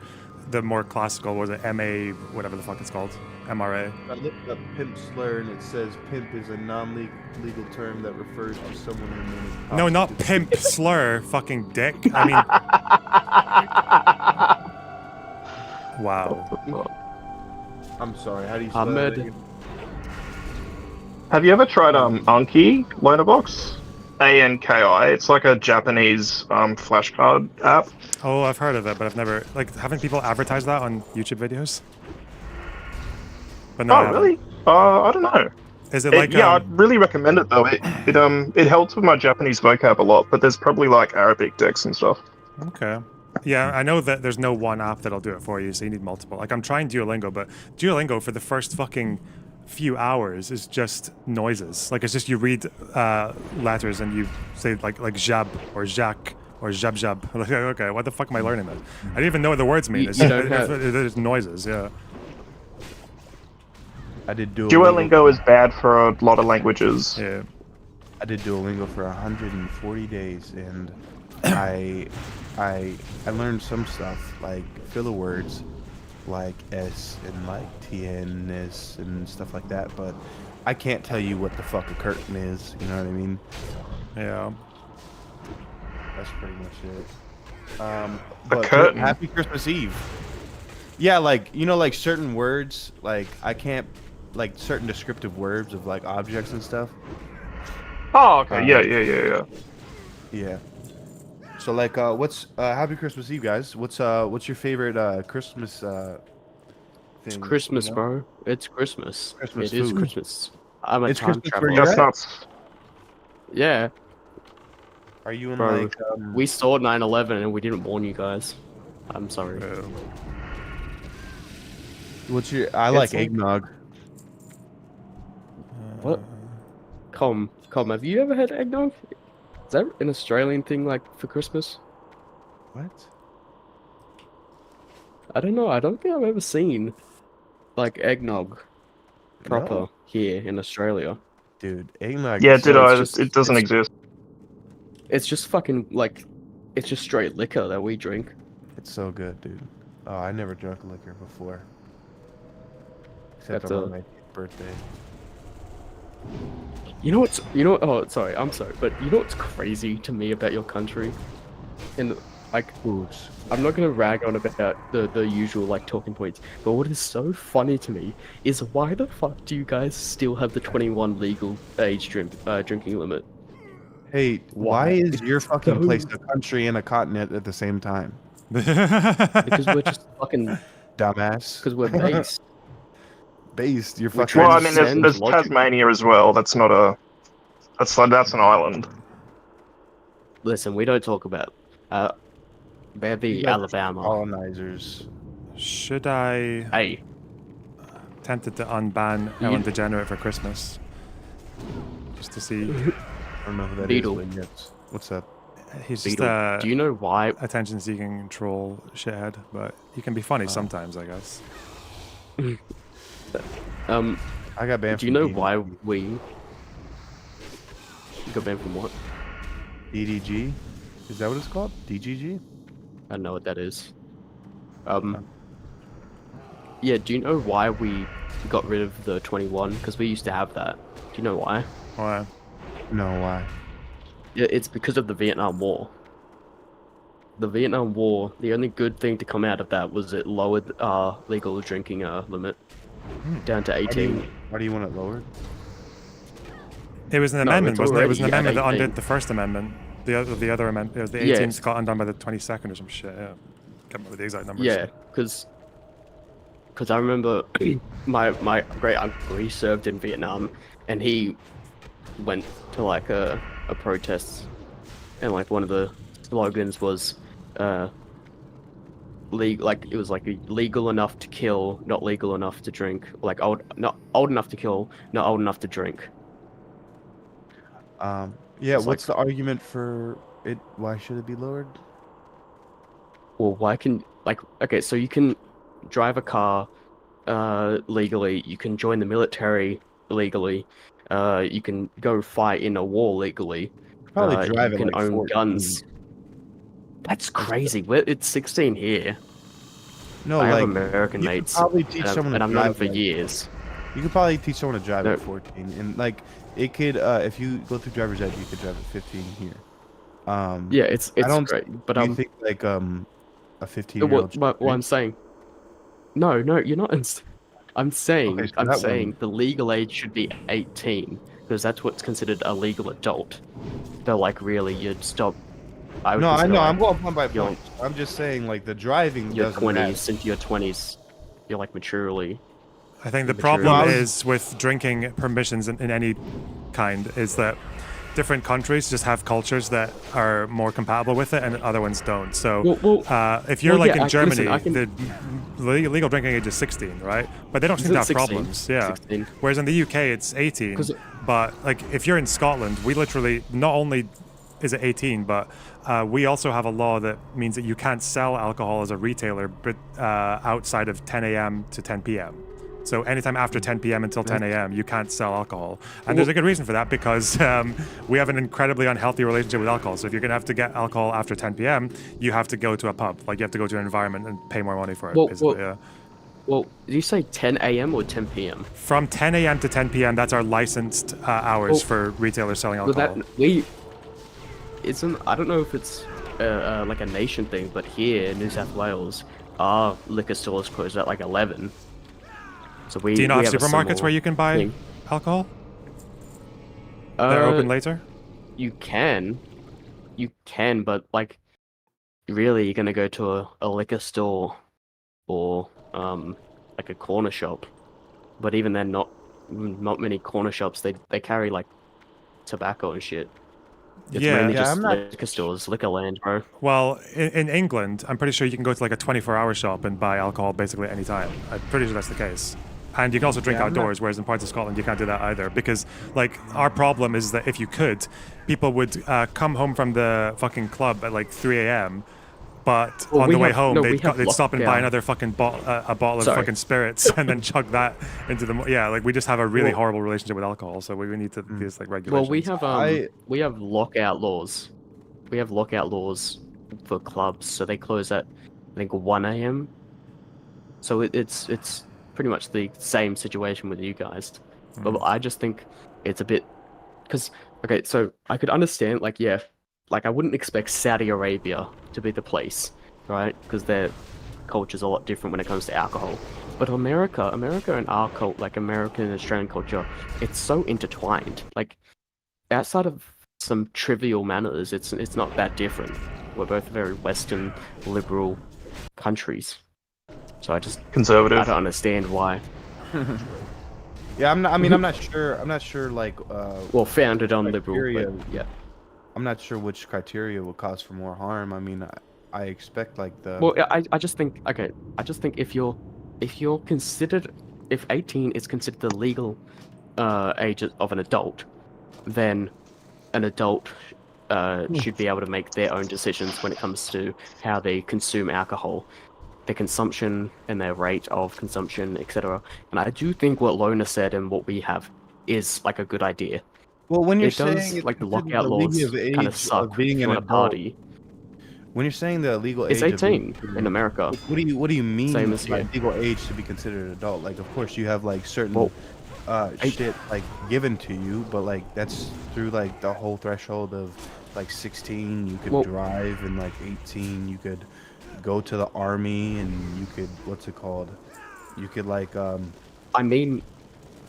the more classical, was it MA, whatever the fuck it's called, MRA. I looked up pimp slur and it says pimp is a non-legal term that refers to someone who No, not pimp slur, fucking dick. I mean, wow. I'm sorry. How do you spell Ahmed. that again? Have you ever tried Anki Loanerbox? ANKI. It's like a Japanese flashcard app. Oh, I've heard of it, but I've never haven't people advertised that on YouTube videos? But no, I Oh, haven't. really? I don't know. Is it like yeah, I'd really recommend it though. It helps with my Japanese vocab a lot, but there's probably like Arabic decks and stuff. Okay. Yeah, I know that there's no one app that'll do it for you, so you need multiple. Like I'm trying Duolingo, but Duolingo for the first fucking few hours is just noises. Like it's just you read letters and you say like jab or jacques or jab jab. Like okay, what the fuck am I learning then? I don't even know what the words mean. It's you just, don't have- it's noises. Yeah. I did Duolingo is bad for a lot of languages. Yeah. I did Duolingo for 140 days, and I learned some stuff like filler words, like S and like TNS and stuff like that, but I can't tell you what the fuck a curtain is. You know what I mean? Yeah. That's pretty much it. A curtain. Happy Christmas Eve. Yeah, like you know, like certain words, like I can't, like certain descriptive words of like objects and stuff. Oh, okay. Yeah. Yeah. So like, what's Happy Christmas Eve, guys? What's your favorite Christmas thing? It's Christmas, you know? bro. It's Christmas. Christmas It is food. Christmas. I'm a It's time Christmas where traveler. you're That's at? nuts. Yeah, Are you in bro. like? We saw 9/11 and we didn't warn you guys. I'm sorry. What's your? I It's like like- eggnog. What? Com, have you ever had eggnog? Is that an Australian thing, like, for Christmas? What? I don't know. I don't think I've ever seen, like, eggnog proper No. here in Australia. Dude, eggnog. Yeah, is did so- I? just- It doesn't it's- exist. It's just fucking, like, it's just straight liquor that we drink. It's so good, dude. Oh, I never drunk liquor before. Except That's on a- my birthday. Oh, sorry, I'm sorry, but you know what's crazy to me about your country? And, like, Foods. I'm not gonna rag on about the usual, like, talking points, but what is so funny to me is why the fuck do you guys still have the 21 legal age drinking limit? Hey, why Why? is your fucking so- place a country and a continent at the same time? Because we're just fucking, Dumbass. because we're based. Based. You're We're fucking. Well, I mean, there's Transcend logic. Tasmania as well. That's not a. That's an island. Listen, we don't talk about, maybe You guys are Alabama. Colonizers. Should I Hey, tempted to unban Ellen DeGenerate for Christmas? Just to see. I don't know who that is. Beetle. But yes. What's up? He's just Beetle, a do you know why? attention-seeking troll shithead, but he can be funny sometimes, I guess. I got banned. Do you from know DDG. why we? You got banned from what? DDG? Is that what it's called? DGG? I don't know what that is. Yeah, do you know why we got rid of the 21? Because we used to have that. Do you know why? Why? No, why? Yeah, it's because of the Vietnam War. The Vietnam War, the only good thing to come out of that was it lowered legal drinking limit down to 18. Why do you want it lowered? It was an No, amendment, it's wasn't it? It was an already at amendment that 18. undid the first amendment. The other amendment, it was the Yeah. 18th got undone by the 22nd or some shit. Yeah, can't remember the exact numbers. Yeah, because I remember my great uncle, he served in Vietnam, and he went to like a protest, and like one of the slogans was it was like legal enough to kill, not legal enough to drink. Like not old enough to kill, not old enough to drink. Yeah, It's what's the argument for it? Why should it be lowered? Well, why can okay, so you can drive a car legally, you can join the military legally, you can go fight in a war legally. Probably drive you at can like own 14. guns. That's crazy. It's 16 here. No, I have like American you could mates, probably teach someone and to I've known drive for like- years. You could probably teach someone to drive No. at 14, and like it could. If you go through driver's ed, you could drive at 15 here. Yeah, it's I don't. great, but do you think like a what 15-year-old? I'm saying. No, you're not. I'm saying, Okay, so that saying the legal age should be 18 because that's what's considered a legal adult. So like, really, you'd stop. I would No, I consider, know. like, I'm going point by your- point. I'm just saying like the driving. your doesn't matter. 20s into your 20s, you're like maturely. I think the Mature. problem No, I was- is with drinking permissions in any kind is that different countries just have cultures that are more compatible with it and other ones don't. So if you're well, like yeah, in Germany, listen, the legal drinking age is 16, right? But they don't seem to have 16? problems. Yeah. 16. Whereas in the UK, it's 18. But like if you're in Scotland, we literally not only is it 18, but we also have a law that means that you can't sell alcohol as a retailer, but outside of 10 a.m. to 10 p.m. So anytime after 10 p.m. until 10 a.m., you can't sell alcohol. And there's a good reason for that because we have an incredibly unhealthy relationship with alcohol. So if you're going to have to get alcohol after 10 p.m., you have to go to a pub. Like you have to go to an environment and pay more money for it. Well, basically, yeah. Well, did you say 10 a.m. or 10 p.m.? From 10 a.m. to 10 p.m. That's our licensed hours for retailers selling alcohol. I don't know if it's like a nation thing, but here in New South Wales, our liquor stores close at like 11. So we. Do you not have have supermarkets where you can buy alcohol? They're open later? You can, but like, really, you're gonna go to a liquor store or like a corner shop. But even then, not many corner shops. They carry like tobacco and shit. It's mainly just liquor stores, liquor land, bro. Well, in England, I'm pretty sure you can go to like a 24-hour shop and buy alcohol basically any time. I'm pretty sure that's the case. And you can also drink outdoors, whereas in parts of Scotland you can't do that either. Because, like, our problem is that if you could, people would come home from the fucking club at like 3 a.m., but on the way home they'd stop and buy another fucking bottle of fucking spirits and then chug that into the like we just have a really horrible relationship with alcohol, so we need to these like regulations. Well, we have lockout laws. We have lockout laws for clubs, so they close at I think 1 a.m. So it's pretty much the same situation with you guys, but I just think it's a bit because okay, so I could understand like I wouldn't expect Saudi Arabia to be the place, right? Because their culture's a lot different when it comes to alcohol. But America and our cult, like American and Australian culture, it's so intertwined. Like outside of some trivial manners, it's not that different. We're both very Western, liberal countries. So I just conservative. I don't understand why. Yeah, I'm not sure. I'm not sure. Like, well, founded on liberal. But, yeah. I'm not sure which criteria would cause for more harm. I mean, I expect like the. Well, I just think okay. I just think if you're considered, if 18 is considered the legal age of an adult, then an adult should be able to make their own decisions when it comes to how they consume alcohol, their consumption and their rate of consumption, etc. And I do think what Lona said and what we have is like a good idea. Well, when you're it does, saying like the lockout laws kind of suck being an party. When you're saying the legal it's age, 18 in America. What do you mean Same as by legal age to be considered an adult? Like, of course, you have like certain shit like given to you, but like that's through like the whole threshold of like 16. You could drive, and like 18, you could go to the army, and you could You could like I mean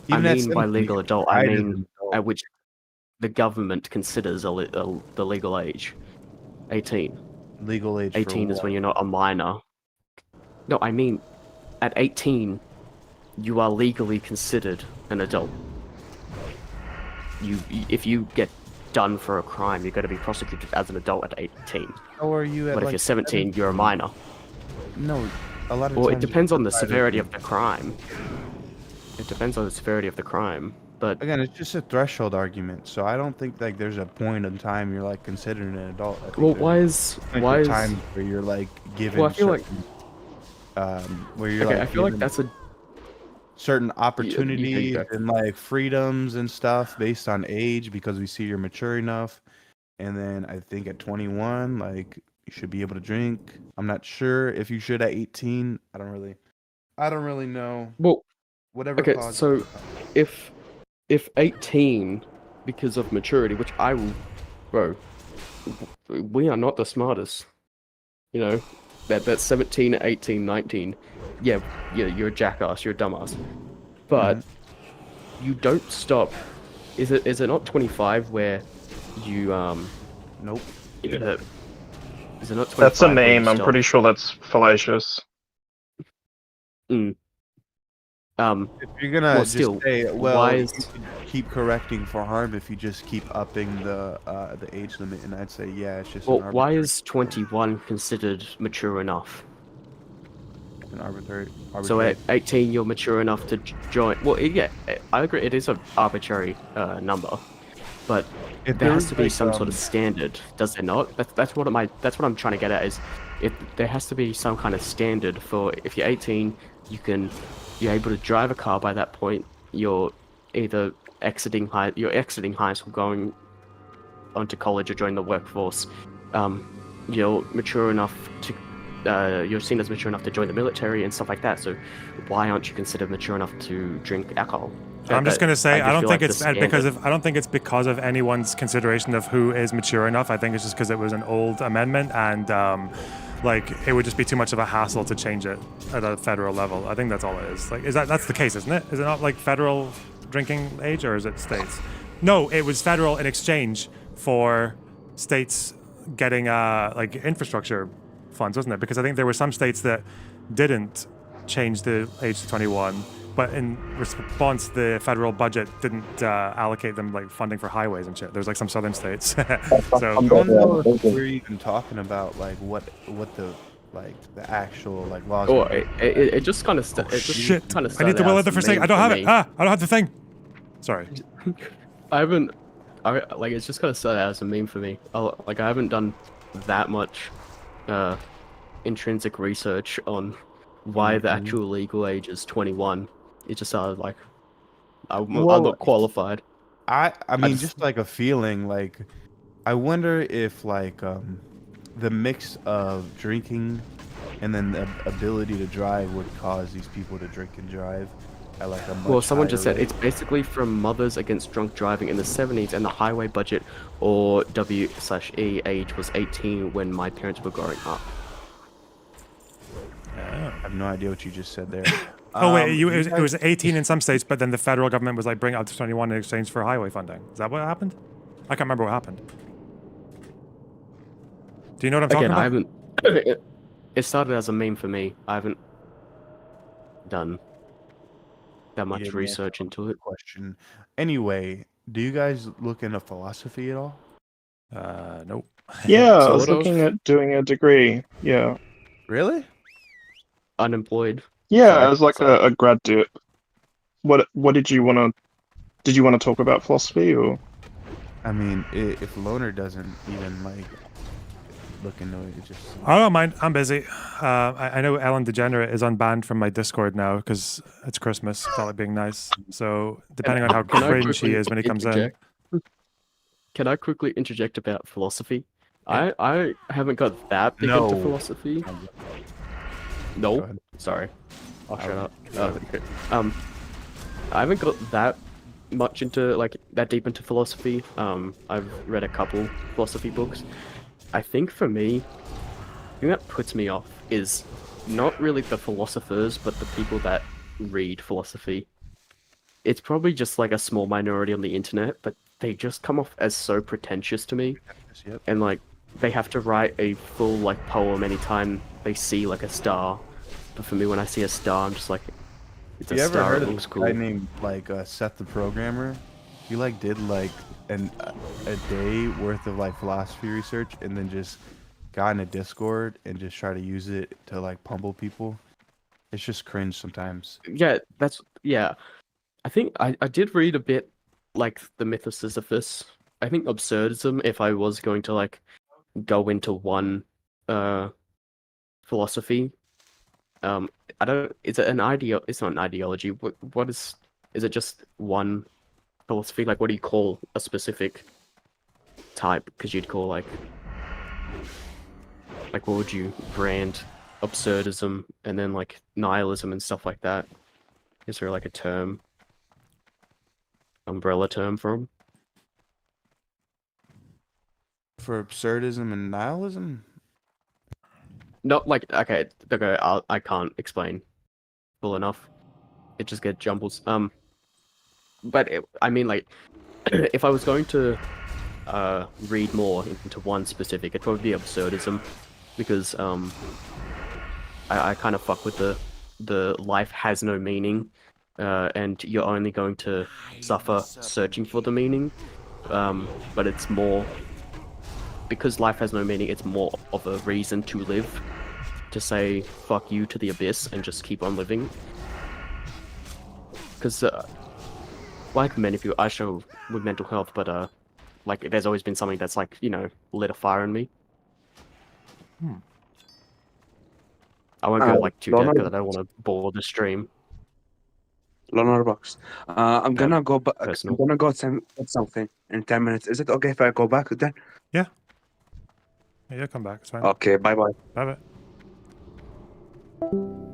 by legal adult, I mean at which the government considers the legal age. 18. Legal age 18 is when you're not a minor. No, I mean, at 18, you are legally considered an adult. If you get done for a crime, you're going to be prosecuted as an adult at 18. How are you at But if you're 17, you're a minor. No, a lot of Well, times it depends on the severity of the crime. It depends on the severity of the crime. But again, it's just a threshold argument, so I don't think like there's a point in time you're like considered an adult. I think well, why is times where you're like given? Well, I feel certain, where you're okay, like I feel like that's a certain opportunities and like freedoms and stuff based on age because we see you're mature enough, and then I think at 21, like you should be able to drink. I'm not sure if you should at 18. I don't really know. Well, whatever. Okay, so if 18, because of maturity, which I will, bro, we are not the smartest. You know, that 17, 18, 19, yeah, you're a jackass, you're a dumbass. But you don't stop. Is it not 25 where you Nope. Is it not 25? That's a name. I'm pretty sure that's fallacious. If you're gonna just still, say, well, why you is could keep correcting for harm if you just keep upping the age limit, and I'd say, yeah, it's just well, an why is 21 considered mature enough? An arbitrary. So at 18, you're mature enough to join. Well, yeah, I agree. It is an arbitrary number, but there has to be some sort of standard, does there not? That's what I'm trying to get at. Is there has to be some kind of standard for if you're 18, you're able to drive a car by that point. You're either exiting high school, going onto college, or joining the workforce. You're mature enough to you're seen as mature enough to join the military and stuff like that. So why aren't you considered mature enough to drink alcohol? I'm just gonna say I don't think it's because of. I don't think it's because of anyone's consideration of who is mature enough. I think it's just because it was an old amendment and like it would just be too much of a hassle to change it at a federal level. I think that's all it is. Like, that's the case, isn't it? Is it not like federal drinking age or is it states? No, it was federal in exchange for states getting like infrastructure funds, wasn't it? Because I think there were some states that didn't change the age to 21. But in response, the federal budget didn't allocate them like funding for highways and shit. There's like some southern states. So I don't know if we're even talking about like what the the actual like laws. Oh, it just kind of shit! I need the will of the first thing. I don't have it. I don't have the thing. Sorry. Like it's just kind of started out as a meme for me. Like I haven't done that much intrinsic research on why the actual legal age is 21. It just started like I'm not qualified. I mean, just like a feeling. Like I wonder if like the mix of drinking and then the ability to drive would cause these people to drink and drive at like a much someone just said rate. it's basically from Mothers Against Drunk Driving in the 70s, and the highway budget or W/E age was 18 when my parents were growing up. I have no idea what you just said there. Oh wait, it was 18 in some states, but then the federal government was like bring it up to 21 in exchange for highway funding. Is that what happened? I can't remember what happened. Do you know what I'm talking about? I haven't. It started as a meme for me. I haven't done that much research into it. Question. Anyway, do you guys look into philosophy at all? Nope. Yeah, I was looking at doing a degree. Yeah. Really? Unemployed. Yeah, as like a grad dip. What did you want to? Did you want to talk about philosophy or? I mean, if Loner doesn't even like look into it, it just. I don't mind. I'm busy. I know Ellen DeGenerate is unbanned from my Discord now because it's Christmas. Felt like being nice. So depending on how cringe he is when he comes in. Can I quickly interject about philosophy? Yeah. I haven't got that big into philosophy. No, sorry. I'll shut up. Okay. I haven't got that much into that deep into philosophy. I've read a couple philosophy books. I think for me, the thing that puts me off is not really the philosophers, but the people that read philosophy. It's probably just like a small minority on the internet, but they just come off as so pretentious to me. Yep. And like they have to write a full like poem anytime they see like a star. But for me, when I see a star, I'm just like, it's a star. You ever heard it of looks a cool. guy named like Seth the Programmer? He like did like a day worth of like philosophy research and then just got in a Discord and just try to use it to like pummel people. It's just cringe sometimes. Yeah, I think I did read a bit like the Myth of Sisyphus. I think absurdism, if I was going to like go into one philosophy, I don't. Is it an It's not an ideology. What is? Is it just one philosophy? Like, what do you call a specific type? Because you'd call like what would you brand absurdism and then like nihilism and stuff like that? Is there like a term, umbrella term for them? For absurdism and nihilism? Not like okay. I can't explain full enough. It just gets jumbles. But I mean, like, if I was going to read more into one specific, it'd probably be absurdism, because I kind of fuck with the life has no meaning, and you're only going to suffer searching for the meaning. But it's more because life has no meaning. It's more of a reason to live, to say fuck you to the abyss and just keep on living. Because like many people, I struggle with mental health, but like there's always been something that's like, you know, lit a fire in me. I won't go like too deep because I don't want to bore the stream. Loner Box. I'm gonna go back. I'm gonna go send something in 10 minutes. Is it okay if I go back then? Yeah. Yeah, come back. It's fine. Okay. Bye bye. Bye bye.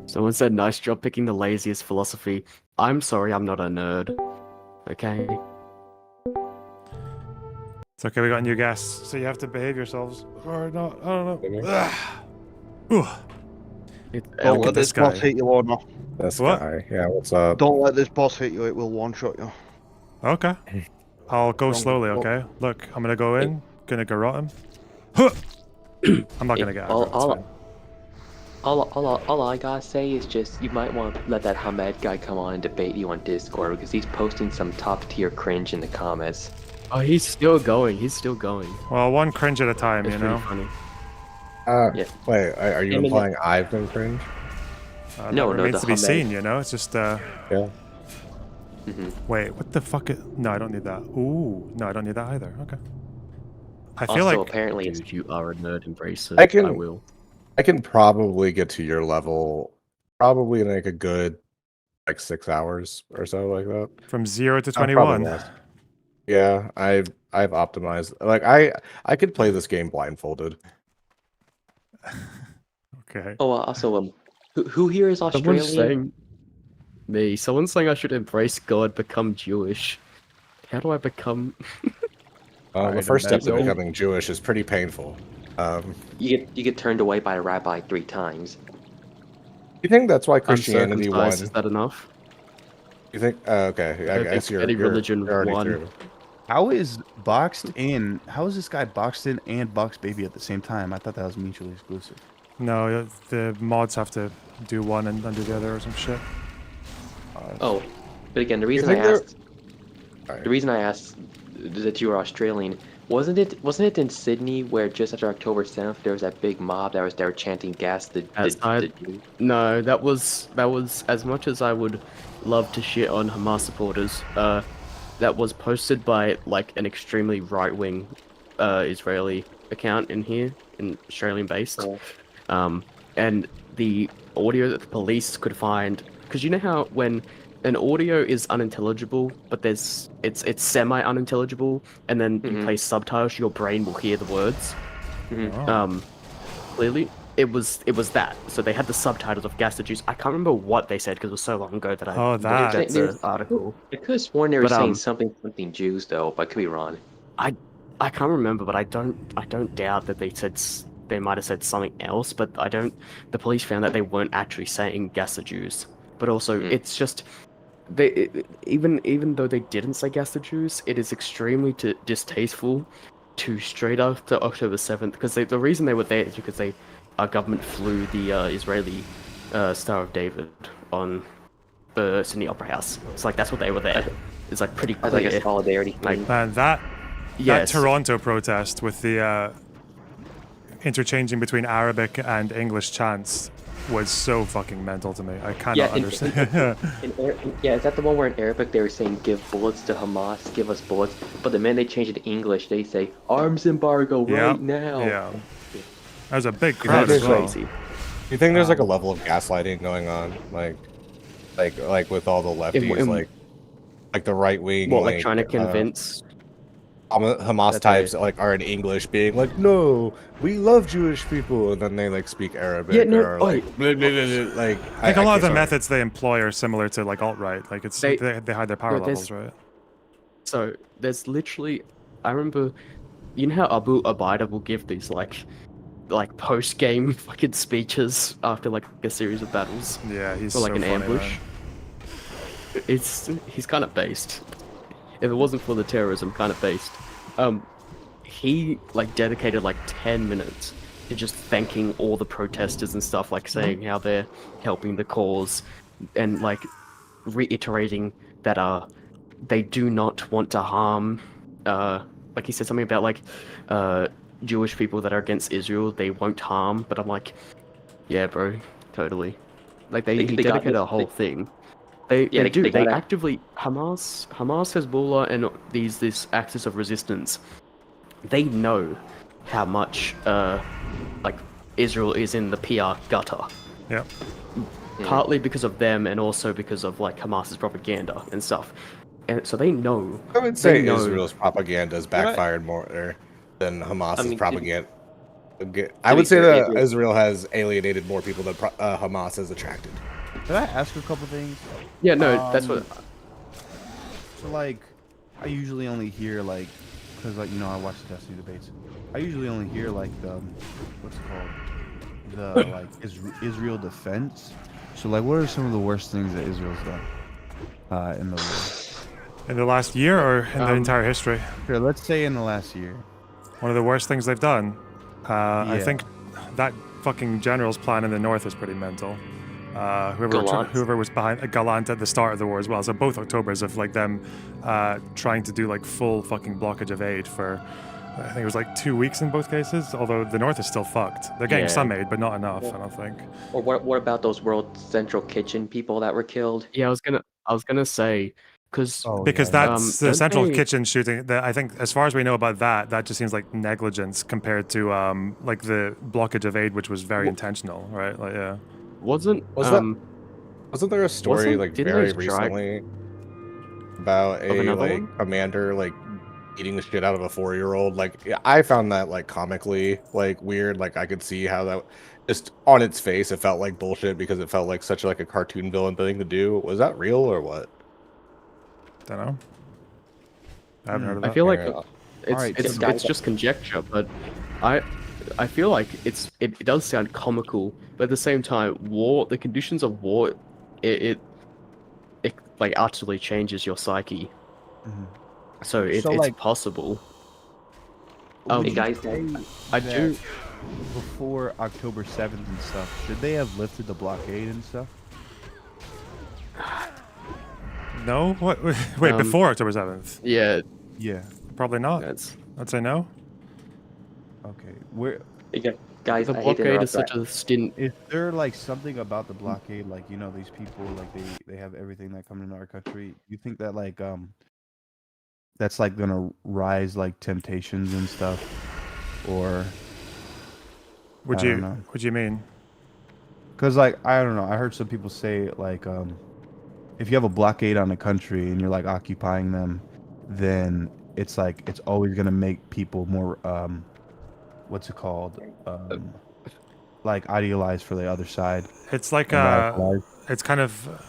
Someone said, nice job picking the laziest philosophy. I'm sorry, I'm not a nerd. Okay. It's okay, we got new guests, so you have to behave yourselves. Or not, I don't know. Ooh. Don't let this boss hit you, Lorna. This What? guy. Yeah, what's up? Don't let this boss hit you, it will one-shot you. Okay. I'll go slowly, okay? Look, I'm gonna go in, gonna garrote him. Huh! I'm not gonna get aggro, it's fine. All I gotta say is just you might want to let that Hamed guy come on and debate you on Discord because he's posting some top tier cringe in the comments. Oh, he's still going. He's still going. Well, one cringe at a time, It's you pretty know? funny. Yeah. Wait, are you implying I've been cringe? No, that no, remains the to be Hamed. seen, you know? It's just, Yeah. Wait, what the fuck? No, I don't need that. Ooh, no, I don't need that either. Okay. I feel Also, like apparently it's Dude, you are a nerd. Embrace it. I I will. I can probably get to your level, probably in like a good, like 6 hours or so, like that. from 0 to Probably 21. less. Yeah, I've optimized. Like I could play this game blindfolded. Okay. Oh, also, who here is Australian? Someone's saying me. Someone's saying I should embrace God, become Jewish. How do I become? The first step to becoming Jewish is pretty painful. You get turned away by a rabbi 3 times. You think that's why Christianity won? Is that enough? You think? Okay, I guess you're religion already won. through. How is boxed in? How is this guy boxed in and boxed baby at the same time? I thought that was mutually exclusive. No, the mods have to do one and undo the other or some shit. Oh, but again, the reason I asked that you were Australian, wasn't it in Sydney where just after October 7th there was that big mob they were chanting gas No, that was as much as I would love to shit on Hamas supporters. That was posted by like an extremely right-wing Israeli account in here, in Australian-based. And the audio that the police could find, because you know how when an audio is unintelligible, but it's semi-unintelligible, and then you play subtitles, your brain will hear the words. Clearly, it was that. So they had the subtitles of gas the Jews. I can't remember what they said because it was so long ago that I looked at the article. I could have sworn they were saying something Jews though, but I could be wrong. I can't remember, but I don't doubt that they might have said something else, but the police found that they weren't actually saying gas the Jews. But also, it's just even though they didn't say gas the Jews, it is extremely distasteful to straight after October 7th, because the reason they were there is because our government flew the Israeli Star of David on the Sydney Opera House. It's like that's what they were there. It's like pretty clear. Like a solidarity. Man, that Toronto protest with the interchanging between Arabic and English chants was so fucking mental to me. I cannot understand. Is that the one where in Arabic they were saying give bullets to Hamas, give us bullets, but the minute they change it to English they say arms embargo right now. Yeah. That was a big crowd as well. Do you think there's like a level of gaslighting going on, like with all the lefties, like the right wing, like trying to convince Hamas types are in English, being like, "No, we love Jewish people," and then they like speak Arabic. Yeah, or like a lot of the methods they employ are similar to like alt-right. Like it's they hide their power levels, right? So there's literally, I remember, you know how Abu Abida will give these like post-game fucking speeches after like a series of battles. Yeah, he's or like so an funny, ambush. Man. He's kind of based. If it wasn't for the terrorism, kind of based. He like dedicated like 10 minutes to just thanking all the protesters and stuff, like saying how they're helping the cause, and like reiterating that they do not want to harm. Like he said something about like Jewish people that are against Israel, they won't harm. But I'm like, yeah, bro, totally. Like he dedicated a whole thing. They actively Hamas, Hezbollah, and these axis of resistance. They know how much like Israel is in the PR gutter. Yeah. Partly because of them, and also because of like Hamas's propaganda and stuff. And so they know. I would say Israel's propaganda has backfired more than Hamas's propaganda. I would say that Israel- Israel has alienated more people than Hamas has attracted. Can I ask a couple things? Yeah, no, that's what. So like, I usually only hear like, cause like I watch the Destiny debates. I usually only hear like the, what's it called, the like Israel defense. So like, what are some of the worst things that Israel's done in the war? In the last year or in the entire history? Sure, let's say in the last year. One of the worst things they've done. I think that fucking general's plan in the north was pretty mental. Whoever was behind Gallant at the start of the war as well. So both Octobers of like them trying to do like full fucking blockage of aid for, I think it was like 2 weeks in both cases. Although the north is still fucked. They're getting some aid, but not enough. I don't think. Or what about those World Central Kitchen people that were killed? Yeah, I was gonna say because that's the central kitchen shooting. I think, as far as we know about that, that just seems like negligence compared to like the blockage of aid, which was very intentional, right? Like, yeah. Wasn't there a story like very recently about a like commander like eating the shit out of a 4-year-old? Like, I found that like comically like weird. Like, I could see how that just on its face it felt like bullshit because it felt like such like a cartoon villain thing to do. Was that real or what? Don't know. I haven't heard of that. I feel like it's just conjecture, but I feel like it does sound comical, but at the same time, the conditions of war, it like utterly changes your psyche. So it's like, possible. Hey guys, I do. Before October 7th and stuff, should they have lifted the blockade and stuff? No? What? Wait, before October 7th? Yeah. Yeah. Probably not. I'd say no. Okay. Where? Guys, the blockade is such a stint. Is there like something about the blockade, like these people, like they have everything that comes into our country? You think that like that's like gonna rise like temptations and stuff, or? What do you mean? Because like I don't know, I heard some people say like if you have a blockade on a country and you're like occupying them, then it's like it's always gonna make people more what's it called, like idealized for the other side. It's like it's kind of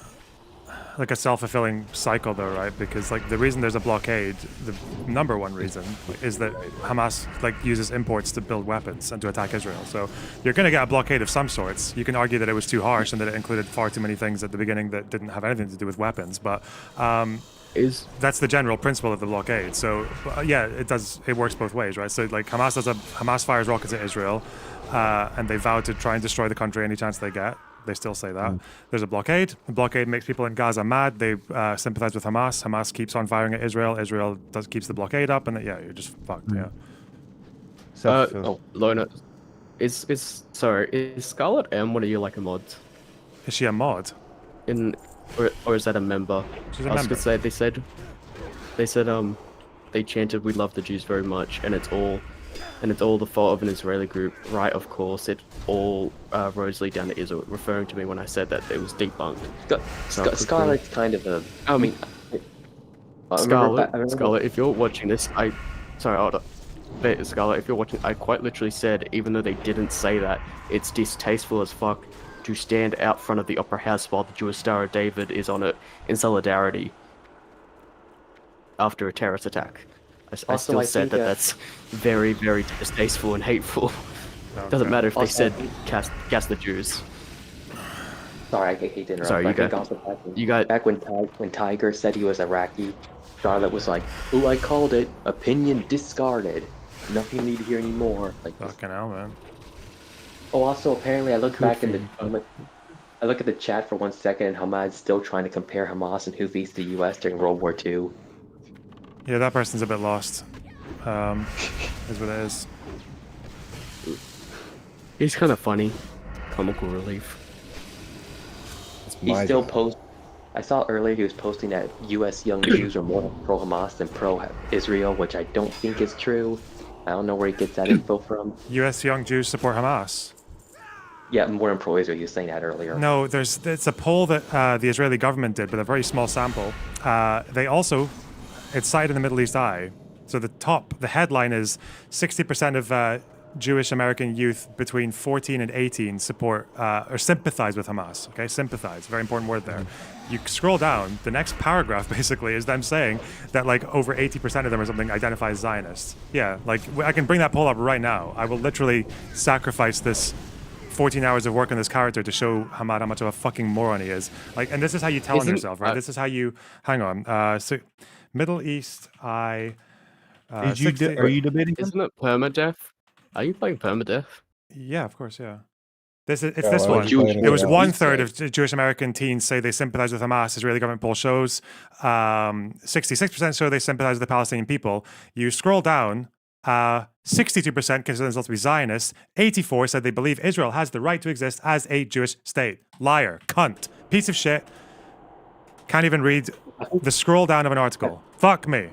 like a self-fulfilling cycle though, right? Because like the reason there's a blockade, the number one reason, is that Hamas like uses imports to build weapons and to attack Israel. So you're going to get a blockade of some sorts. You can argue that it was too harsh and that it included far too many things at the beginning that didn't have anything to do with weapons, but that's the general principle of the blockade. So yeah, it works both ways, right? So like Hamas fires rockets at Israel, and they vow to try and destroy the country any chance they get. They still say that. There's a blockade. The blockade makes people in Gaza mad. They sympathize with Hamas. Hamas keeps on firing at Israel. Israel keeps the blockade up, and you're just fucked. Yeah. Lona, is Scarlet M one of your like a mod? Is she a mod? Or is that a member? She's a I was member. gonna say they said they chanted "We love the Jews very much," and it's all the fault of an Israeli group. Right, of course, it all roads lead down to Israel, referring to me when I said that it was debunked. Scarlet's kind of a. I mean, Scarlet, if you're watching this, Scarlet, if you're watching, I quite literally said, even though they didn't say that, it's distasteful as fuck to stand out front of the Opera House while the Jewish Star of David is on it in solidarity after a terrorist attack. I still said that's very, very distasteful and hateful. Okay. Doesn't matter if they said gas the Jews. Sorry, I hate to interrupt. Sorry, you got back when Tiger said he was Iraqi, Charlotte was like, "Ooh, I called it. Opinion discarded. Nothing need to hear anymore." Like, fucking hell, man. Oh, also apparently I look back in I look at the chat for 1 second, and Hamad's still trying to compare Hamas and Houthis to the U.S. during World War II. Yeah, that person's a bit lost. Is what it is. He's kind of funny. Comical relief. He still posts. I saw earlier he was posting that U.S. young Jews are more pro-Hamas than pro-Israel, which I don't think is true. I don't know where he gets that info from. U.S. young Jews support Hamas. Yeah, more than pro-Israel. You were saying that earlier. No, it's a poll that the Israeli government did with a very small sample. It's cited in the Middle East Eye. So the headline is 60% of Jewish American youth between 14 and 18 support or sympathize with Hamas. Okay, sympathize, very important word there. You scroll down, the next paragraph basically is them saying that like over 80% of them or something identify as Zionists. Yeah, like I can bring that poll up right now. I will literally sacrifice this 14 hours of work on this character to show Hamad how much of a fucking moron he is. Like, and this is how you tell on yourself, right? This is how you, hang on. So Middle East, are you debating? Isn't it permadeath? Are you playing permadeath? Yeah, of course, yeah. It's this one. It was 1/3 of Jewish American teens say they sympathize with Hamas. Israeli government poll shows 66% show they sympathize with the Palestinian people. You scroll down, 62% consider themselves to be Zionists. 84 said they believe Israel has the right to exist as a Jewish state. Liar, cunt, piece of shit. Can't even read the scroll down of an article. Fuck me.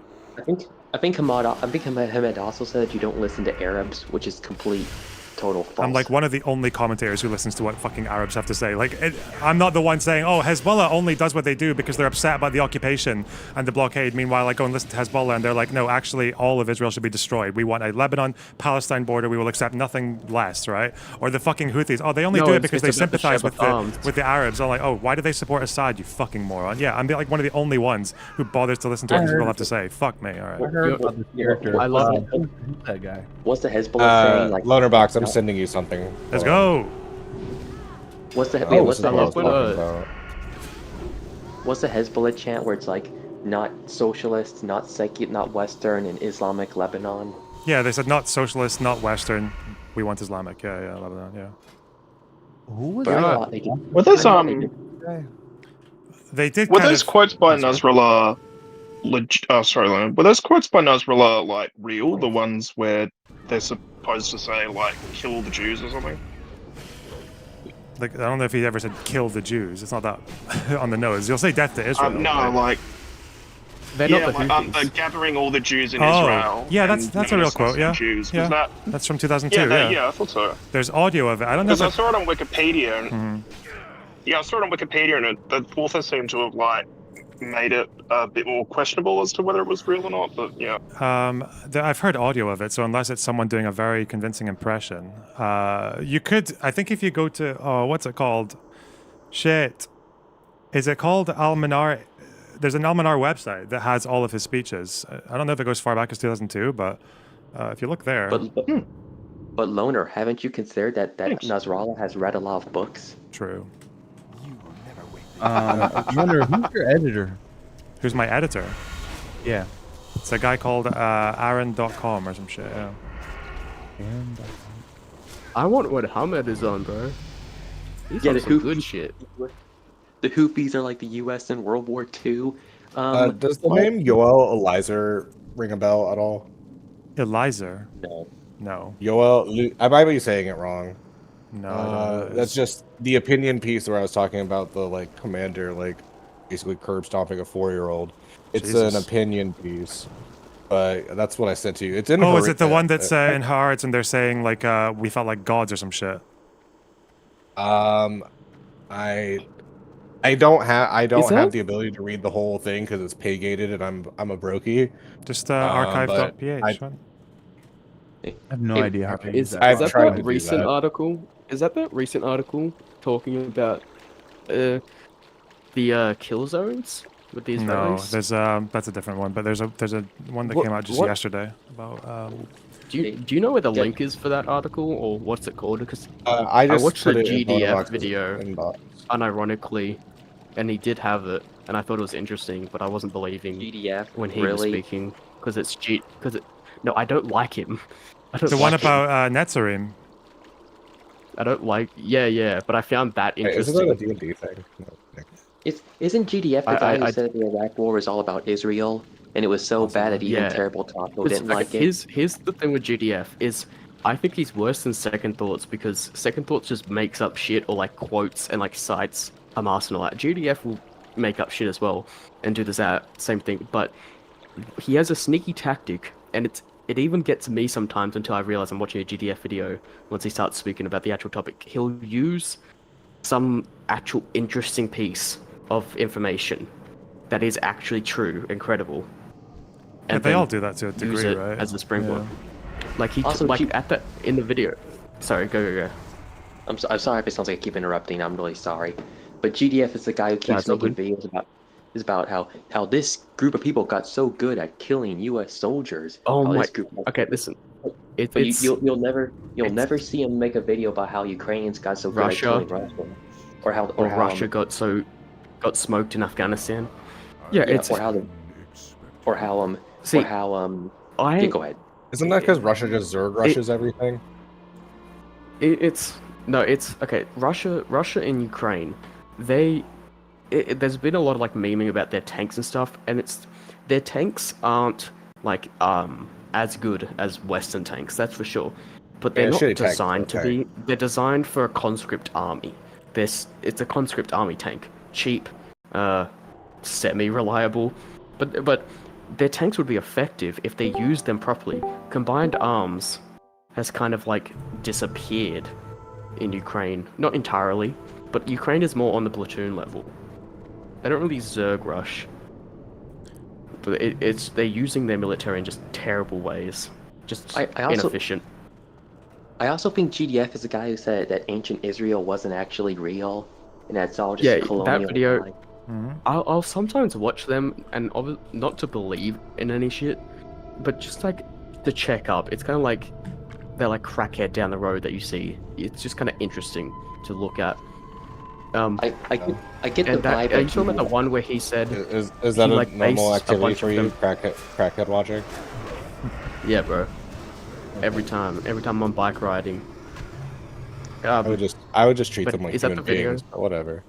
I think Hamed also said that you don't listen to Arabs, which is total false. I'm like one of the only commentators who listens to what fucking Arabs have to say. Like, I'm not the one saying, oh, Hezbollah only does what they do because they're upset about the occupation and the blockade. Meanwhile, I go and listen to Hezbollah and they're like, no, actually, all of Israel should be destroyed. We want a Lebanon-Palestine border. We will accept nothing less, right? Or the fucking Houthis. Oh, they only do it because they sympathize with the Arabs. I'm like, oh, why do they support Assad, you fucking moron? Yeah, I'm like one of the only ones who bothers to listen to what these people have to say. Fuck me, all right. I heard about this character. I love that guy. What's the Hezbollah saying? Like, Loner Box, I'm sending you something. Let's go. What's the Hezbollah chant where it's like not socialist, not not Western, and Islamic Lebanon? Yeah, they said not socialist, not Western. We want Islamic. Yeah, Lebanon. Yeah. Who was that? Were those They did. Were those quotes by Nasrallah? Sorry, Leonard. Were those quotes by Nasrallah like real? The ones where they're supposed to say like "kill the Jews" or something? Like, I don't know if he ever said "kill the Jews." It's not that on the nose. You'll say "death to Israel." No, like they're gathering all the Jews in Israel. Yeah, that's a real quote. Yeah, Jews. Yeah. That's from 2002. Yeah, I thought so. There's audio of it. I don't know. Because I saw it on Wikipedia. And, Yeah, I saw it on Wikipedia, and the author seemed to have like made it a bit more questionable as to whether it was real or not. But yeah, I've heard audio of it, so unless it's someone doing a very convincing impression, you could. I think if you go to what's it called? Shit, is it called Almanar? There's an Almanar website that has all of his speeches. I don't know if it goes far back as 2002, but if you look there. But Loner, haven't you considered that Nasrallah has read a lot of books? True. I wonder who's your editor? Who's my editor? Yeah. It's a guy called Aaron.com or some shit, yeah. I want what Hamed is on, bro. He's on some good shit. The Houthis are like the U.S. in World War II. Does the name Yoel Elizer ring a bell at all? Elizer? No. Yoel, I might be saying it wrong. No, that's just the opinion piece where I was talking about the like commander like basically curb stomping a 4-year-old. It's an opinion piece, but that's what I sent to you. It's in. Oh, is it the one that's in Haaretz and they're saying like we felt like gods or some shit? I don't have the ability to read the whole thing because it's pay gated and I'm a brokey. Just archive.ph. I have no idea how to use that. Is that that recent article? Is that recent article talking about the kill zones with these values? There's that's a different one, but there's a one that came out just yesterday about. Do you know where the link is for that article or what's it called? Because I watched the GDF video unironically, and he did have it, and I thought it was interesting, but I wasn't believing GDF when he was speaking because no, I don't like him. The one about Netzarim. I don't like. Yeah, but I found that interesting. Isn't that a D&D thing? No. Isn't GDF the guy who said the Iraq War was all about Israel, and it was so bad that even Terrible Taco didn't like it? Here's the thing with GDF is, I think he's worse than Second Thoughts because Second Thoughts just makes up shit or like quotes and like cites Hamas and all that. GDF will make up shit as well and do the same thing, but he has a sneaky tactic, and it even gets me sometimes until I realize I'm watching a GDF video. Once he starts speaking about the actual topic, he'll use some actual interesting piece of information that is actually true and credible. And they all do that to a degree, right? As a springboard. Like Also, in the video. Sorry, go. I'm sorry if it sounds like I keep interrupting. I'm really sorry, but GDF is the guy who keeps it's all making videos about how this group of people got so good at killing U.S. soldiers. Oh How my. this group. Okay, listen. But you'll never see him make a video about how Ukrainians got so good at Russia. killing Russia, or how Russia got smoked in Afghanistan. Yeah, it's or how See, yeah, go ahead. Isn't that because Russia just Zerg rushes everything? It's okay. Russia and Ukraine, there's been a lot of like memeing about their tanks and stuff, and their tanks aren't like as good as Western tanks, that's for sure. But they're not designed to be. They're designed for a conscript army. It's a conscript army tank, cheap, semi-reliable, but their tanks would be effective if they used them properly. Combined arms has kind of like disappeared in Ukraine. Not entirely, but Ukraine is more on the platoon level. They don't really Zerg rush. But they're using their military in just terrible ways. Just inefficient. I also think GDF is the guy who said that ancient Israel wasn't actually real, and that's all just colonial. That video. Lie. I'll sometimes watch them, and not to believe in any shit, but just like to check up. It's kind of like they're like crackhead down the road that you see. It's just kind of interesting to look at. I get the vibe. Are you talking about the one where he said? Is that a normal activity for you? Crackhead watching? Yeah, bro. Every time I'm bike riding. I would just treat them like human beings, but whatever.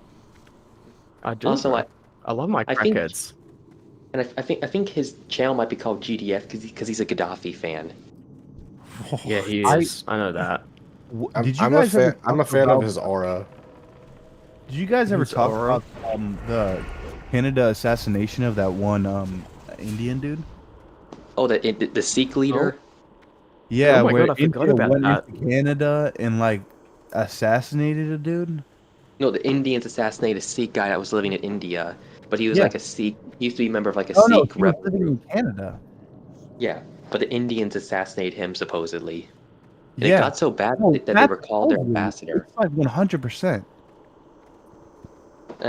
I do. Also, I love my crackheads. And I think his channel might be called GDF because he's a Gaddafi fan. Yeah, he is. I know that. I'm a fan of his aura. Did you guys ever talk about the Canada assassination of that one Indian dude? Oh, the Sikh leader. Yeah, oh my where God, I forgot India about went that. into Canada and like assassinated a dude. No, the Indians assassinated a Sikh guy that was living in India, but he was like a Sikh. He used to be a member of like a no, Sikh he was rebel living group. in Canada. Yeah, but the Indians assassinated him supposedly. And Yeah. it got so bad that they that's recalled their totally- ambassador. It's like 100%.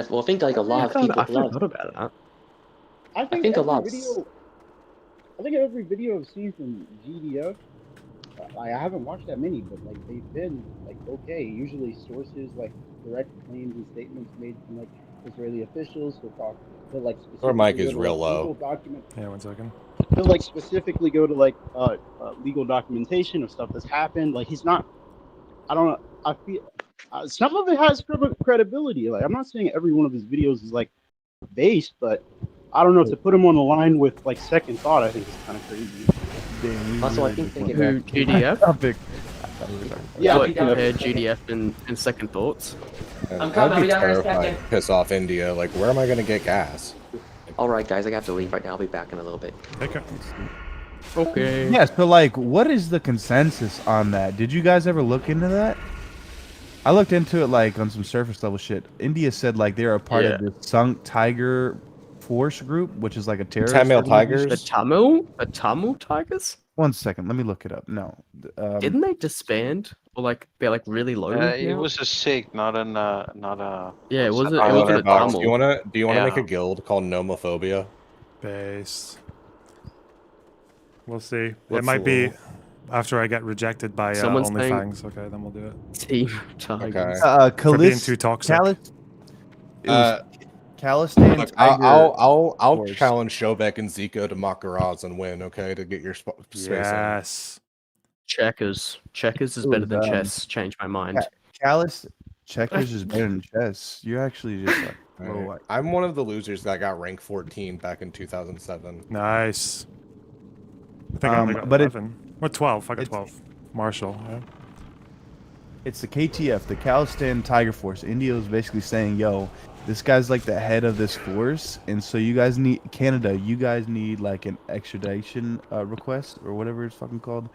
Well, I think like a lot of people. I forgot about that. I think a every lot. Video, I think every video I've seen from GDF, I haven't watched that many, but like they've been like okay. Usually sources like direct claims and statements made from like Israeli officials. They'll like Your mic specifically is go to, real like, low. legal document. Yeah, 1 second. They'll like specifically go to like legal documentation of stuff that's happened. Like he's not. I don't know. I feel some of it has credibility. Like I'm not saying every one of his videos is like based, but I don't know, to put him on the line with like second thought, I think is kind of crazy. Also, I think they get Who, GDF? Topic. Yeah, What, compare GDF and second thoughts? I'm coming, I'd I'll be be down in a terrified. second. Piss off India. Like, where am I gonna get gas? All right, guys, I have to leave right now. I'll be back in a little bit. Take care. Okay. Yeah, so like, what is the consensus on that? Did you guys ever look into that? I looked into it like on some surface level shit. India said like they're a part of the Sunk Tiger Force group, which is like a terrorist. Tamil Tigers? The Tamil Tigers? 1 second, let me look it up. No, Didn't they disband? Or like they're like really low? It now? was a Sikh, not a. Yeah, it wasn't. It $500 wasn't a bucks. Tamil. Do you wanna make a guild called Nomophobia? Base. We'll see. What's it might the be after I get rejected by Someone's saying- OnlyFans. Okay, then we'll do it. Team Tigers. For being too toxic. Khalistan Look, Tiger. I'll challenge Shobek and Zico to Makaraz and win. Okay, to get your space. Yes. Checkers. Checkers is better than chess. Change my mind. Checkers is better than chess. You're actually just like, Alright. I'm one of the losers that got rank 14 back in 2007. Nice. I think I only got but 11. What 12? I got 12. Marshall. Yeah. it's the KTF, the Khalistan Tiger Force. India is basically saying, yo, this guy's like the head of this force, and so you guys need Canada. You guys need like an extradition request or whatever it's fucking called,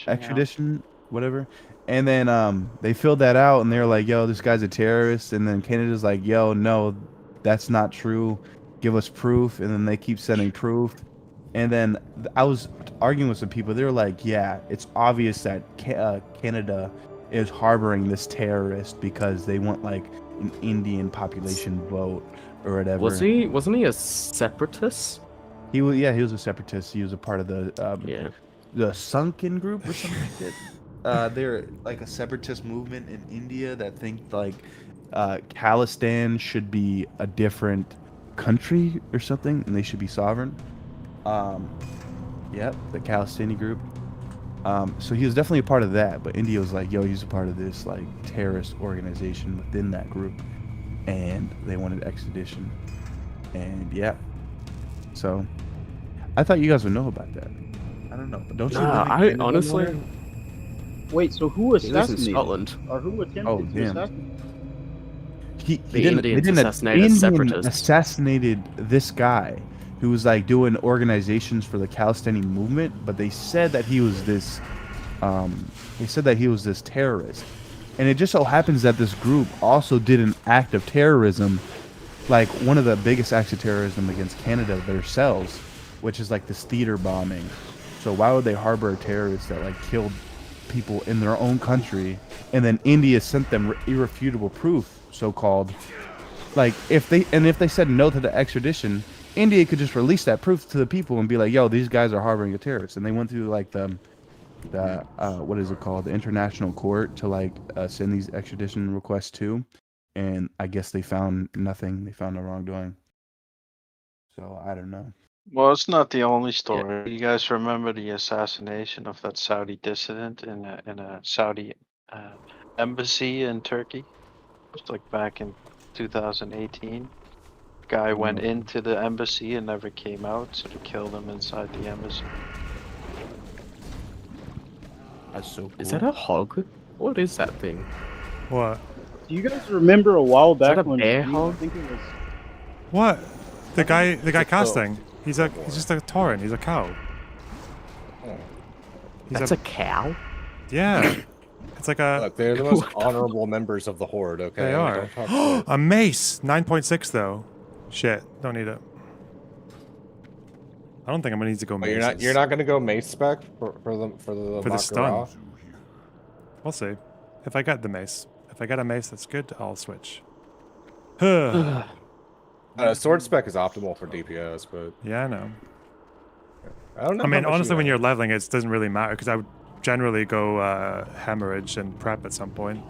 extradition, whatever. And then they filled that out, and they're like, yo, this guy's a terrorist. And then Canada's like, yo, no, that's not true. Give us proof. And then they keep sending proof. And then I was arguing with some people. They were like, "Yeah, it's obvious that Canada is harboring this terrorist because they want like an Indian population vote or whatever." Wasn't he a separatist? He was. Yeah, he was a separatist. He was a part of the Sunken group or something like that. They're like a separatist movement in India that think like Khalistan should be a different country or something, and they should be sovereign. Yep, the Khalistani group. So he was definitely a part of that, but India was like, yo, he's a part of this like terrorist organization within that group, and they wanted extradition. And yeah, so I thought you guys would know about that. I don't know, but don't you? I honestly. Wait, so who assassinated? In Scotland. Or who attempted to assassinate? They didn't assassinate a separatist. Assassinated this guy who was like doing organizations for the Khalistani movement, but they said that he was this terrorist. And it just so happens that this group also did an act of terrorism, like one of the biggest acts of terrorism against Canada themselves, which is like this theater bombing. So why would they harbor a terrorist that like killed people in their own country, and then India sent them irrefutable proof, so-called? Like if they said no to the extradition, India could just release that proof to the people and be like, yo, these guys are harboring a terrorist. And they went through like the what is it called, the international court, to like send these extradition requests to, and I guess they found nothing. They found no wrongdoing. So I don't know. Well, it's not the only story. Yeah. You guys remember the assassination of that Saudi dissident in a Saudi embassy in Turkey? It was like back in 2018. Guy went into the embassy and never came out, so they killed him inside the embassy. That's so cool. Is that a hog? What is that thing? What? Do you guys remember a while back that a when bear I hog? think it was What? The guy casting. He's just a tauren. He's a cow. That's a cow? Yeah. It's like a. Look, they're the most honorable members of the Horde. Okay. They are. A mace, 9.6 though. Shit, don't need it. I don't think I'm gonna need to go mace. You're not gonna go mace spec for the stun. Makarov? We'll see. If I get the mace. If I get a mace that's good, I'll switch. Sword spec is optimal for DPS, but yeah, I know. I don't know. I mean, honestly, when you're leveling, it doesn't really matter because I would generally go hemorrhage and prep at some point.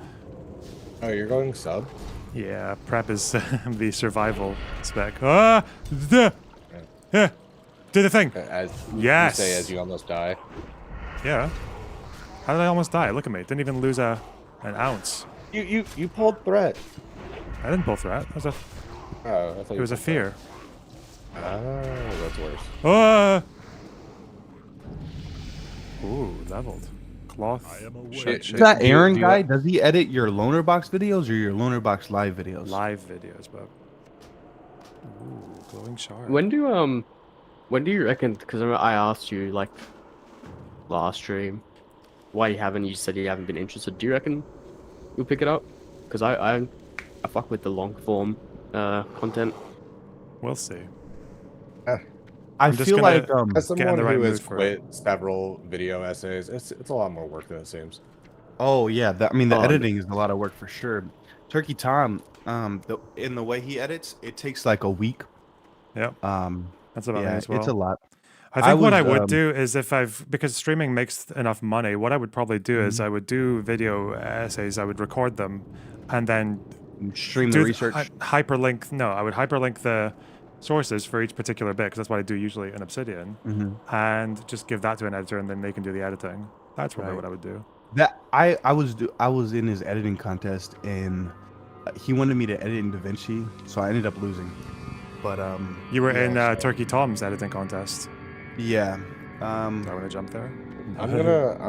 Oh, you're going sub? Yeah, prep is the survival spec. Ah, do the thing. As yes. You say, as you almost die. Yeah. How did I almost die? Look at me. Didn't even lose an ounce. You pulled threat. I didn't pull threat. It was a. Oh, I thought it was a fear. Oh, that's worse. Ah. Ooh, leveled. Cloth. Is that Aaron guy? Does he edit your Loner Box videos or your Loner Box live videos? Live videos, but. Ooh, glowing shard. When do you reckon? Because I asked you like last stream why you haven't. You said you haven't been interested. Do you reckon you'll pick it up? Because I fuck with the long form content. We'll see. I feel like as someone who has quit several video essays, it's a lot more work than it seems. Oh yeah, the editing is a lot of work for sure. Turkey Tom, in the way he edits, it takes like a week. Yep. That's about me as well. It's a lot. I think what I would do is because streaming makes enough money, what I would probably do is I would do video essays, I would record them, and then stream the research. I would hyperlink the sources for each particular bit because that's what I do usually in Obsidian, and just give that to an editor, and then they can do the editing. That's probably what I would do. That I was in his editing contest, and he wanted me to edit in DaVinci, so I ended up losing. But you were in Turkey Tom's editing contest. Yeah. Do I want to jump there? I'm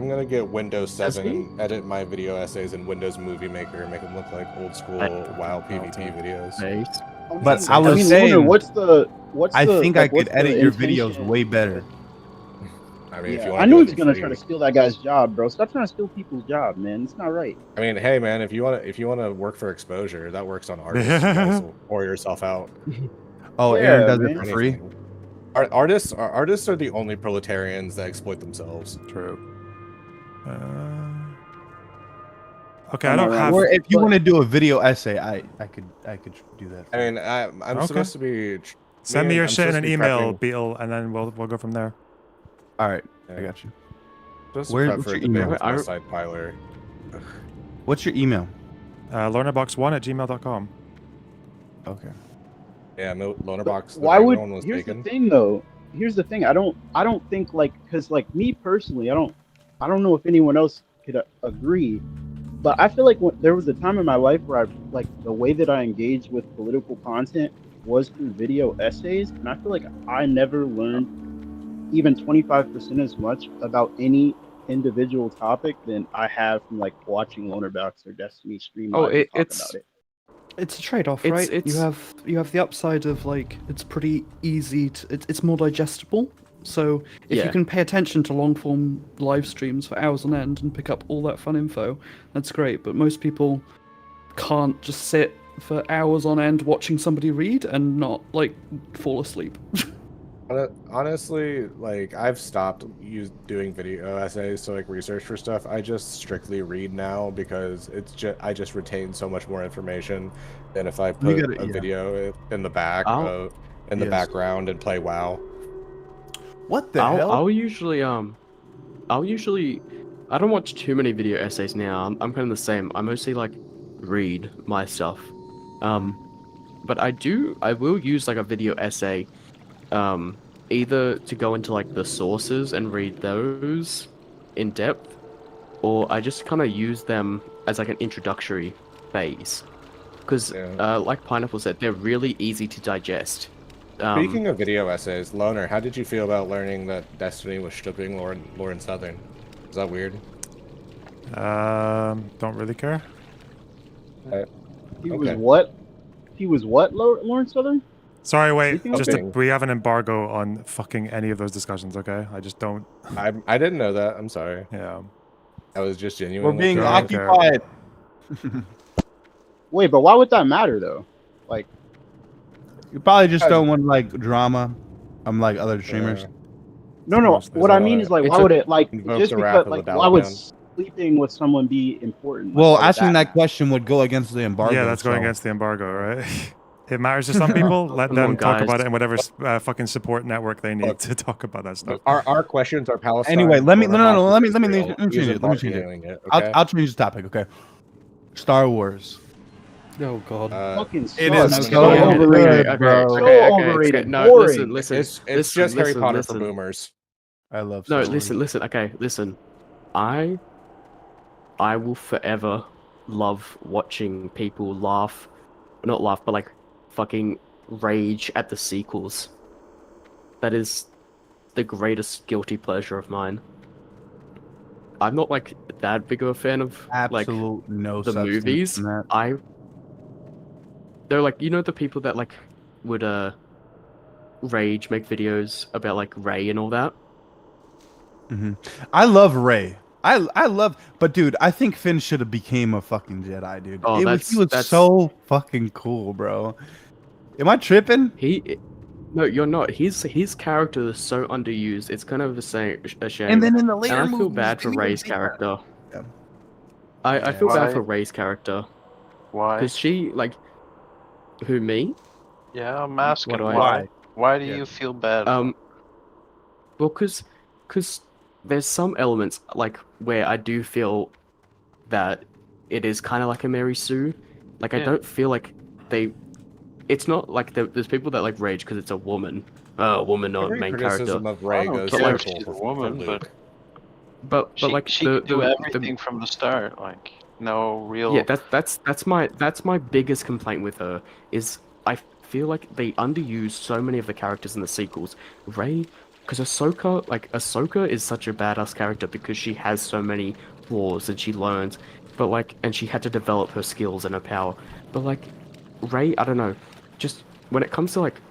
gonna get Windows 7 and edit my video essays in Windows Movie Maker and make them look like old school WoW PvP videos. But I was saying, I think I could edit your videos way better. I mean, if you I knew he was gonna try to steal that guy's job, bro. Stop trying to steal people's job, man. It's not right. I mean, hey, man, if you want to work for exposure, that works on artists. You guys will pour yourself out. Oh, Yeah, Aaron does man. it for free. Artists are the only proletarians that exploit themselves. True. Okay, I don't have. Or if you want to do a video essay, I could do that. I mean, I'm Okay. supposed to be. Send me your I'm shit in supposed an to be email, prepping- Beetle, and then we'll go from there. All right, I got you. supposed to Where- prep what's for a your debate email? with Westside Piler. What's your email? Lonerbox1@gmail.com. Okay. Yeah, Lonerbox. Why the would? one was Here's taken. the thing, though. Here's the thing. I don't think like because like me personally, I don't know if anyone else could agree, but I feel like there was a time in my life where I like the way that I engaged with political content was through video essays, and I feel like I never learned even 25% as much about any individual topic than I have from like watching Lonerbox or Destiny stream live and talk about it. It's a trade-off, It's- right? You have the upside of like it's pretty easy to it's more digestible. So if you Yeah. can pay attention to long-form live streams for hours on end and pick up all that fun info, that's great. But most people can't just sit for hours on end watching somebody read and not like fall asleep. Honestly, like I've stopped doing video essays to like research for stuff. I just strictly read now because I just retain so much more information than if I put a video in the background and play WoW. What the hell? I'll usually I don't watch too many video essays now. I'm kind of the same. I mostly like read my stuff. But I will use like a video essay either to go into like the sources and read those in depth, or I just kind of use them as like an introductory phase. Because like Pineapple said, they're really easy to digest. Speaking of video essays, Loner, how did you feel about learning that Destiny was stripping Lauren Southern? Is that weird? Don't really care. He was what? He was what, Lawrence Southern? Sorry, wait. Sleeping? We have an embargo on fucking any of those discussions. Okay, I just don't. I didn't know that. I'm sorry. Yeah. I was just genuinely. We're being curious. occupied. Wait, but why would that matter though? Like, You probably just don't want like drama, like other streamers. no. What I mean is like, why would it like invokes just the wrath because of like the why would Downtown. sleeping with someone be important? Well, Like, why would asking that question would go against the embargo. Yeah, that's going so- against the embargo, right? It matters to some people. Let Come them on, talk guys. about it in whatever fucking support network they need to talk about that stuff. Our questions are Palestine. Anyway, let me Israel, let me Israel. change Use it. Let me change embargoing it. okay? I'll change the topic. Okay. Star Wars. Oh God. fucking It sucks. is So so overrated, good, bro. So Okay, overrated. No, Boring. listen. It's just Harry Potter for boomers. I love. No, Star Wars. listen. Okay, listen. I will forever love watching people laugh, not laugh, but like fucking rage at the sequels. That is the greatest guilty pleasure of mine. I'm not like that big of a fan of Absolute no the substance movies. in that. They're like, you know, the people that like would rage, make videos about like Ray and all that. I love Ray. I love, but dude, I think Finn should have became a fucking Jedi, dude. Oh, he was that's so fucking cool, bro. Am I tripping? No, you're not. His character is so underused. It's kind of a shame. And then in the later and I feel movies, bad for didn't even Ray's say that. character. Yeah. I feel bad Why? for Ray's character Why? because she like, who me? Yeah, I'm asking do I- why. Why do Yeah. you feel bad? Well, cause there's some elements like where I do feel that it is kind of like a Mary Sue. Like I Yeah. don't feel like they. It's not like there's people that like rage because it's a woman. A woman, not Every main character. criticism of Ray I don't goes care like- if she's a woman, but But like she the could do the- everything from the start. Like no real. Yeah, that's my biggest complaint with her is I feel like they underuse so many of the characters in the sequels. Rey, because Ahsoka is such a badass character because she has so many flaws and she learns, but like, and she had to develop her skills and her power. But like, Rey, I don't know, just when it comes to like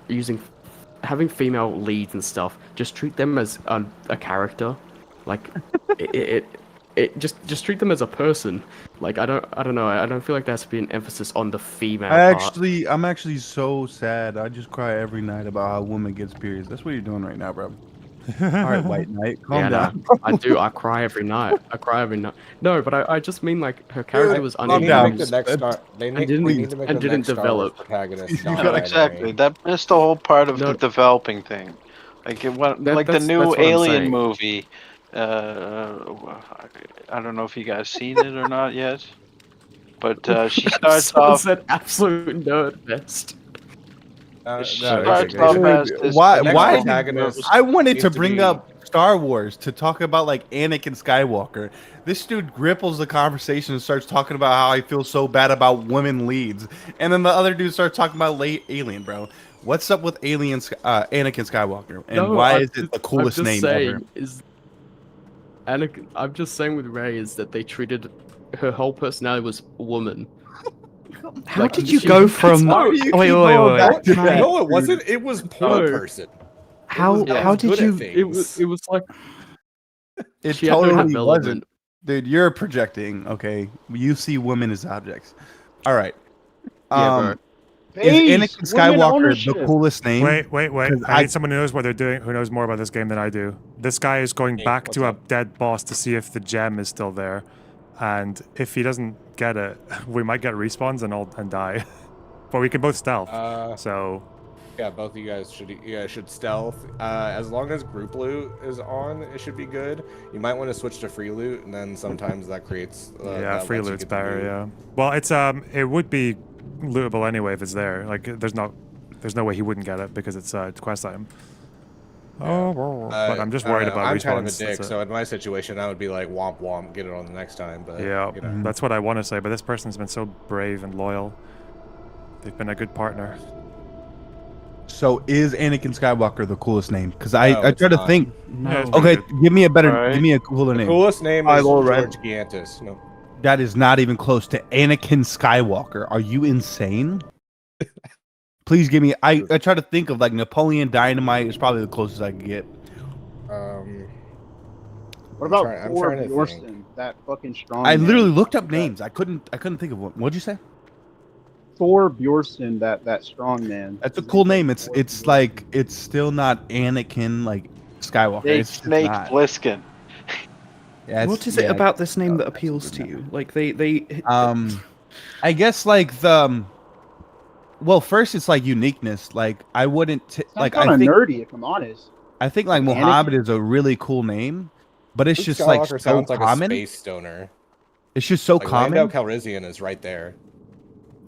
having female leads and stuff, just treat them as a character. Like, it just treat them as a person. Like I don't know. I don't feel like there has to be an emphasis on the female part. I'm actually so sad. I just cry every night about how a woman gets periods. That's what you're doing right now, bro. All right, White Knight, calm down. No, I do. I cry every night. I cry every night. No, but I just mean like her character was They need to make the underused next star. They need to make the and didn't next Star Wars develop. protagonist. Exactly. That missed the whole part of the developing thing. Like it went, like the new Alien movie. I don't know if you guys seen it or not yet, but she starts off. Said absolute nerd best. Why? I wanted to bring up Star Wars to talk about like Anakin Skywalker. This dude gripples the conversation and starts talking about how I feel so bad about women leads, and then the other dude starts talking about late Alien, bro. What's up with Anakin Skywalker, and why is it the coolest name ever? I'm just saying with Rey is that they treated her whole personality was woman. How did you go from? Wait. No, it wasn't. It was poor person. How did you? It was like it she had no totally development. wasn't. Dude, you're projecting. Okay, you see women as objects. All right. Is Anakin Skywalker the coolest name? Wait. I need someone who knows what they're doing, who knows more about this game than I do. This guy is going back to a dead boss to see if the gem is still there. And if he doesn't get it, we might get respawns and die. But we can both stealth. So yeah, both of you guys should stealth. As long as group loot is on, it should be good. You might want to switch to free loot, and then sometimes that creates free loot's better. Yeah. Well, it's it would be lootable anyway if it's there. Like there's no way he wouldn't get it because it's quest item. But I'm just worried about I'm respawns. kind of a dick, so in my situation, I would be like, womp womp, get it on the next time. But yeah, you know. that's what I want to say. But this person's been so brave and loyal. They've been a good partner. So is Anakin Skywalker the coolest name? Because I try to think. No. Okay, give me a cooler name. Coolest name is George Giantis. No. That is not even close to Anakin Skywalker. Are you insane? Please give me. I try to think of like Napoleon Dynamite is probably the closest I can get. What about Thor Bjornsson? That fucking strong. I literally looked up names. I couldn't think of one. What'd you say? Thor Bjornsson, that strong man. That's a cool name. It's like it's still not Anakin like Skywalker. It's Snake Plissken. Yeah, what is it about this name that appeals to you? Like they I guess like the. Well, first it's like uniqueness. Like I wouldn't like. I think nerdy, if I'm honest. I think like Muhammad is a really cool name, but it's just like so sounds like common. a space stoner. It's just so common. Lando Calrissian is right there.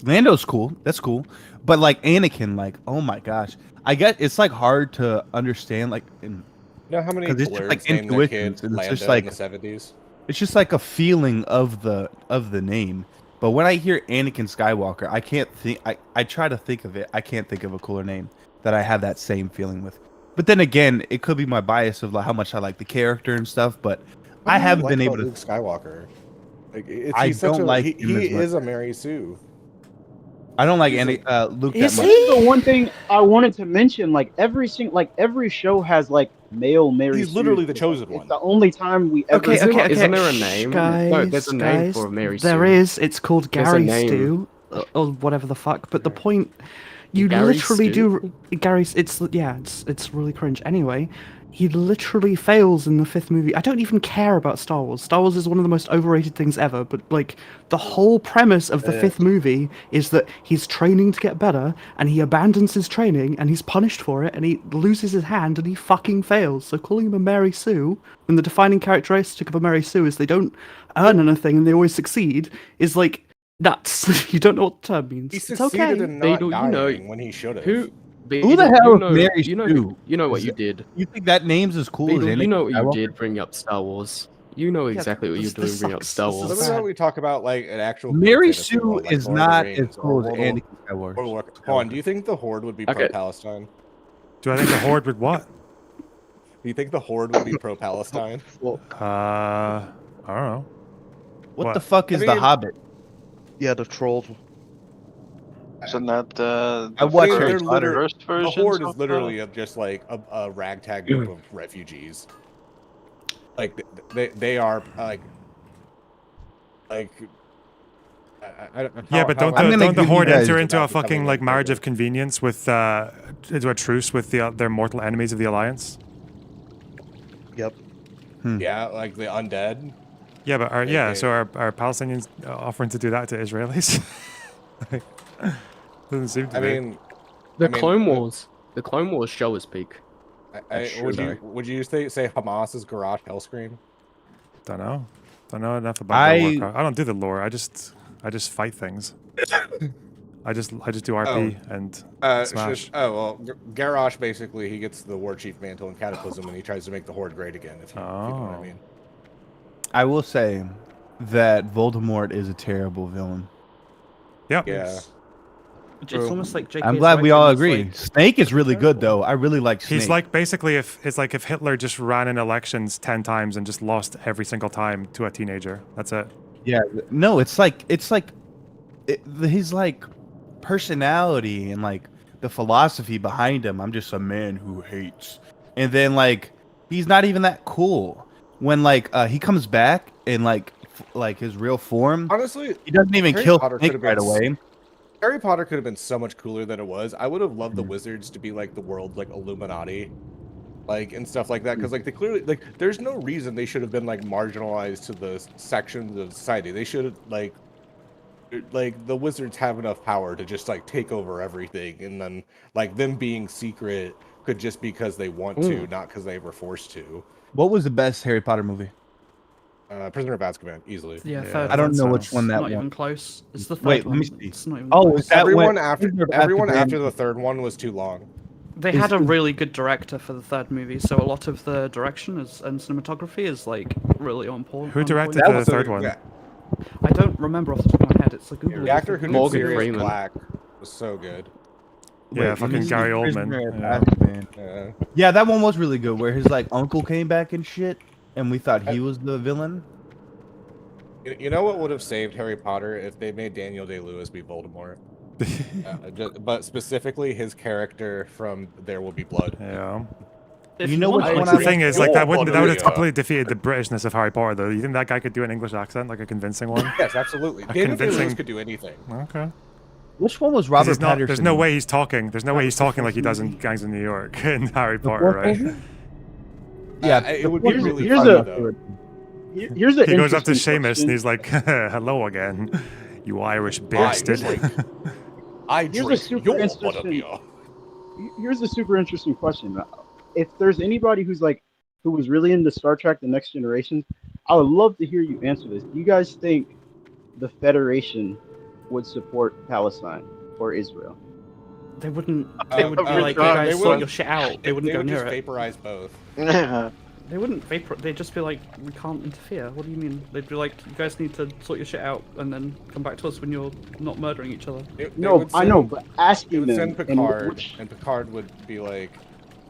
Lando's cool. That's cool. But like Anakin, like oh my gosh, I get it's like hard to understand. Like you know how many it's just like named their kid intuitions, and it's just Lando like in the 70s. It's just like a feeling of the name. But when I hear Anakin Skywalker, I can't think. I try to think of it. I can't think of a cooler name that I have that same feeling with. But then again, it could be my bias of like how much I like the character and stuff. But I haven't been able to. Luke Skywalker. Like, I don't like. He is a Mary Sue. I don't like Luke that much. This is the one thing I wanted to mention. Like every show has like male Mary. He's literally the Sue. chosen one. It's the only time we ever. Okay. Isn't there a name? Guys, no, there's a name for Mary Sue. There is. It's called Gary There's a Stew or whatever the fuck. But the point, you Gary literally Stew? do. Gary's. It's really cringe. Anyway, he literally fails in the 5th movie. I don't even care about Star Wars. Star Wars is one of the most overrated things ever. But like the whole premise of the 5th movie is that he's training to get better, and he abandons his training, and he's punished for it, and he loses his hand, and he fucking fails. So calling him a Mary Sue, when the defining characteristic of a Mary Sue is they don't earn anything and they always succeed, is like nuts. You don't know what the term means. He It's succeeded okay. in not dying when he should have. Who the hell is Mary Sue? You know what you did. You think that name's as cool as Beetle, Anakin you know what you Skywalker? did bring up Star Wars. You know exactly what you're doing bringing up Star Wars. Let me know we talk about like an actual. Mary Sue is not as cool as Anakin Skywalker. Hold on, do you think the Horde would be pro-Palestine? Do I think the Horde would what? Do you think the Horde would be pro-Palestine? I don't know. What the fuck is the Hobbit? Yeah, the troll. Isn't that the first version? The Horde is literally just like a ragtag group of refugees. Like they are like Like, Yeah, but don't the Horde enter into a fucking like marriage of convenience with into a truce with their mortal enemies of the Alliance? Yep. Yeah, like the undead. Yeah, but so are Palestinians offering to do that to Israelis? Like, doesn't seem to be. The Clone Wars show is peak. Would you say Hamas is garage hell screen? Don't know enough about the Warcraft. I don't do the lore. I just fight things. I just do RP and Smash. Garrosh basically he gets the War Chief mantle in Cataclysm and he tries to make the Horde great again. If you know what I mean. I will say that Voldemort is a terrible villain. Yep. Yeah. It's almost like JK's I'm glad we all writing is, agree. like, Snake is really good though. I really like Snake. He's like basically if Hitler just ran in elections 10 times and just lost every single time to a teenager. That's it. Yeah. No, it's like his like personality and like the philosophy behind him. I'm just a man who hates. And then like he's not even that cool. When like he comes back in like his real form. Honestly, he doesn't even kill Snake right away. Harry Potter could have been so much cooler than it was. I would have loved the wizards to be like the world like Illuminati, like and stuff like that. Because like they clearly like there's no reason they should have been like marginalized to the sections of society. They should have like the wizards have enough power to just like take over everything, and then like them being secret could just be because they want to, not because they were forced to. What was the best Harry Potter movie? Prisoner of Azkaban, easily. Yeah, third I don't know which one that not one. even close. It's the third Wait, one. let me see. It's not even Is that everyone when- after the third one was too long. They had a really good director for the third movie, so a lot of the direction and cinematography is like really on point. Who directed the third one? I don't remember off the top of my head. It's a Google. The actor who did Sirius Black was so good. Yeah, fucking Gary Oldman. Yeah, that one was really good. Where his like uncle came back and shit, and we thought he was the villain. You know what would have saved Harry Potter if they made Daniel Day-Lewis be Voldemort? But specifically his character from There Will Be Blood. Yeah. You know which one? The thing is, like that would have completely defeated the Britishness of Harry Potter, though. You think that guy could do an English accent, like a convincing one? Yes, absolutely. Daniel Day-Lewis could do anything. Okay. Which one was Robert Pattinson? There's no way he's talking. There's no way he's talking like he does in Gangs of New York in Harry Potter, right? Yeah, it would be really funny though. Here's a he goes up to interesting Seamus question. and he's like, "Hello again, you Irish bastard." Here's a super interesting question. If there's anybody who was really into Star Trek: The Next Generation, I would love to hear you answer this. Do you guys think the Federation would support Palestine or Israel? They wouldn't. They would be like, you guys sort your shit out. They wouldn't go near it. They would just vaporize both. They wouldn't vapor. They'd just be like, we can't interfere. What do you mean? They'd be like, you guys need to sort your shit out and then come back to us when you're not murdering each other. No, I know, but asking would them. send Picard, and Picard would be like,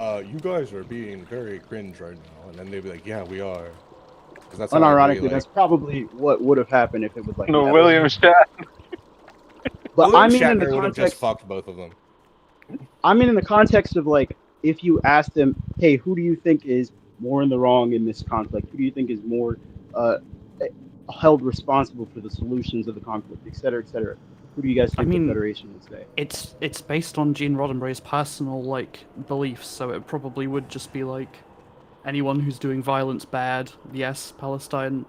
"You guys are being very cringe right now," and then they'd be like, "Yeah, we are." Because that's unironically, that's probably what would have happened if it was like. No, William Shatner. But William I mean, in Shatner the would have just context, fucked both of them. I mean, in the context of like, if you ask them, hey, who do you think is more in the wrong in this conflict? Who do you think is more held responsible for the solutions of the conflict, et cetera, et cetera? Who do you guys think the Federation would say? It's based on Gene Roddenberry's personal like beliefs, so it probably would just be like anyone who's doing violence bad. Yes, Palestine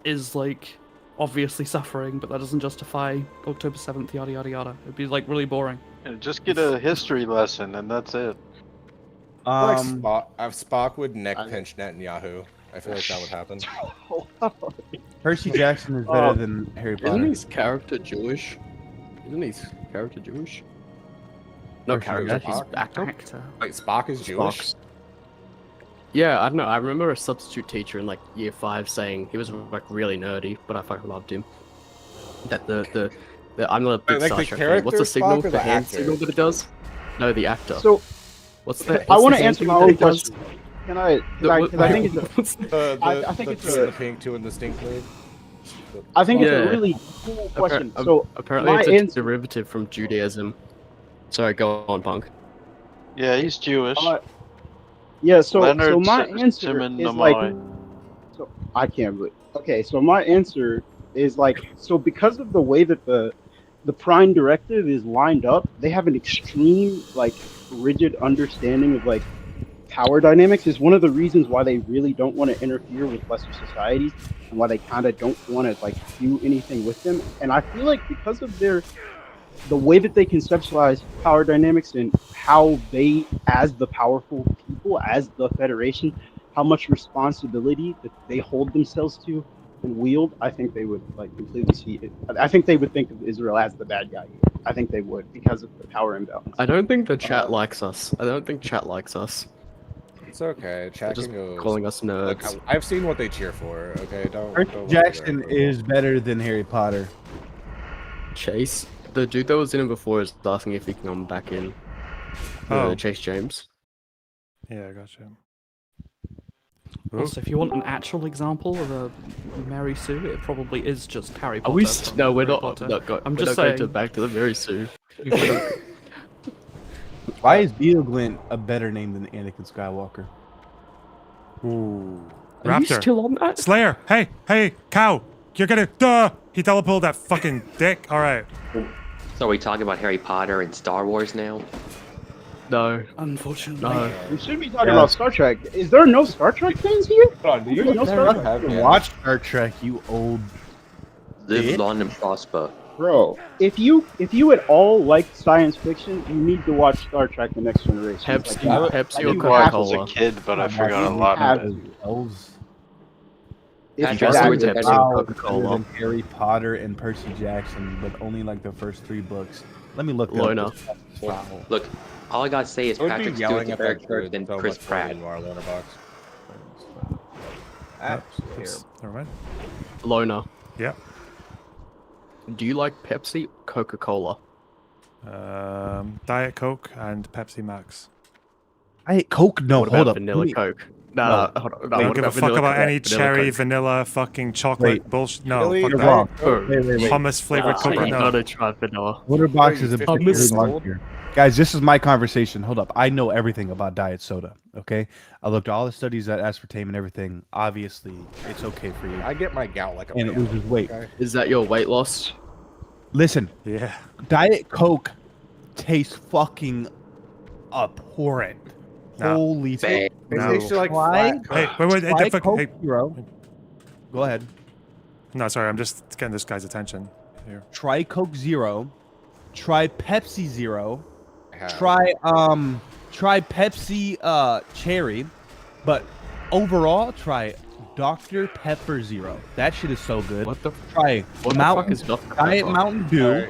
is like obviously suffering, but that doesn't justify October 7th, yada yada yada. It'd be like really boring. Yeah, just get a history lesson and that's it. Spock would neck pinch Netanyahu. I feel like that would happen. Percy Jackson is better than Harry Potter. Isn't his character Jewish? Isn't his character Jewish? No, character. He's actor. Wait, Spock is Jewish? Yeah, I don't know. I remember a substitute teacher in like year 5 saying he was like really nerdy, but I fucking loved him. That the I'm not a big like Star the Trek fan. What's the character signal? Spock or The the hand actor? signal that it does? No, the actor. So, what's the? I want to hand answer my signal that own it does? question. Can I? I think it's I think it's the pink to indistinctly. I think it's a really cool question. So apparently my it's a answer, derivative from Judaism. Sorry, go on, Punk. Yeah, he's Jewish. yeah. So Leonard my answer Simon is Nimoy. like, So I can't believe. Okay, so my answer is like, so because of the way that the Prime Directive is lined up, they have an extreme like rigid understanding of like power dynamics. Is one of the reasons why they really don't want to interfere with lesser societies and why they kind of don't want to like do anything with them. And I feel like because of the way that they conceptualize power dynamics and how they, as the powerful people, as the Federation, how much responsibility that they hold themselves to and wield, I think they would like completely see it. I think they would think of Israel as the bad guy. I think they would because of the power imbalance. I don't think the chat likes us. I don't think chat likes us. It's okay. Chat just can go. calling us nerds. Look, I've seen what they cheer for. Okay, don't. Percy Jackson is better than Harry Potter. Chase, the dude that was in it before is asking if he can come back in. Chase James. Yeah, I got you. Also, if you want an actual example of a Mary Sue, it probably is just Harry Potter. Are we? from No, we're Harry not. Potter. I'm I'm just just going saying. back to the Mary Sue. Why is Beetleglint a better name than Anakin Skywalker? Ooh. Are you Raptor. still on that? Slayer. Hey, cow. You're gonna. Duh. He teleported that fucking dick. All right. So are we talking about Harry Potter and Star Wars now? No. Unfortunately. No. We should be talking about Star Trek. Is there no Star Trek fans here? Hold on, do There's no Star Trek. Watch Star Trek, you old. Live bitch. long and prosper. Bro, if you at all like science fiction, you need to watch Star Trek: The Next Generation. Pepsi, Like, Pepsi you or have Coca-Cola? to. a kid, but I forgot a You lot have of it. to. Patrick Exactly. Stewart's a Pepsi better. or Coca-Cola. Than Harry Potter and Percy Jackson, but only like the first 3 books. Let me look that Lorna. up. Wow. Look, all I gotta say is Don't be Patrick Stewart's yelling a at better that character kid than so Chris much more Pratt. than you are, Loner Box. Oops. Never mind. Lona, Yeah. do you like Pepsi, Coca-Cola? Diet Coke and Pepsi Max. I hate Coke. No, What hold about up. vanilla Let me- Coke? No. No, hold on. No, Don't what give a about fuck vanilla about Coke? any Vanilla cherry, Coke. vanilla, fucking chocolate Wait. bullshit. No, Really? fuck You're that. wrong. Oh. Wait. Hummus flavored Ah, coconut. you gotta try vanilla. Water box is a Wait, big hummus really sold? long here. Guys, this is my conversation. Hold up. I know everything about diet soda. Okay, I looked at all the studies that aspartame and everything. Obviously, it's okay for you, I get my gout like a and it man. loses weight. Okay? Is that your weight loss? Listen, Yeah. Diet Coke tastes fucking abhorrent. No. Holy Bang. It No. tastes like Try- flat Coke. Hey, wait. Try Fuck, Coke hey. Zero. Go ahead. No, sorry. I'm just getting this guy's attention here. Try Coke Zero. Try Pepsi Zero. I have. Try Pepsi Cherry, but overall try Dr. Pepper Zero. That shit is so good. What the? Try What the Mountain fuck is Dr. Diet Pepper? Mountain Dew, Alright.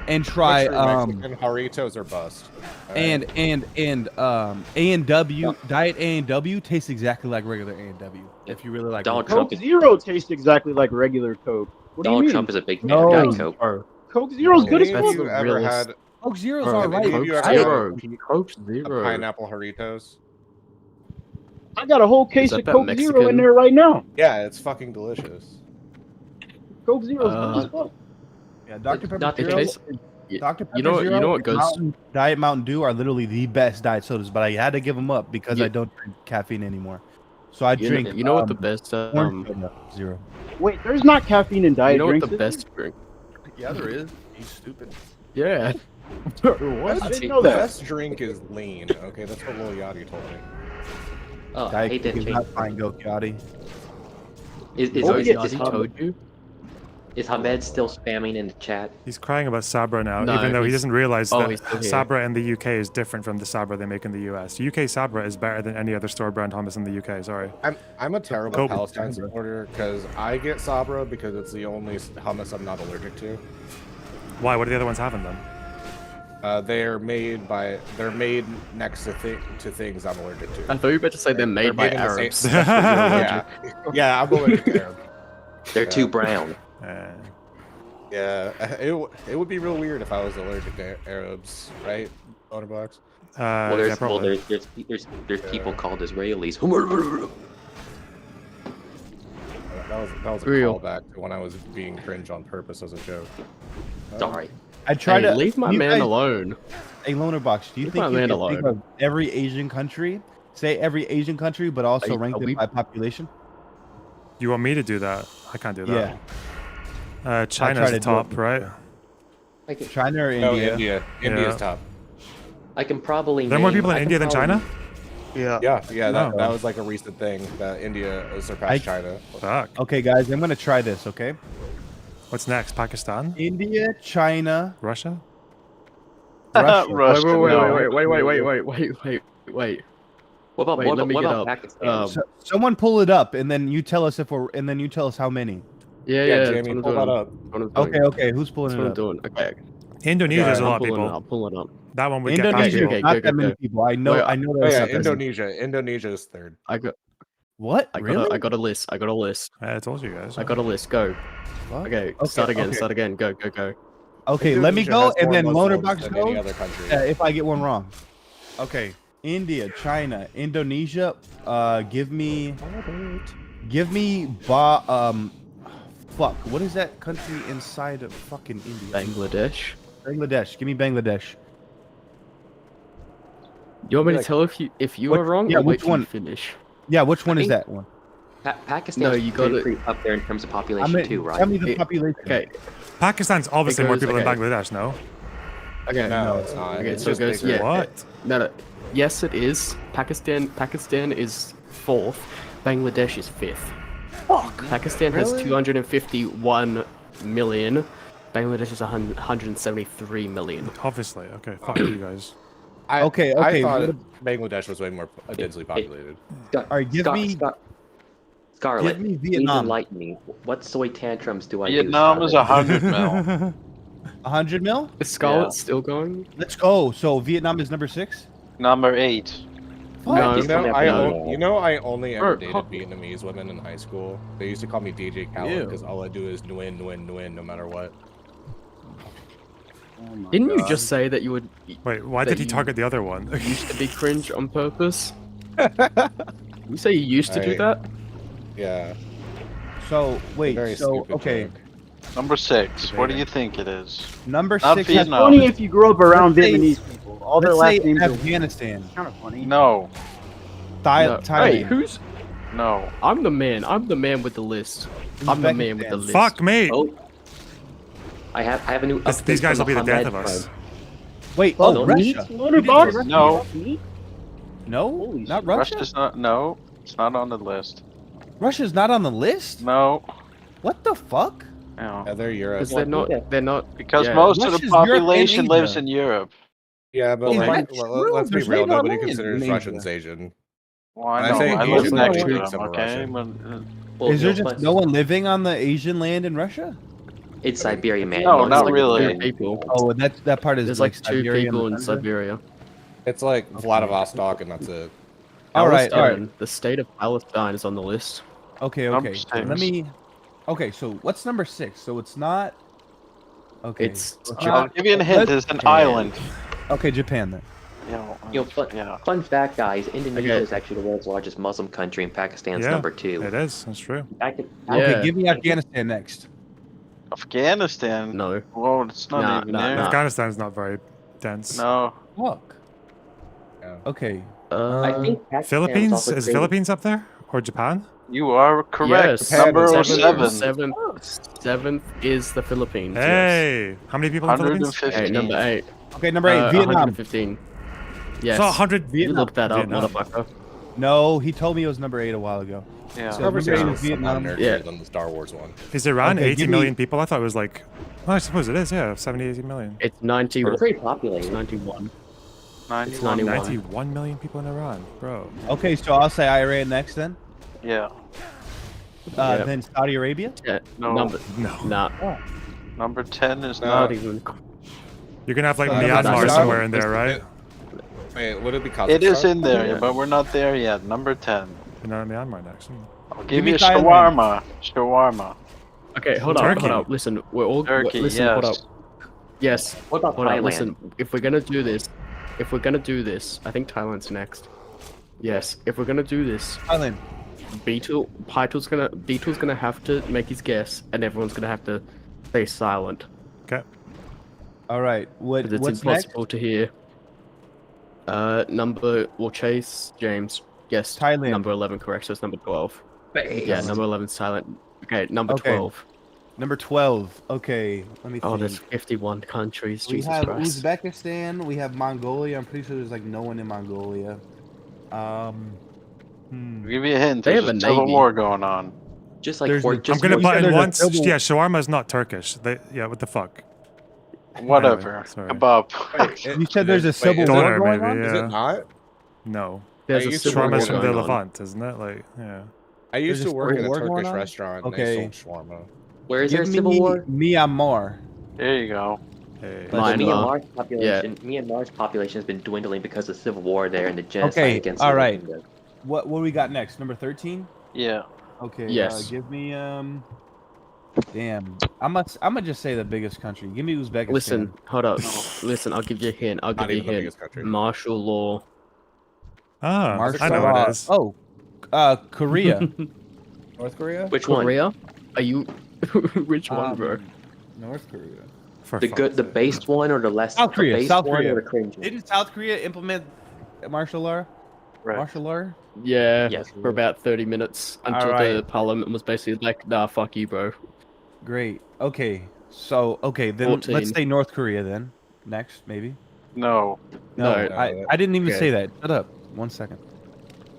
and try Mexican Doritos or bust. and A&W. Diet A&W tastes exactly like regular A&W. If you really like Donald it. Trump Coke Zero tastes exactly like regular Coke. What do you Donald mean? Trump is a big fan No. of Diet Coke. Bro, Coke Zero's good as Have fuck. you the ever realest- had Coke Zero's Bro, alright. have you Coke ever had Zero. Coke a Zero. pineapple Doritos? I got a whole case that of that Coke Zero Mexican? in there right now. Yeah, it's fucking delicious. Coke Zero's good as fuck. Yeah, Dr. Pepper Not It Zero. tastes. Dr. Pepper You know what? Zero You know what and goes. Diet Mountain Dew are literally the best diet sodas, but I had to give them up because Yeah. I don't drink caffeine anymore. So I You drink. know, you know what the best. orange soda, Zero. Wait, there's not caffeine in diet You know what drinks. the is there? best drink? Yeah, there is. You stupid. Yeah. What? I didn't The know that. best drink is lean. Okay, that's what Lil Yachty told me. Oh, I Diet hate Coke that is change. not fine, go Gotti. Is Oh, yeah, yeah, is he told you. Hamed still spamming in the chat? He's crying about Sabra now, No, even though he he's- doesn't realize oh, that he's still here. Sabra in the UK is different from the Sabra they make in the US. UK Sabra is better than any other store brand hummus in the UK. Sorry. I'm a terrible Coke. Palestine supporter because I get Sabra because it's the only hummus I'm not allergic to. Why? What do the other ones have in them? They're made next to things I'm allergic to. I thought you were about to say they're made by in the same- Arabs. yeah, yeah, I'm allergic to Arab. They're too brown. Yeah, it would be real weird if I was allergic to Arabs, right? Otterbox. Well, there's people called Israelis. That was a Real. callback to when I was being cringe on purpose as a joke. Sorry. I try Hey, to leave my you man guys- alone. Hey, Loner Box, do you Leave think my you man can think alone. of every Asian country? Say every Asian country, but also Are rank we- it by population. You want me to do that? I can't do Yeah. that. China's the top, right? China or No, India? India's Yeah. top. I can probably. There are more name- people in I can India than probably- China? Yeah. That Oh. was like a recent thing that India surpassed China. Fuck. Okay, guys, I'm gonna try this. Okay. What's next? Pakistan? India, China, Russia? Russia. Russia, no. Wait. What about Wait, let me what get about up. Pakistan? Someone pull it up, and then you tell us and then you tell us how many. Yeah, Jamie, pull that up. Okay, who's pulling it That's what I'm up? doing. Okay. Indonesia's a I'm lot of pulling people. it up. Pulling it up. That one would get Indonesia, people. Okay, not go, that go, many go. people. I know. Wait, I know Oh there's yeah, something. Indonesia is third. I got. What? Really? I got a list. I told you guys. I got a list. Go. What? Okay. Okay, Start again. okay. Start again. Go. Go. Go. Okay, let me Indonesia go, has and more then Muslims Motorbox than goes. any other country. If I get one wrong. Okay. India, China, Indonesia. Give me. Fuck. What is that country inside of fucking India? Bangladesh. Bangladesh. Give me Bangladesh. You want me to tell if you are wrong? Yeah, or wait which till you one? finish. Yeah, which one is think- that one? Pakistan. No, you got it. pretty up there in terms of population too, right? Tell me the population. Okay. Pakistan's obviously more goes- people okay. than Bangladesh, no? Okay. No, it's not. Okay, It's so it just goes. bigger. Yeah. What? No. Yes, it is. Pakistan is fourth. Bangladesh is fifth. Fuck. Pakistan has Really? 251 million. Bangladesh is 173 million. Obviously. Okay, fuck you guys. Okay, I thought what- Bangladesh was way more densely populated. All right, give me. Scarlet, give me please Vietnam. enlighten me. What soy tantrums do I Vietnam do? is 100 mil. 100 mil? Is Scarlet still going? Let's go. So Vietnam is number 6. Number 8. No, He's coming up now. I only ever Or- dated Vietnamese women in high school. They used to call me DJ Khaled Ew. because all I do is Nguyen, no matter what. Didn't you just say that you would Wait, why that did he you target the other one? used to be cringe on purpose? You say you used to do Right. that? Yeah. So wait. Very So stupid okay. joke. Number 6. What do you think it is? Number Not 6. Vietnam. Funny if you grew up around Let's say- Vietnamese people. All their Let's last say names are Afghanistan. kind of funny. No. No. Thailand. Hey, who's? No. I'm the man. I'm the man with the list. I'm the man with the list. Fuck me! Oh, I have a new. These update guys will from be the death of Mohammed us. from- Wait. Oh, Oh, no, Russia. Motorbox? No. No, Holy not shit. Russia. Russia's not. No. It's not on the list. Russia's not on the list. No. What the fuck? No. Yeah, they're Europe. Because they're not. They're not. Because yeah. most of the Russia's Europe and population lives Asia. in Europe. Yeah, but Is like, that true? let's be There's real. way more Nobody land considers in Russians Asia. Asian. Well, I When I know. say I Asian, live next nobody to thinks them. I'm a Okay. Russian. Well, Is there no, just but no one living on the Asian land in Russia? It's Siberia, man. No, It's not like- really. Two people. Oh, that part is There's like like two Siberia and people in Tundra? Siberia. It's like Vladivostok, and that's it. All right, all right. Palestine, the state of Palestine is on the list. Okay, Number okay. 6. Let me. Okay, so what's number 6? So it's not. Okay. It's so I'll give you a hint. It's an island. Okay, Japan then. You know, Yeah. fun fact, guys. Indonesia Okay. is actually the world's largest Muslim country, and Pakistan's Yeah, number 2. It is. That's true. Back in- Okay, Yeah. give me Afghanistan next. Afghanistan. No. Whoa, it's not Nah, even nah, there. nah. Afghanistan's not very dense. No. Fuck. Okay. I think Pakistan was Philippines? also Is created- Philippines up there? Or Japan? You are correct. Yes. Number Seventh- 7. Seventh is the Philippines. Yes. Hey! How many people in the Philippines? 150. Hey, number 8. Okay, number 8, Vietnam. 115. Yes. So 100 You Vietnam. looked that up, Vietnam. motherfucker. No, he told me it was number 8 a while ago. Yeah. So number 8 is Conversation's Vietnam. nerdier Yeah. than the Star Wars one. Is Iran Okay, 80 give million me- people? I thought it was like. Well, I suppose it is, yeah. 70, 80 million. It's 91. We're pretty It's populated. 91. 91. 91. 91 million people in Iran, bro. Okay, so I'll say Iran next then. Yeah. Yeah. Then Saudi Arabia. Yeah. No. Number. No. Nah. Number 10 is No. not. Not even. You're gonna have like Saudi Myanmar Arabia. somewhere in there, right? Wait, would it be Kazakhstan? It is in there, Yeah. but we're not there yet. Number 10. You know, Myanmar next. I'll give me you Thailand. shawarma. Shawarma. Okay, hold Turkey. up. Listen, we're all. Turkey, listen, hold up. yes. Yes. What about Hold up. Thailand? Listen, if we're gonna do this, I think Thailand's next. Yes. If we're gonna do this, Thailand. Beetle's gonna have to make his guess, and everyone's gonna have to stay silent. Okay. All right. Because it's What's next? impossible to hear. We'll chase James. Yes. Thailand. Number 11, correct. So it's number 12. Yeah, number 11 silent. Okay, number Okay. 12. Number 12. Okay, let me Oh, think. there's 51 countries. We Jesus have Christ. Uzbekistan. We have Mongolia. I'm pretty sure there's like no one in Mongolia. I'll give you a hint. They There's have a a civil navy. war going on. Just like There's or no- just I'm gonna you butt said in there's a once. civil- Yeah, shawarma's not Turkish. Yeah, what the fuck? Whatever. sorry. Kebab. You said there's a civil war Doner, going maybe. on? Yeah. Is it not? No. There's I a used to civil work war Shawarma's from the going on. Levant, isn't it? Like, yeah. I used There's to a work in a civil war going Turkish on? restaurant. And Okay. they sold shawarma. where is there a Give civil me war? Myanmar. There you go. Hey. But Myanmar. Myanmar's population has been dwindling because of civil war there and the genocide Okay, against all the right. Rohingya. What we got next? Number 13? Yeah. Okay. Yes. Give me Damn. I'm gonna just say the biggest country. Give me Uzbekistan. Listen, hold up. Listen, I'll give you a hint. I'll Not give you a even the hint. biggest country. Martial law. Ah, Martial I know law. what it is. Oh, Korea. North Korea? Which one? Korea? Are you? Which one, bro? North Korea. For The fuck's the sake. based one or the less South Korea. the based South one Korea. or the cringe one? Didn't South Korea implement martial law? Right. Martial law? Yeah, Yes. for about 30 minutes until the Alright. parliament was basically like, nah, fuck you, bro. Great. Okay. So then 14. let's say North Korea then. Next, maybe. No. No, No. I didn't even Okay. say that. Shut up. 1 second.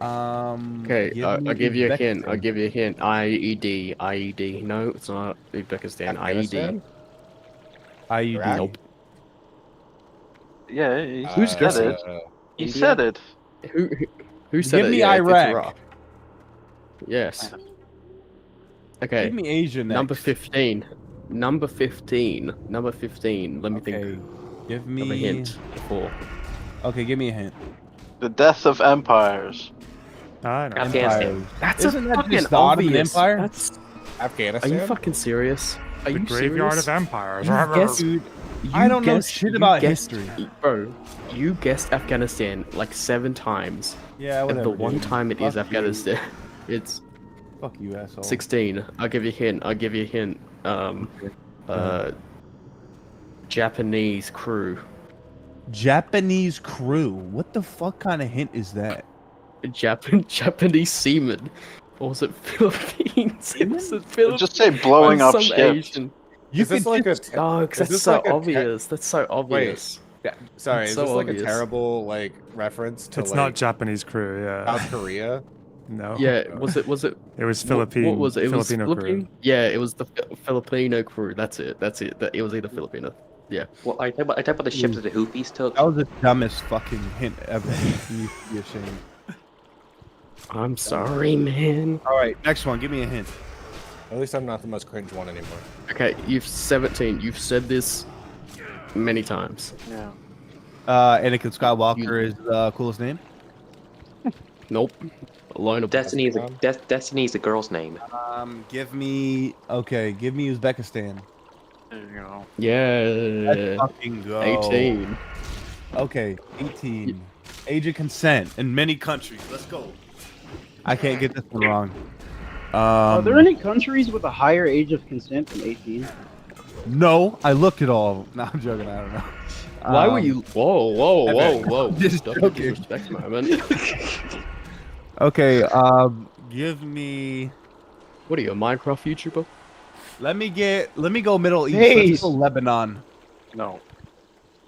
Okay, give I'll me give you a hint. I'll Uzbekistan. give you a hint. IED. IED. No, it's not Uzbekistan. Afghanistan? IUD. Iraq? Nope. Yeah, he Who's said guessing? it. He India? said it. Who said Give it? me Yeah, it's Iraq. Iraq. Yes. Okay. Give me Asia next. Number 15. Number 15. Number 15. Let me Okay. think Give of a me hint before. Okay, give me a hint. The death of empires. I know. Afghanistan. That's Isn't a that fucking just the Ottoman obvious. Empire? That's. Are Afghanistan? you fucking serious? Are The you graveyard serious? of empires. You guessed, Dude, you I don't know guessed- shit you about guessed- history. Bro, you guessed Afghanistan like 7 times. Yeah, And whatever. the one dude. time it is Fuck you. Afghanistan, it's Fuck you, asshole. 16. I'll give you a hint. Japanese crew. Japanese crew. What the fuck kind of hint is that? Japanese seamen. Or was it Philippines? It was the Philippines. Just say blowing Or up some ships. Asian. You Is this could like a just- Oh, because Is that's this so like a obvious. That's so obvious. Sorry, It's is so this like obvious. a terrible like reference to It's like not Japanese crew, yeah. South Korea? No. Yeah, was it? It was What Philippine. was it? It was Filipino Philippine. crew. Yeah, it was the Filipino crew. That's it. It was either Filipino. Yeah. Well, I talk about the ships that the Houthis took. That was the dumbest fucking hint ever. You should be ashamed. I'm sorry, man. All right, next one. Give me a hint. At least I'm not the most cringe one anymore. Okay, you've 17. You've said this many times. Yeah. Anakin Skywalker is the coolest name. Nope. Alone. Destiny is a girl's name. Give me Uzbekistan. There you go. Yeah. Let's fucking go. 18. Okay, 18. Age of consent in many countries. Let's go. I can't get this one wrong. Are there any countries with a higher age of consent than 18? No, I looked at all. No, I'm joking. I don't know. Why were you? Whoa. Just Don't joking. disrespect moment. Okay, give me. What are you, a Minecraft YouTuber? Let me go Middle East. Hey. Let's go Lebanon. No.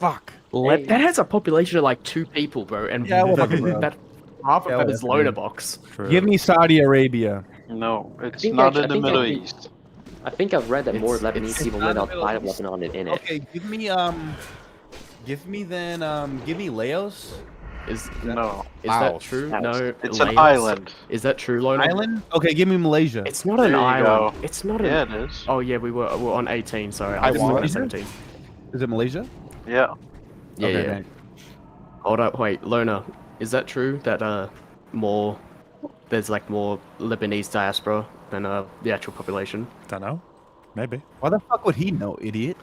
Fuck. That has a population of like 2 people, bro, and Yeah, whatever, bro. that half of Yeah, that is whatever. Loner Box. Give me Saudi Arabia. No, it's think not I in the think Middle I- East. I think I've read that more It's- Lebanese it's people not live the Middle outside of East. Lebanon than in it. Okay, give me Laos. Is No. that Laos. true? Laos. No. It's Laos. an island. Is that true, Loner? Island? Okay, give me Malaysia. It's not There an you island. go. It's not Yeah, an. it is. Oh yeah, we're on 18. Sorry, I Is it was on Malaysia? 17. Is it Malaysia? Yeah. Yeah, Okay, yeah. thanks. Hold up, wait, Loner. Is that true that there's like more Lebanese diaspora than the actual population? Don't know. Maybe. Why the fuck would he know, idiot?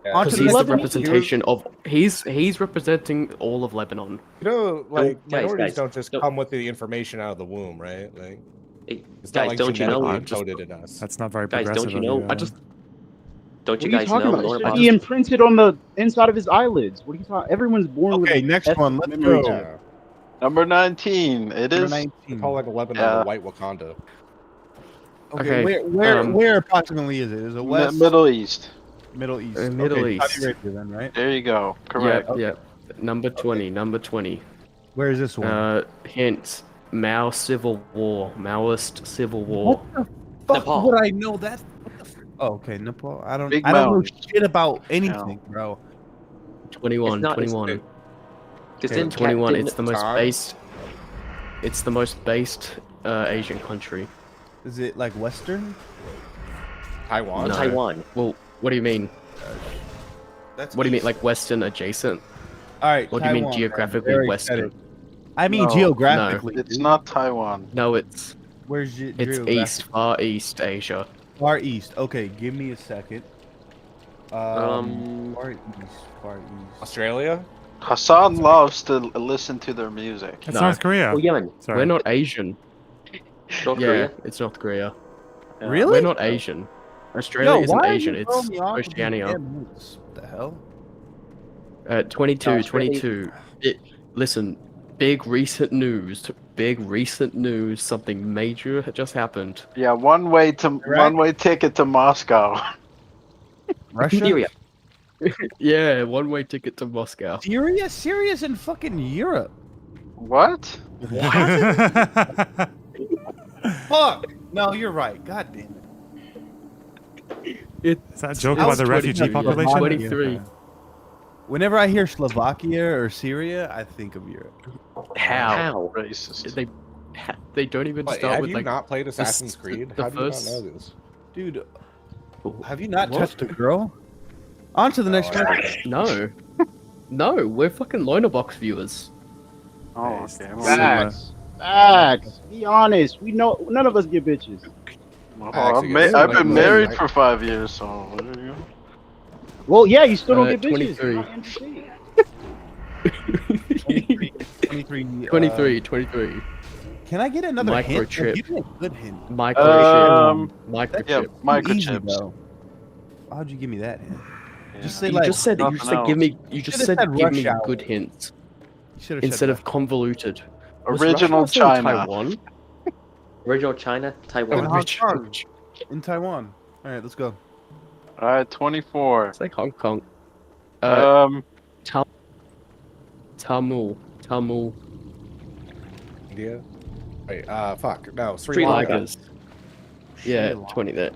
Yeah. Onto Because the he's the Lebanese- representation of he's representing all of Lebanon. You know, like guys, minorities guys, don't just don't- come with the information out of the womb, right? Like Hey, it's guys, not like don't you know? genetically encoded in us. That's not very Guys, progressive. don't you know? of Don't What you are you guys talking know? about? Loner It should Box- be imprinted on the inside of his eyelids. What are you talking? Everyone's born with. Okay, next ethnic one. Let's memory go. chip. Number 19. It Number is. 19. Call like Lebanon Yeah. the White Wakanda. Okay, where approximately is it? Is it west? Middle East. Middle East. Middle okay, East. Saudi Arabia then, right? There you go. Correct. Yeah. Number 20. Number 20. Where is this one? Hint. Maoist civil war. What the fuck Nepal. would I know that? What the oh, okay, Nepal. I don't know mountain. shit about anything, bro. 21. It's not- 21. Because then 21. didn't- It's the most based. It's the most based Asian country. Is it like Western? Taiwan. No. Taiwan. Well, what do you mean? That's What do you mean, like Western adjacent? All right. Or do you mean Taiwan, man. geographically Very Western? excited. I mean No, geographically. It's not Taiwan. No, it's Where's your it's east, far east Asia. Far east. Okay, give me a second. Far east. Australia. Hassan loves to listen to their music. It's North Korea. Oh, Yemen. Sorry. We're not Asian. North Yeah, Korea. it's North Korea. Really? We're not Asian. Australia isn't why are Asian. you It's throwing me off with these Oceania. damn moves? What the hell? 22, Australia- 22. Listen, big recent news. Something major had just happened. Yeah, one-way ticket to Moscow. Russia? Syria. Yeah, one-way ticket to Moscow. Syria? Syria's in fucking Europe. What? Fuck! No, you're right. God damn it. Is that a joke about the refugee population? 23. Whenever I hear Slovakia or Syria, I think of Europe. How? Racist. They don't even Wait, start have with you like not played Assassin's Creed? the How do you not first- know this? Dude, have you not What? touched a girl? On to the next No, I one. haven't. No, we're fucking loner box viewers. Oh, okay. Facts. Facts. Be honest. We know none of us get bitches. Well, Actually, I've it's like been really married like- for 5 years, so there you go. Well, yeah, you still don't get bitches. 23. You're not entertained. 23. Can I get another hint? Microchip. Give me a good hint. Microchip. Yeah, Microchip. Easy, microchips. though. How'd you give me that hint? Just Yeah. say You like. just said nothing give else. me. You just Should've said said give me rush hour. good hints You should've instead said of convoluted. Was Original Russia also in China. Taiwan. Original China, that. Taiwan. In Hong Kong. In Taiwan. All right, let's go. All right, 24. It's like Hong Kong. Tamil. India. Wait, fuck. No, Sri Sri Lanka. Lanka. Tigers. Yeah, 20 there.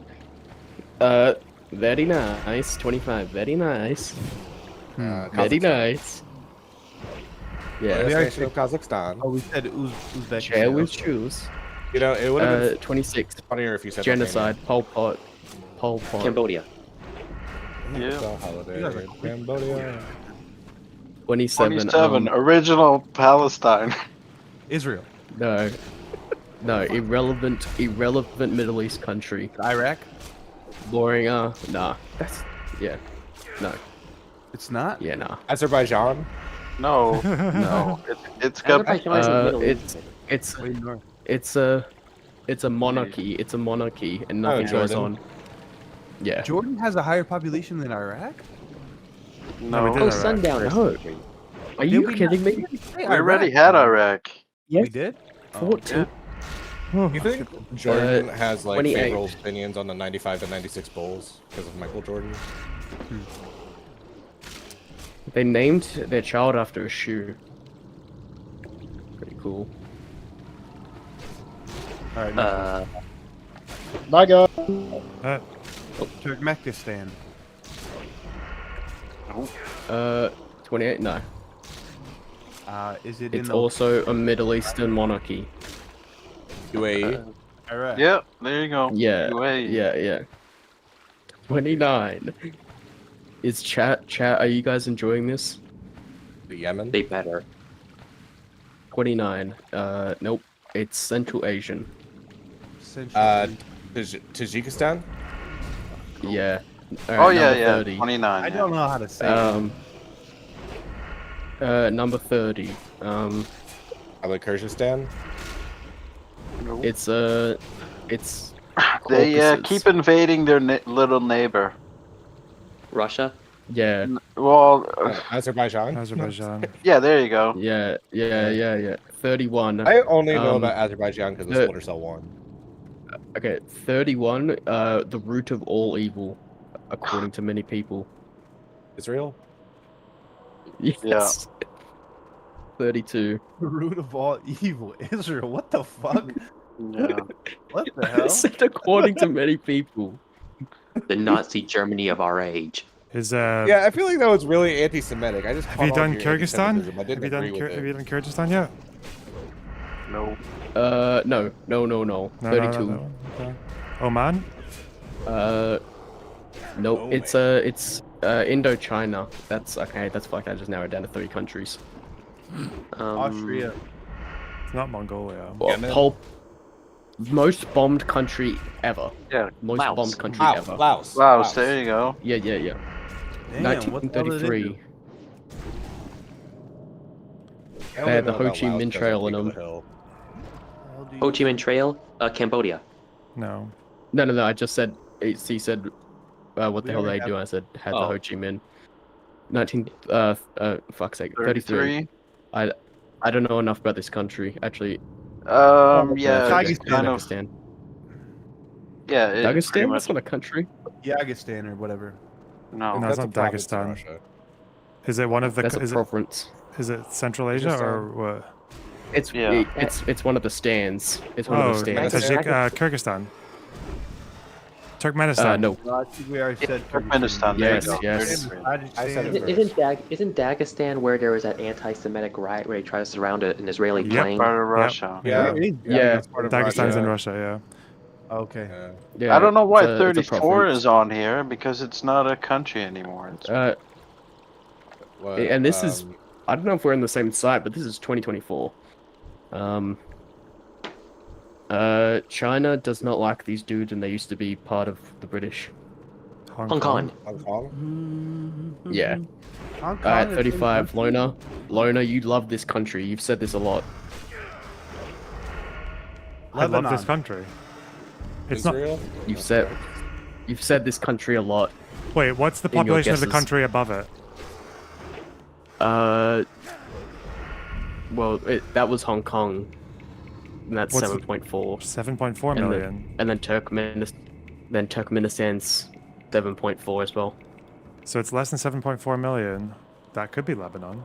Very nice. 25. Very nice. Very nice. Yeah, Yeah. nation of Kazakhstan. Oh, we said Uzbekistan. Chair with shoes. You know, it would have been 26. funnier if you said Genocide. Pol Pot. Cambodia. Yeah. Holiday. Cambodia. 27. 27. Original Palestine. Israel. No. No, irrelevant Middle East country. Iraq. Boring, nah. That's, yeah. No. It's not. Yeah, nah. Azerbaijan. No, no. It's got. Azerbaijan is in the Middle East. It's a monarchy. It's a monarchy, and nothing goes Jordan. on. Yeah. Jordan has a higher population than Iraq. No, we did Oh, Iraq. Sundown is No. country. Are you kidding me? we already had Iraq. Yes. We did. 14. You think Jordan has like 28. favorable opinions on the 95 and 96 Bulls because of Michael Jordan? They named their child after a shoe. Pretty cool. All right. Bye, guys. Turkmenistan. 28. No. Is it in It's the also a Middle Eastern monarchy. UAE. Iraq? Yep, there you go. Yeah. UAE. Yeah. 29. Is chat? Are you guys enjoying this? The Yemen. They better. 29. Nope. It's Central Asian. Tajikistan. Yeah. Oh yeah, number yeah. 30. 29. I don't know how to say it. Number 30. Kyrgyzstan. It's They Caucasus. keep invading their little neighbor. Russia. Yeah. Well, Azerbaijan. Azerbaijan. yeah, there you go. Yeah. 31. I only know Um, about Azerbaijan because of the- Splinter Cell 1. Okay, 31. The root of all evil, according to many people. Israel. Yes. 32. The root of all evil, Israel. What the fuck? Yeah. What the I hell? said according to many people. The Nazi Germany of our age. Is Yeah, I feel like that was really anti-Semitic. I just have you caught on done to your Kyrgyzstan? anti-Semitism. I didn't agree with Have it. you done Kyrgyzstan yet? No. No. No, 32. no. Okay. Oman? Nope. It's Indochina. That's okay. That's fuck. I just narrowed down to 3 countries. Austria. It's not Mongolia. Most bombed country ever. Yeah. Most Laos. bombed country Laos. ever. Laos, there you go. Yeah. Damn, what the hell did they 1933. do? They had the Ho Chi Minh Trail in them. Ho Chi Minh Trail, Cambodia. No. No. I just said. He said, "What the hell already they do?" I said, "Had the Oh. Ho Chi Minh." Fuck's sake. 33. I don't know enough about this country actually. Yeah, it's Dagestan. kind of. Dagestan. Yeah, it's pretty Dagestan. much. That's not a country. Yagistan or whatever. No. No, it's not province in Dagestan. Russia. Is it one of the? That's a Is province. it Central Asia or what? It's Yeah. it's one of the stands. It's one Oh, of the stands. Kyrgyzstan. Turkmenistan. No. I think we already said Turkmenistan. There Yes, you go. yes. 33. I said it Isn't, first. isn't Dagestan where there was that anti-Semitic riot where they tried to surround an Israeli Yep. plane? Part of Russia. Yeah. Yeah. That's part of Dagestan's Russia. in Russia, yeah. Okay. Yeah, I don't know why it's a 34 province. is on here because it's not a country anymore. It's, What, And this is I don't know if we're in the same site, but this is 2024. China does not like these dudes, and they used to be part of the British. Hong Kong. Hong Kong. Yeah. Hong Kong Alright, is 35. Lona, you love this country. You've said this a lot. I love Lebanon. this country. It's Israel. You've said this country a lot. not. Wait, what's the in your population of the guesses. country above it? Well, that was Hong Kong. And that's What's 7.4. 7.4 And million. then Turkmenistan's 7.4 as well. So it's less than 7.4 million. That could be Lebanon.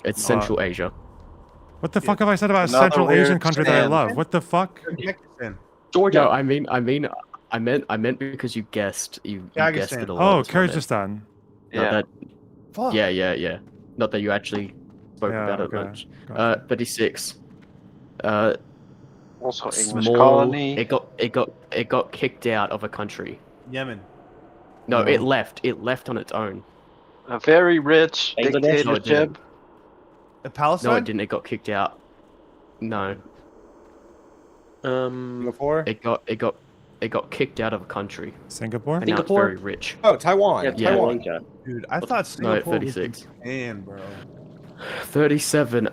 It's Central Asia. What the fuck have I said about a Another Central Asian weird country that I stand. love? What the fuck? Uzbekistan. Georgia. No, I meant because you guessed you guessed it a lot. Oh, That's what I meant. Kyrgyzstan. Not Yeah. that, Fuck. yeah. Not that you actually spoke Yeah, about it okay. much. Gotcha. 36. Also English Small. colony. It got kicked out of a country. Yemen. No, it left. It left on its own. A very rich Bangladesh? No, it dictatorship. didn't. Palestine? No, it didn't. It got kicked out. No, Singapore. it got kicked out of a country. Singapore? And now it's Singapore? very rich. Oh, Taiwan. Yeah, Taiwan. Malaysia. Dude, I thought No, Singapore was 36. Japan, bro. 37.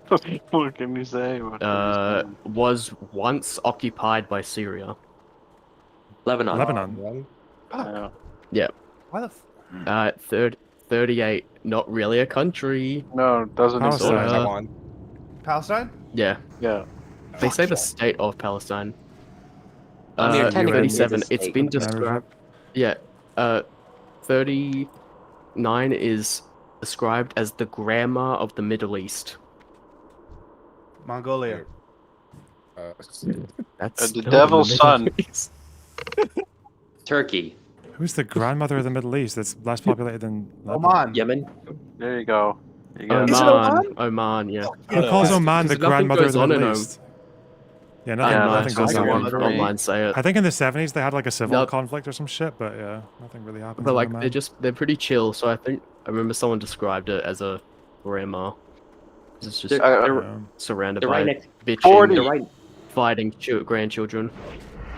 What can you say? What can you Was once occupied by Syria. Lebanon. Lebanon. say? Yeah. Why the 38. Not really a country. No, it doesn't Palestine. exist. Taiwan. Palestine? Yeah. Yeah. They say the state of Palestine. I mean, technically, 37. it's a It's state. been described. Yeah. 39 is described as the grammar of the Middle East. Mongolia. That's The still devil's Middle son. East. Turkey. Who's the grandmother of the Middle East that's less populated than Lebanon? Oman. Yemen. There you go. You got Is it Oman. Oman, yeah. Who calls Oman the Because nothing grandmother of goes the on in Middle Oman. East? Yeah, Yeah, nothing that's goes what on. I Someone want. online say it. I think in the 70s they had like a civil No. conflict or some shit, but yeah, nothing really happens. But in like Oman. they're pretty chill. So I remember someone described it as a grammar. It's just surrounded They're by right next. bitching, 40. They're right. fighting grandchildren.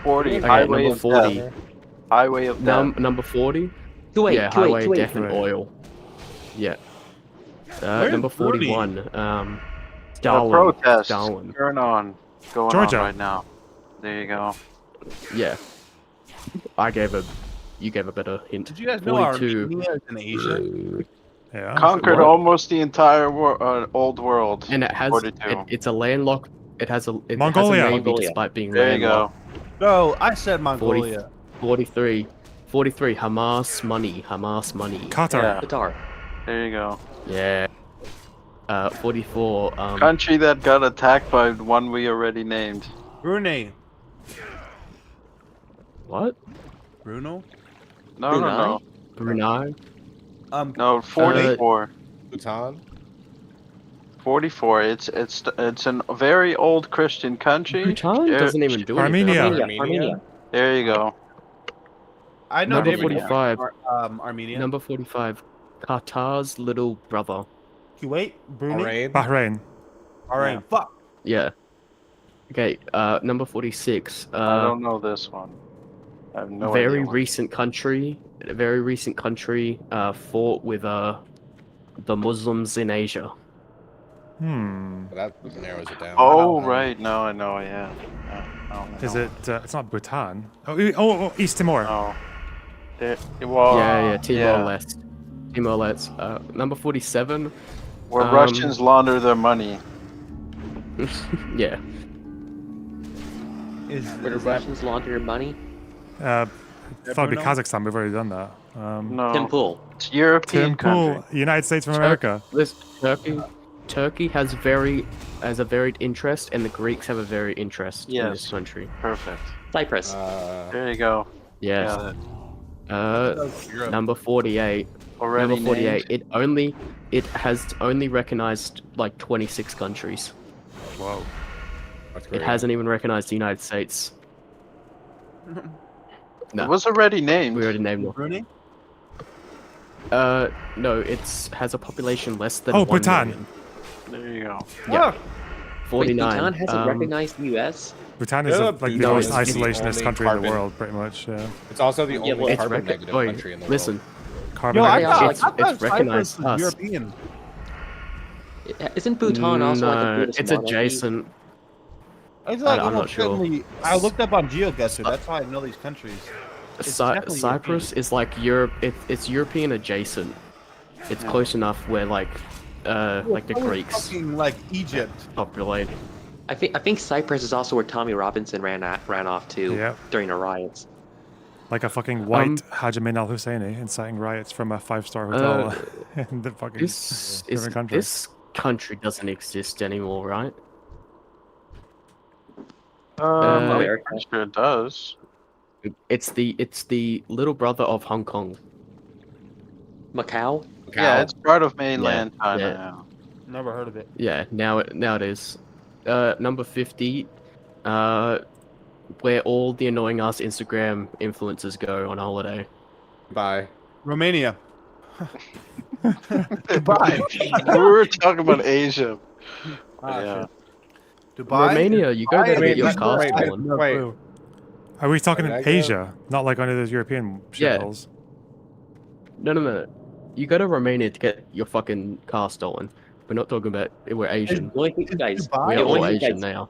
40. Okay, Highway number of 40. Death. Highway of Death. Number 40. Kuwait. Yeah, Kuwait. highway, Kuwait. death, and Kuwait. oil. Yeah. Where's Number Brody? 41. A Stalin. protest Stalin. going on Georgia. right now. There you go. Yeah. You gave a better hint. Did you guys know 42. Armenia is in Asia? yeah. Conquered What? almost the entire old world. And it has 42. it's a landlocked It has a Mongolia. navy Mongolia. despite being There you go. landlocked. No, I said 40, Mongolia. 43. Hamas money. Qatar. Yeah. Qatar. There you go. Yeah. 44. Country that got attacked by one we already named. Brunei. What? Bruno? No. Brunei. No, 44. Bhutan. 44. It's a very old Christian country. Bhutan doesn't even do anything. Armenia. There you go. I know Number David. 45. Armenia. Number 45. Qatar's little brother. Kuwait. Brunei. Bahrain. Bahrain. Fuck. Yeah. Okay. Number 46. I don't know this one. I have no very idea. recent country. A very recent country. Fought with the Muslims in Asia. That narrows it down. Oh right, no, I know, yeah. Is it? It's not Bhutan. Oh, East Timor. Oh. Yeah, Timor-Leste. Timor-Leste. Number 47. Where Russians launder their money. Yeah. Where the Russians launder your money? I thought it'd be Kazakhstan. We've already done that. No. Timpul. It's European Timpul, country. United States of America. Turkey has a varied interest, and the Greeks have a varied interest in this country. Perfect. Cyprus. There you go. Yes. Got Number 48. Already Number 48. It has only recognized like 26 countries. Whoa. It hasn't even recognized the United States. No. It was already named. We already named it. Brunei? No, it has a population less than 1 Bhutan. million. There you go. Yeah. Wait, 49. Bhutan hasn't recognized the U.S.? Bhutan is like the No, most it's the isolationist only country in the carbon- world, pretty much. Yeah. It's also the only It's carbon negative country in the listen. world. Carbon Yo, I negative. thought, It's I thought recognized Cyprus was us. European. Isn't Bhutan also like a Buddhist it's monarchy? adjacent. It's like, I'm not sure. I looked up on GeoGuessr. That's how I know these countries. It's definitely Cyprus is like Europe. It's European adjacent. It's close enough where like the Greeks Fucking like Egypt. populate. I think Cyprus is also where Tommy Robinson ran off to Yep. during the riots. Like a fucking white Hajj Amin al Husseini inciting riots from a 5-star hotel in the fucking different country. This country doesn't exist anymore, right? I'm pretty sure it does. It's the little brother of Hong Kong. Macau? Yeah, it's part of mainland China yeah. now. Never heard of it. Yeah, now it is. Number 50, where all the annoying ass Instagram influencers go on holiday. Bye. Romania. Dubai. We were talking about Asia. Yeah. Dubai. Romania, you go there to get your Wait, car wait, stolen. wait. Are we talking Did I in go? Asia? Not like one of those European Yeah. shitholes? No. You go to Romania to get your fucking car stolen. We're not talking about we're Asian. The only thing, guys, Dubai? We're the all only thing, Asian guys, now.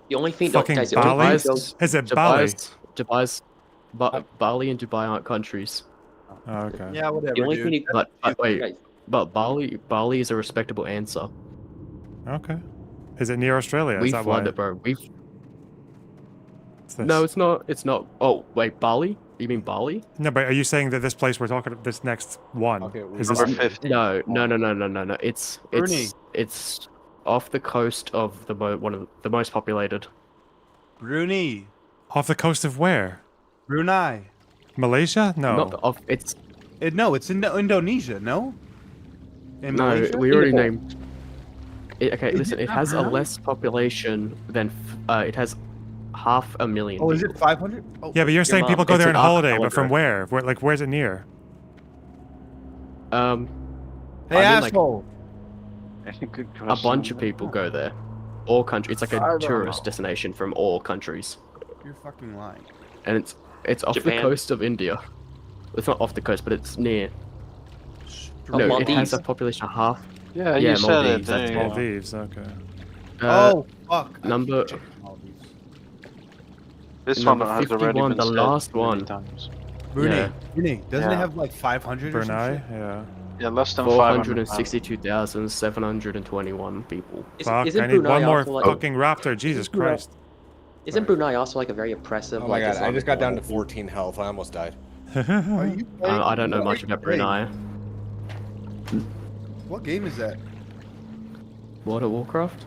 the only thing, Fucking guys, Bali? Dubai's- Is it Bali? Bali and Dubai aren't countries. Oh, okay. Yeah, whatever. the only dude. thing, you, But wait, guys, but Bali is a respectable answer. Okay. Is it near Australia? We Is that why? flood it, bro. It's this? No, it's not. It's not. Oh wait, Bali? You mean Bali? No, but are you saying that this place we're talking about, this next one, Okay, is this? Number 50. No. It's Brunei. it's off the coast of one of the most populated. Brunei. Off the coast of where? Brunei. Malaysia? No. Not off. It's No, it's in Indonesia. No. In no. Malaysia? We already named. Okay, Is listen. it It not has a Brunei? less population than. It has 500,000. Oh, is it people. 500? Oh, Yeah, but you're saying people go It's there on an holiday, but from archipelago. where? Like, where's it near? hey, I mean, like, asshole. Good a question. bunch of people go there. All countries. It's like I a don't tourist know. destination from all countries, You're fucking lying. and it's off Japan. the coast of India. It's not off the coast, but it's near. Oh, No, it Maldives. has a population of half. Yeah, Yeah, you said it. Maldives, There that's you go. Maldives. Okay. Oh, fuck. I number- keep checking Maldives. This one Number has already 51, been the said last many one. times. Brunei. Yeah. Brunei. Doesn't it Yeah. have like 500 or some Brunei? shit? Yeah. Yeah, less than 462,721 people. Fuck, Isn't I need Brunei one more also like- fucking raptor. Jesus Christ. Isn't Brunei also like a very oppressive? Oh my god, I Islamic just got down to monarchy? 14 health. I almost died. Are you playing? I don't know what much are you about playing? Brunei. What game is that? World of Warcraft?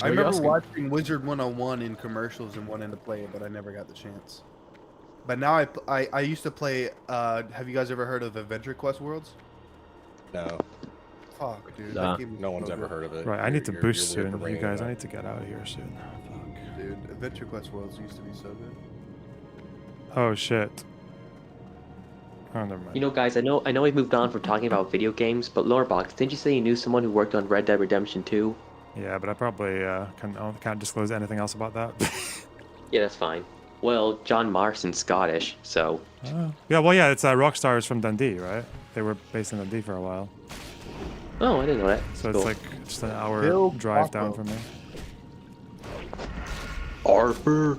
I remember watching Wizard 101 in commercials and wanting to play it, but I never got the chance. But now I used to play. Have you guys ever heard of Adventure Quest Worlds? No. Fuck, dude. Nah. That game is No one's so ever good. heard of it. Right, I need to boost you're weird soon. for You bringing guys, it I up. need to get out of here soon. Fuck. Dude, Adventure Quest Worlds used to be so good. Oh shit. Oh, never mind. You know, guys, I know we've moved on from talking about video games, but Lorebox, didn't you say you knew someone who worked on Red Dead Redemption 2? Yeah, but I probably can't disclose anything else about that. Yeah, that's fine. Well, John Marston's Scottish, so. Yeah, well, yeah, it's Rockstar is from Dundee, right? They were based in Dundee for a while. Oh, I didn't know that. So Cool. it's like just an hour Bill drive Taco. down from me. Arthur.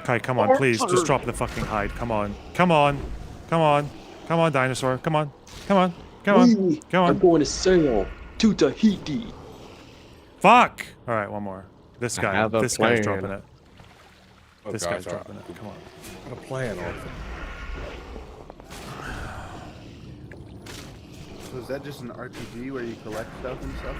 Kai, come on, please, just drop the fucking hide. Come on, come on, come on, come on, dinosaur. Come on, come on, come on, come I'm on. going to sail to Tahiti. Fuck! All right, one more. This guy, have a this guy's plan. dropping it. Oh, This God, guy's sorry. dropping it. Come on. Got a plan, Arthur. So is that just an RPG where you collect stuff and stuff?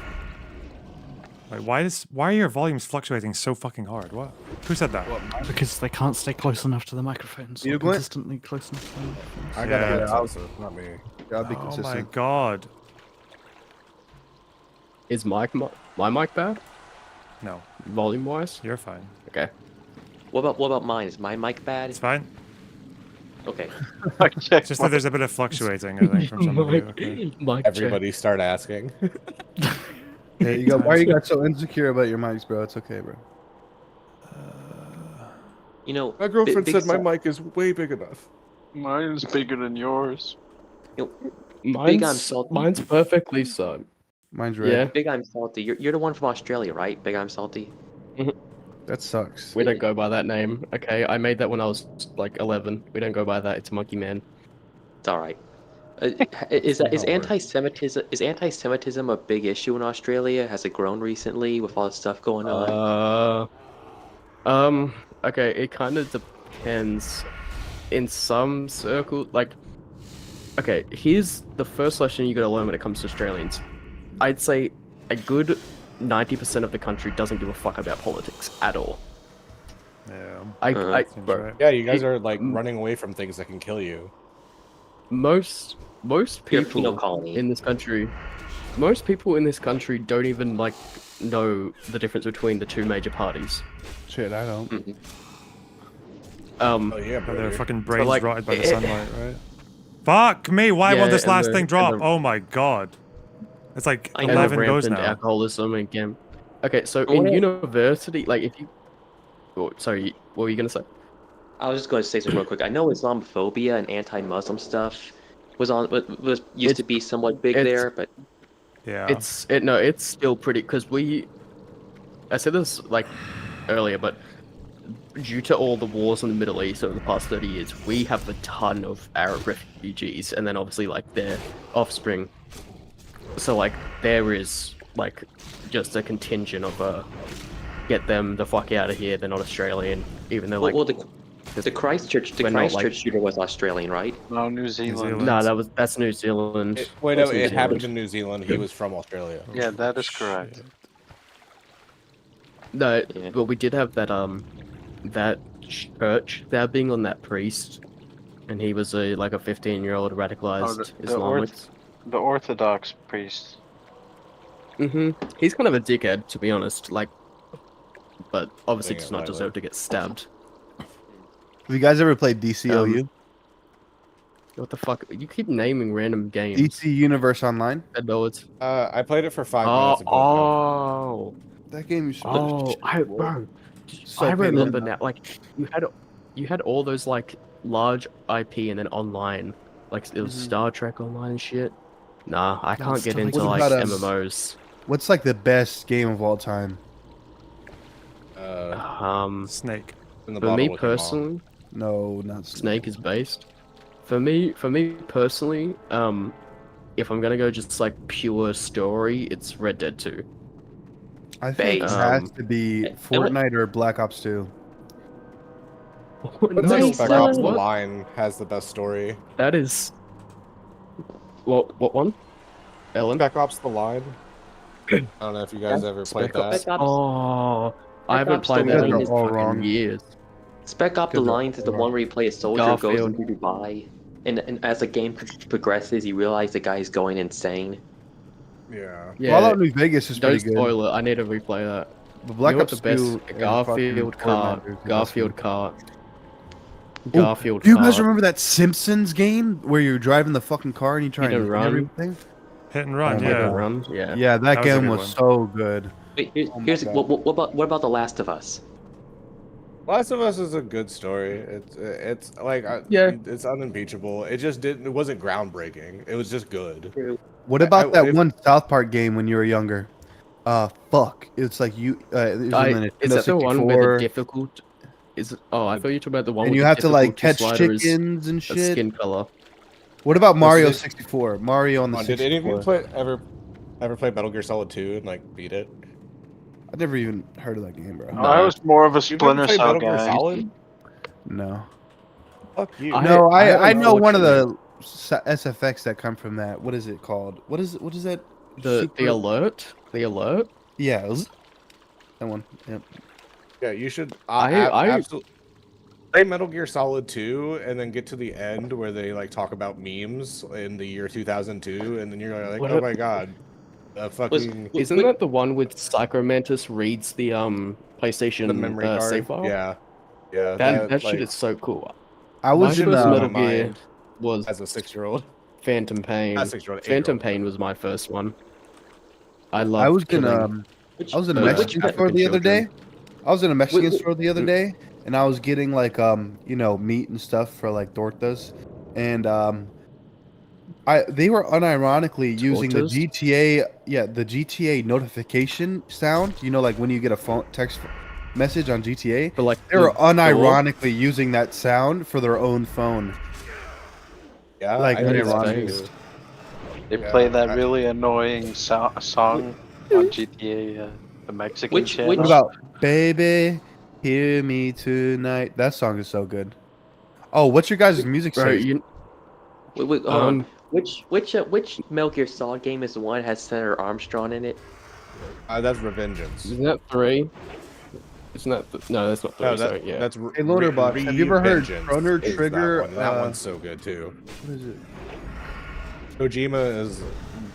Wait, why are your volumes fluctuating so fucking hard? What? Who said that? Because they can't stay close enough to the microphones. You Or Gwent? consistently close enough to the microphones. I gotta Yeah. get closer, not me. Gotta be Oh consistent. my god. Is my mic bad? No, Volume wise? you're fine. Okay. What about mine? Is my mic bad? It's fine. Okay. It's just that there's a bit of fluctuating, I think, from some of you. Okay. Everybody start asking. Hey, you got, why you got so insecure about your mics, bro? It's okay, bro. You know, My girlfriend big said my si- mic is way big enough. Mine is bigger than yours. You know, Big I'm Mine's, salty. mine's perfectly so. Mine's red. Yeah. Big I'm salty. You're the one from Australia, right? Big I'm salty. That sucks. We don't go by that name. Okay, I made that when I was like 11. We don't go by that. It's Monkey Man. It's all right. Is anti-Semitism a big issue in Australia? Has it grown recently with all the stuff going on? Okay, it kind of depends. In some circles, like, okay, here's the first lesson you gotta learn when it comes to Australians. I'd say a good 90% of the country doesn't give a fuck about politics at all. Yeah. Seems Bro, right. Yeah, you guys are like running away from things that can kill you. most You're a penal people colony. in this country, most people in this country don't even like know the difference between the two major parties. Shit, I don't. Oh yeah, But their bro. fucking brains like, rotted by the sunlight, right? Fuck me! Why Yeah, won't this and last the- thing drop? and the- Oh my god! It's like I know. 11 goes rampant now. alcoholism and gam. Okay, so What in I- university, like if you, oh, sorry, what were you gonna say? I was just going to say something real quick. I know Islamophobia and anti-Muslim stuff was used to be somewhat big it's- there, but Yeah. It's still pretty because I said this like earlier, but due to all the wars in the Middle East over the past 30 years, we have a ton of Arab refugees, and then obviously like their offspring. So like there is like just a contingent of get them the fuck out of here. They're not Australian, even though like well, the Christchurch we're not, like- shooter was Australian, right? No, New Zealand. Zealand. no, that's New Zealand. Wait, no, That's New it happened Zealand. in New Zealand. He was from Australia. Yeah, that is correct. No, Yeah. but we did have that church that being on that priest, and he was a 15-year-old radicalized Islamist. The Orthodox priest. He's kind of a dickhead, to be honest. Like, but obviously Putting does it not lightly. deserve to get stabbed. Have you guys ever played DCOU? What the fuck? You keep naming random games. DC Universe Online? I know it's. I played it for 5 Oh, minutes. oh, That game is oh! Bro, So I painful. remember now. Like, you had all those like large IP and then online, like it was Star Trek Online and shit. Nah, I can't get Star into Trek. like What about, MMOs. What's like the best game of all time? In the For me bottle with your mom. personally, No, not Snake is based. For me personally, if I'm gonna go just like pure story, it's Red Dead 2. I think it has to be Fortnite or Black Ops 2. I'd say Spec Ops: The Line has the best story. That is. What one? Ellen? Spec Ops: The Line. I don't know if you guys ever played that. Oh, I haven't played that in fucking years. Spec Ops: The Lines is the one where you play a soldier, goes into Dubai, and as the game progresses, you realize the guy's going insane. Yeah. Fallout New Vegas is pretty Don't good. spoil it. I need to replay that. But Black You know Ops what the 2 best Garfield car. Garfield car. Do Garfield you guys car. remember that Simpsons game where you're driving the fucking car and you try Hit and and hit run. everything? Hit and run, Oh my yeah. God. Run, yeah. Yeah, that was a game good was one. so good. Wait, Oh my here's God. what about The Last of Us? Last of Us is a good story. It's like it's unimpeachable. It just didn't. It wasn't groundbreaking. It was just good. What about that one South Park game when you were younger? Fuck. It's like you. It was on the Is Nintendo that the one where the 64, difficult? Is it, oh, I thought you were talking about the one and with you the have to like difficulty catch slider is chickens and a shit. skin color. What about Mario did- 64? Mario on the Did any of 64. you ever play Metal Gear Solid 2 and like beat it? I never even heard of that game, bro. I was more of a You've never Splinter played Cell Metal Gear guy. Solid? No. Fuck you. No, I know one of unfortunately- the SFX that come from that. What is it called? What is that? The alert. The alert. Yeah, it was that one. Yep. Yeah, you should. I absolutely play Metal Gear Solid 2 and then get to the end where they like talk about memes in the year 2002, and then you're like, What oh a- my god, fucking Isn't that the one with Psychomantis reads the PlayStation the memory card. save file? Yeah, yeah. That shit like, is so cool. I was my in first my Metal Gear mind was as a 6-year-old. Phantom Pain. Not 6-year-old, 8-year-old. Phantom Pain was my first one. I I loved was in killing. I was in a Which Mexican African store the other day. children. I was in a Mexican store the other day, and I was getting like meat and stuff for like tortas, and they were unironically using the Tortas? the GTA notification sound. You know, like when you get a phone text message on GTA, But like they were the door? unironically using that sound for their own phone. Yeah, Like I did that unironically. too. They Yeah, play that really annoying song on GTA, the Mexican channel. What about "Baby, Hear Me Tonight"? That song is so good. Oh, what's your guys' music Bro, say? Wait, hold on. Which Metal Gear Solid game is the one that has Senator Armstrong in it? That's Revengeance. Isn't that 3? Isn't that no? That's not 3. No, sorry, yeah. that's Hey, Loaderbox, have you ever heard Revengeance Chrono is Trigger? That one. That one's so good too. What is it? Kojima is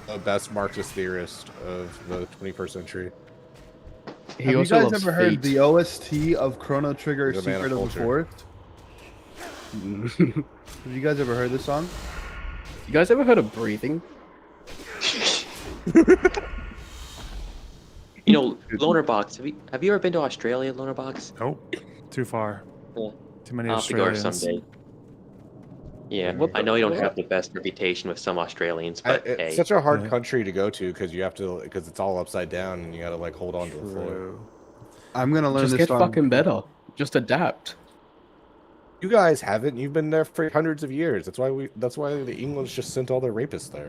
the best Marxist theorist of the 21st century. He Have you also guys loves ever heard feet. the OST of Chrono Trigger: He's a man Secret of of the culture. Forest? Have you guys ever heard this song? You guys ever heard of breathing? You know, Lonerbox. Have you ever been to Australia, Lonerbox? Nope. Too far. Yeah. Too many I'll have to go Australians. someday. Yeah, I know you don't have the best reputation with some Australians, but It's hey. such a hard country to go to because you have to it's all upside down and you got to like hold on to the floor. I'm gonna learn Just this get song. fucking better. Just adapt. You guys haven't. You've been there for hundreds of years. That's why the English just sent all their rapists there.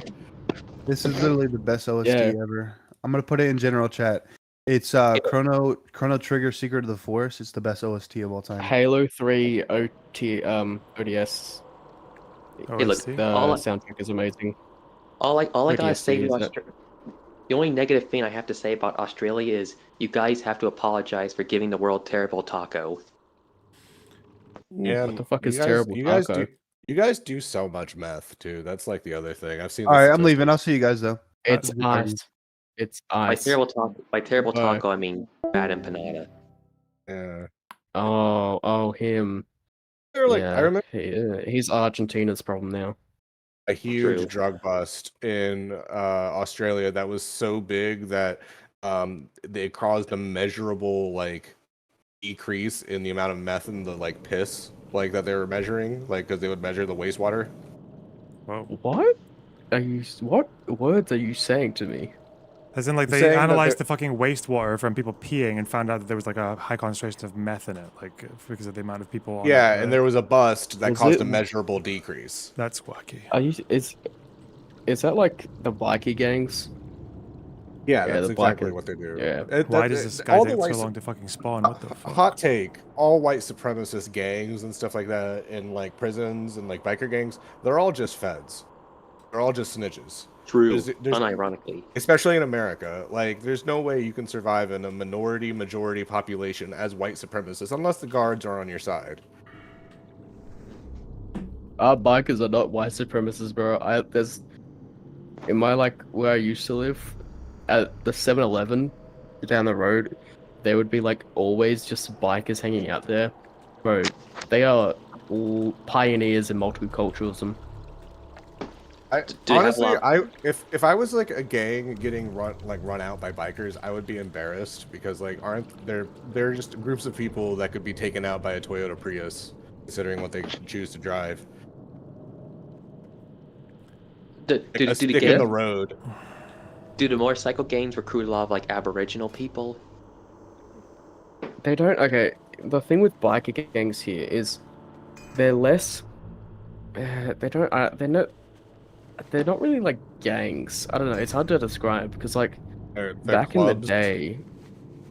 This is literally the best OST Yeah. ever. I'm gonna put it in general chat. It's Chrono Trigger: Secret of the Forest. It's the best OST of all time. Halo 3 ODS. Hey, look, The all I- soundtrack is amazing. All I gotta ODS say to is that- Australia, the only negative thing I have to say about Australia is you guys have to apologize for giving the world terrible taco. Yeah. What the fuck you is guys, terrible you guys taco? do. You guys do so much meth too. That's like the other thing. I've seen. All the right, I'm leaving. I'll statistics. see you guys though. It's Good talking. ice. It's By ice. terrible Whoa. taco, I mean bad empanada. Yeah. Oh, him. They're like, Yeah, I remember he's Argentina's problem now. a huge True. drug bust in Australia that was so big that it caused a measurable like decrease in the amount of meth in the like piss like that they were measuring, like because they would measure the wastewater. Whoa. What? What words are you saying to me? As in, like, I'm they saying that analyzed they're- the fucking wastewater from people peeing and found out that there was like a high concentration of meth in it, like because of the amount of people on Yeah, the and there was a bust that Was caused it- a measurable decrease. That's wacky. Are you? Is that like the bikie gangs? Yeah, Yeah, that's the exactly biker- what they do. yeah. Why does this guy all the take so white long to fucking spawn? What the fuck? hot take? All white supremacist gangs and stuff like that, in like prisons and like biker gangs, they're all just feds. They're all just snitches. True, There's- unironically. Especially in America, like there's no way you can survive in a majority population as white supremacists unless the guards are on your side. Our bikers are not white supremacists, bro. There's in my like where I used to live, at the 7-Eleven down the road, there would be like always just bikers hanging out there, bro. They are all pioneers in multiculturalism. Honestly, if I was like a gang getting run out by bikers, I would be embarrassed because like aren't they're just groups of people that could be taken out by a Toyota Prius, considering what they choose to drive. Do A stick in the road. Do the motorcycle gangs recruit a lot of like Aboriginal people? They don't. Okay, the thing with biker gangs here is they're less. They don't. They're not really like gangs. I don't know. It's hard to describe because like They're back in the clubs. day,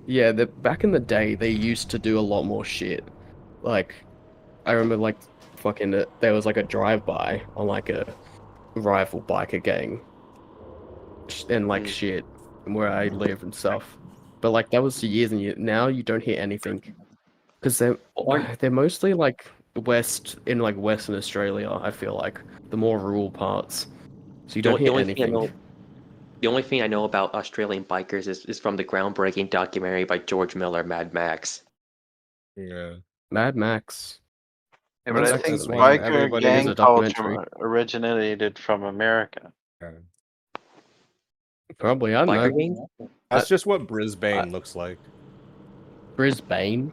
yeah, back in the day they used to do a lot more shit. Like I remember like fucking there was like a drive-by on like a rival biker gang and like shit where I live and stuff. But like that was years and years. Now you don't hear anything because they're mostly like in like Western Australia. I feel like the more rural parts, so you don't hear anything. The only thing I know about Australian bikers is from the groundbreaking documentary by George Miller, Mad Max. Yeah, Mad Max. Yeah, but I That's think when biker everybody- It is gang a documentary. culture originated from America. Probably, I don't Biker know. gangs? That's just what Brisbane looks like. Brisbane.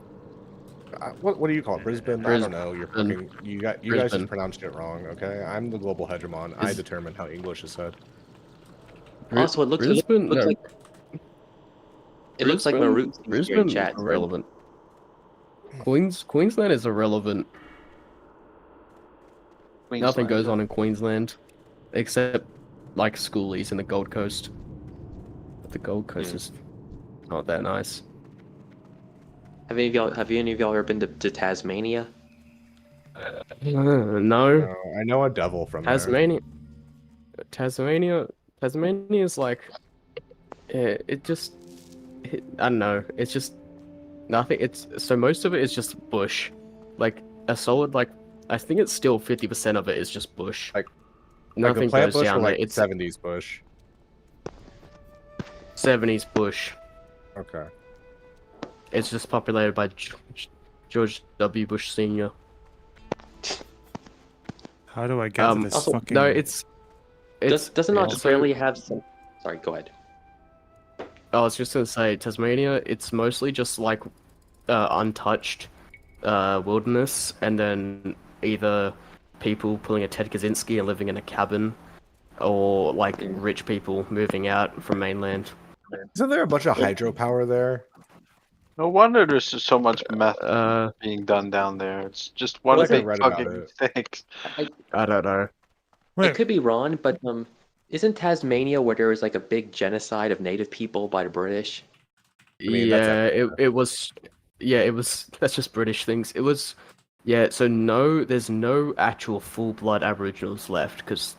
What do you call it? Brisbane? I don't know. You're Brisbane. fucking you guys Brisbane. just pronounced it wrong. Okay, I'm the global hegemon. I determine how English is said. Also, it looks Brisbane. looks No, like it looks like my roots here in Brisbane chat. irrelevant. Queensland is irrelevant. Nothing goes on in Queensland, except like schoolies in the Gold Coast. The Gold Coast is not that nice. Have any of y'all ever been to Tasmania? No. I know a devil from Tasmania is like, I don't know. It's just nothing. So most of it is just bush, like a solid like. I think it's still 50% of it is just bush. Like nothing a plant goes bush down or there. like It's 70s bush. 70s bush. Okay. It's just populated by George W. Bush Sr. How do I get to this Also, fucking? No, it's Doesn't yeah. Australia have some? Sorry, go ahead. I was just gonna say Tasmania. It's mostly just like untouched wilderness, and then either people pulling a Ted Kaczynski and living in a cabin, or like rich people moving out from mainland. Isn't there a bunch of hydropower there? No wonder there's just so much meth being done down there. It's just one Well, I big read about fucking it. thing. I don't know. I could be wrong, but isn't Tasmania where there was like a big genocide of native people by the British? mean, that's Yeah, it was. Yeah, it was. That's just British things. It was. Yeah, so no, there's no actual full-blood Aboriginals left because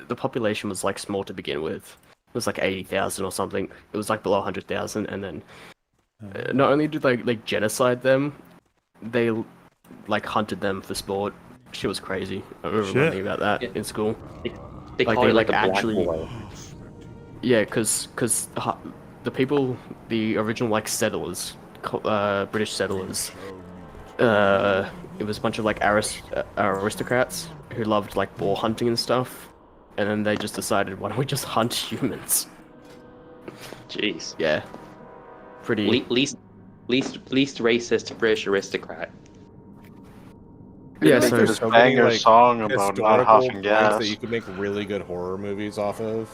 the population was like small to begin with. It was like 80,000 or something. It was like below 100,000, and then not only did they like genocide them, they like hunted them for sport. Shit was crazy. I remember learning about that in school. They call it like a black actually. boy. Yeah, because the people, the original like settlers, British settlers, it was a bunch of like aristocrats who loved like boar hunting and stuff, and then they just decided, why don't we just hunt humans? Jeez. Yeah. Pretty. Least racist British aristocrat. Yeah, Like, so there's a banger song about not historical huffing points gas. that you could make really good horror movies off of.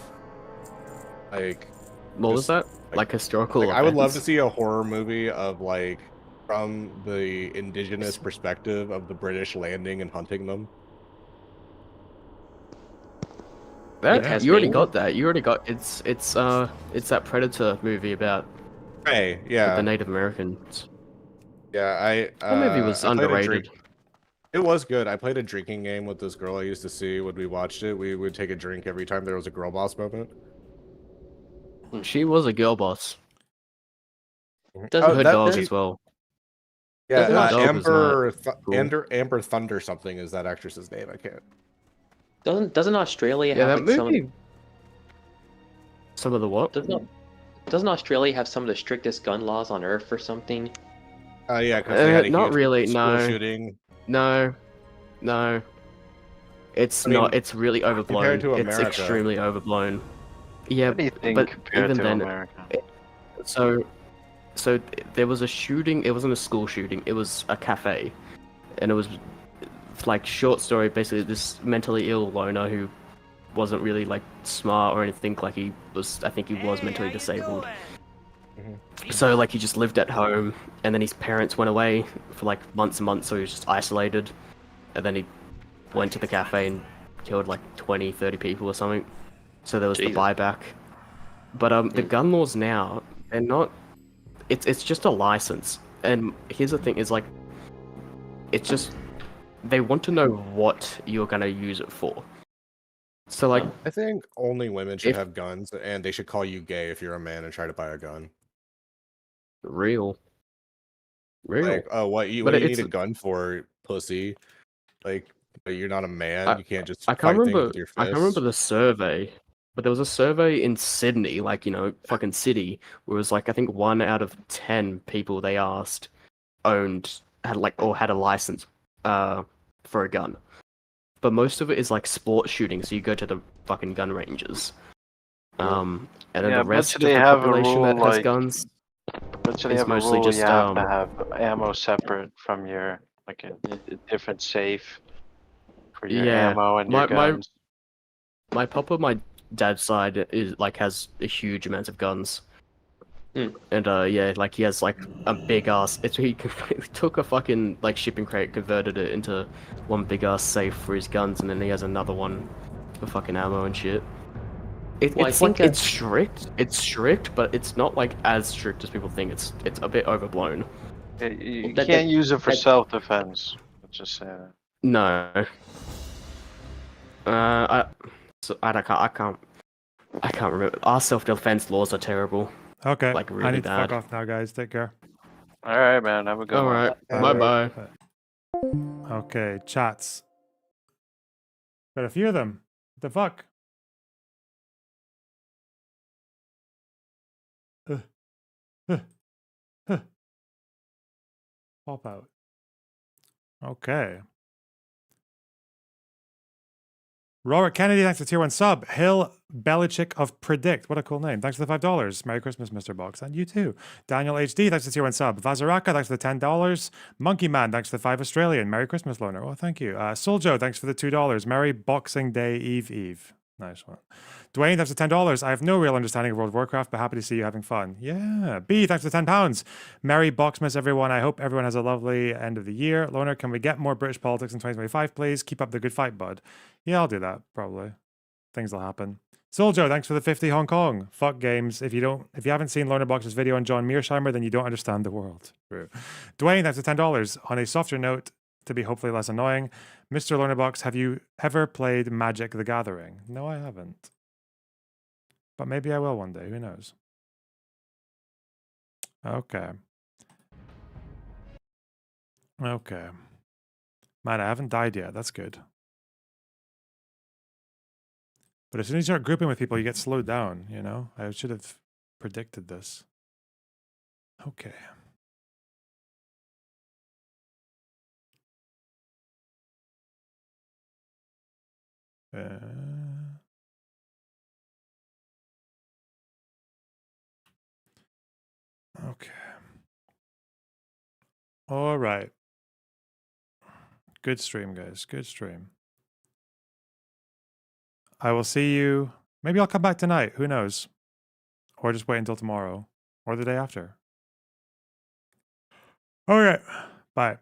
Like, What was that? Like historical I would love to events? see a horror movie of like from the indigenous perspective of the British landing and hunting them. That you already got that. You already got it's that Predator movie about Hey, with yeah. the Native Americans. Yeah, That movie was I played underrated. It was good. I played a drinking game with this girl I used to see when we watched it. We would take a drink every time there was a girl boss moment. She was a girl boss. Oh, Her that dog she- as well. Yeah, Her dog was not cool. Amber Thunder something is that actress's name. I can't. Doesn't Australia Yeah, have that like movie. Some of the what? Doesn't Australia have some of the strictest gun laws on Earth or something? Yeah, because they had a Not huge really. school No. shooting. No. It's I mean, not. It's really overblown. compared to It's America. extremely overblown. Yeah, What do you think but compared even to then, America? So there was a shooting. It wasn't a school shooting. It was a cafe, and it was like short story. Basically, this mentally ill loner who wasn't really like smart or anything. Like he was. I think he was mentally disabled. So like he just lived at home, and then his parents went away for like months and months. So he was just isolated, and then he went to the cafe and killed like 20, 30 people or something. So there was the buyback. But the gun laws now, they're not. It's just a license. And here's the thing: is like, it's just they want to know what you're gonna use it for. So like, I think only women should have guns, and they should call you gay if you're a man and try to buy a gun. Real. Like, oh, what do you need a gun for, pussy? Like, but you're not a man. You can't just I fight can't things remember. with your fists. I can't remember the survey, but there was a survey in Sydney, like fucking city, where it was like I think 1 out of 10 people they asked had a license for a gun, but most of it is like sport shooting. So you go to the fucking gun ranges, and then Yeah, the rest of they the have a population rule that has like. guns But they is have a mostly rule just you have to have ammo separate from your like a different safe for your ammo and your guns. My papa, my dad's side is like has a huge amount of guns, and yeah, like he has like a big ass. He took a fucking like shipping crate, converted it into one big ass safe for his guns, and then he has another one for fucking ammo and shit. It's strict. It's strict, but it's not like as strict as people think. It's a bit overblown. You can't use it for self-defense. Let's just say that. No. I can't remember. Our self-defense laws are terrible. Okay. Like really I need bad. to fuck off now, guys. Take care. All right, man. Have a good one. All right. Bye-bye. Okay, chats. Got a few of them. What the fuck? Pop out. Okay. Robert Kennedy, thanks for tier 1 sub. Hill Belichick of Predict. What a cool name. Thanks for the $5. Merry Christmas, Mr. Box. And you too. Daniel HD, thanks for tier 1 sub. Vazaraka, thanks for the $10. Monkey Man, thanks for the 5 Australian. Merry Christmas, Loner. Oh, thank you. Soul Joe, thanks for the $2. Merry Boxing Day Eve. Nice one. Dwayne, thanks for $10. I have no real understanding of World of Warcraft, but happy to see you having fun. Yeah. B, thanks for £10. Merry Boxmas, everyone. I hope everyone has a lovely end of the year. Loner, can we get more British politics in 2025, please? Keep up the good fight, bud. Yeah, I'll do that, probably. Things will happen. Soljo, thanks for the 50 Hong Kong. Fuck games. If you haven't seen Lonerbox's video on John Mearsheimer, then you don't understand the world. True. Dwayne, thanks for $10. On a softer note, to be hopefully less annoying, Mr. Lonerbox, have you ever played Magic the Gathering? No, I haven't. But maybe I will one day. Who knows? Okay. Okay. Man, I haven't died yet. That's good. But as soon as you start grouping with people, you get slowed down, you know? I should have predicted this. Okay. Okay. All right. Good stream, guys. Good stream. I will see you. Maybe I'll come back tonight. Who knows? or just wait until tomorrow or the day after. Okay, bye.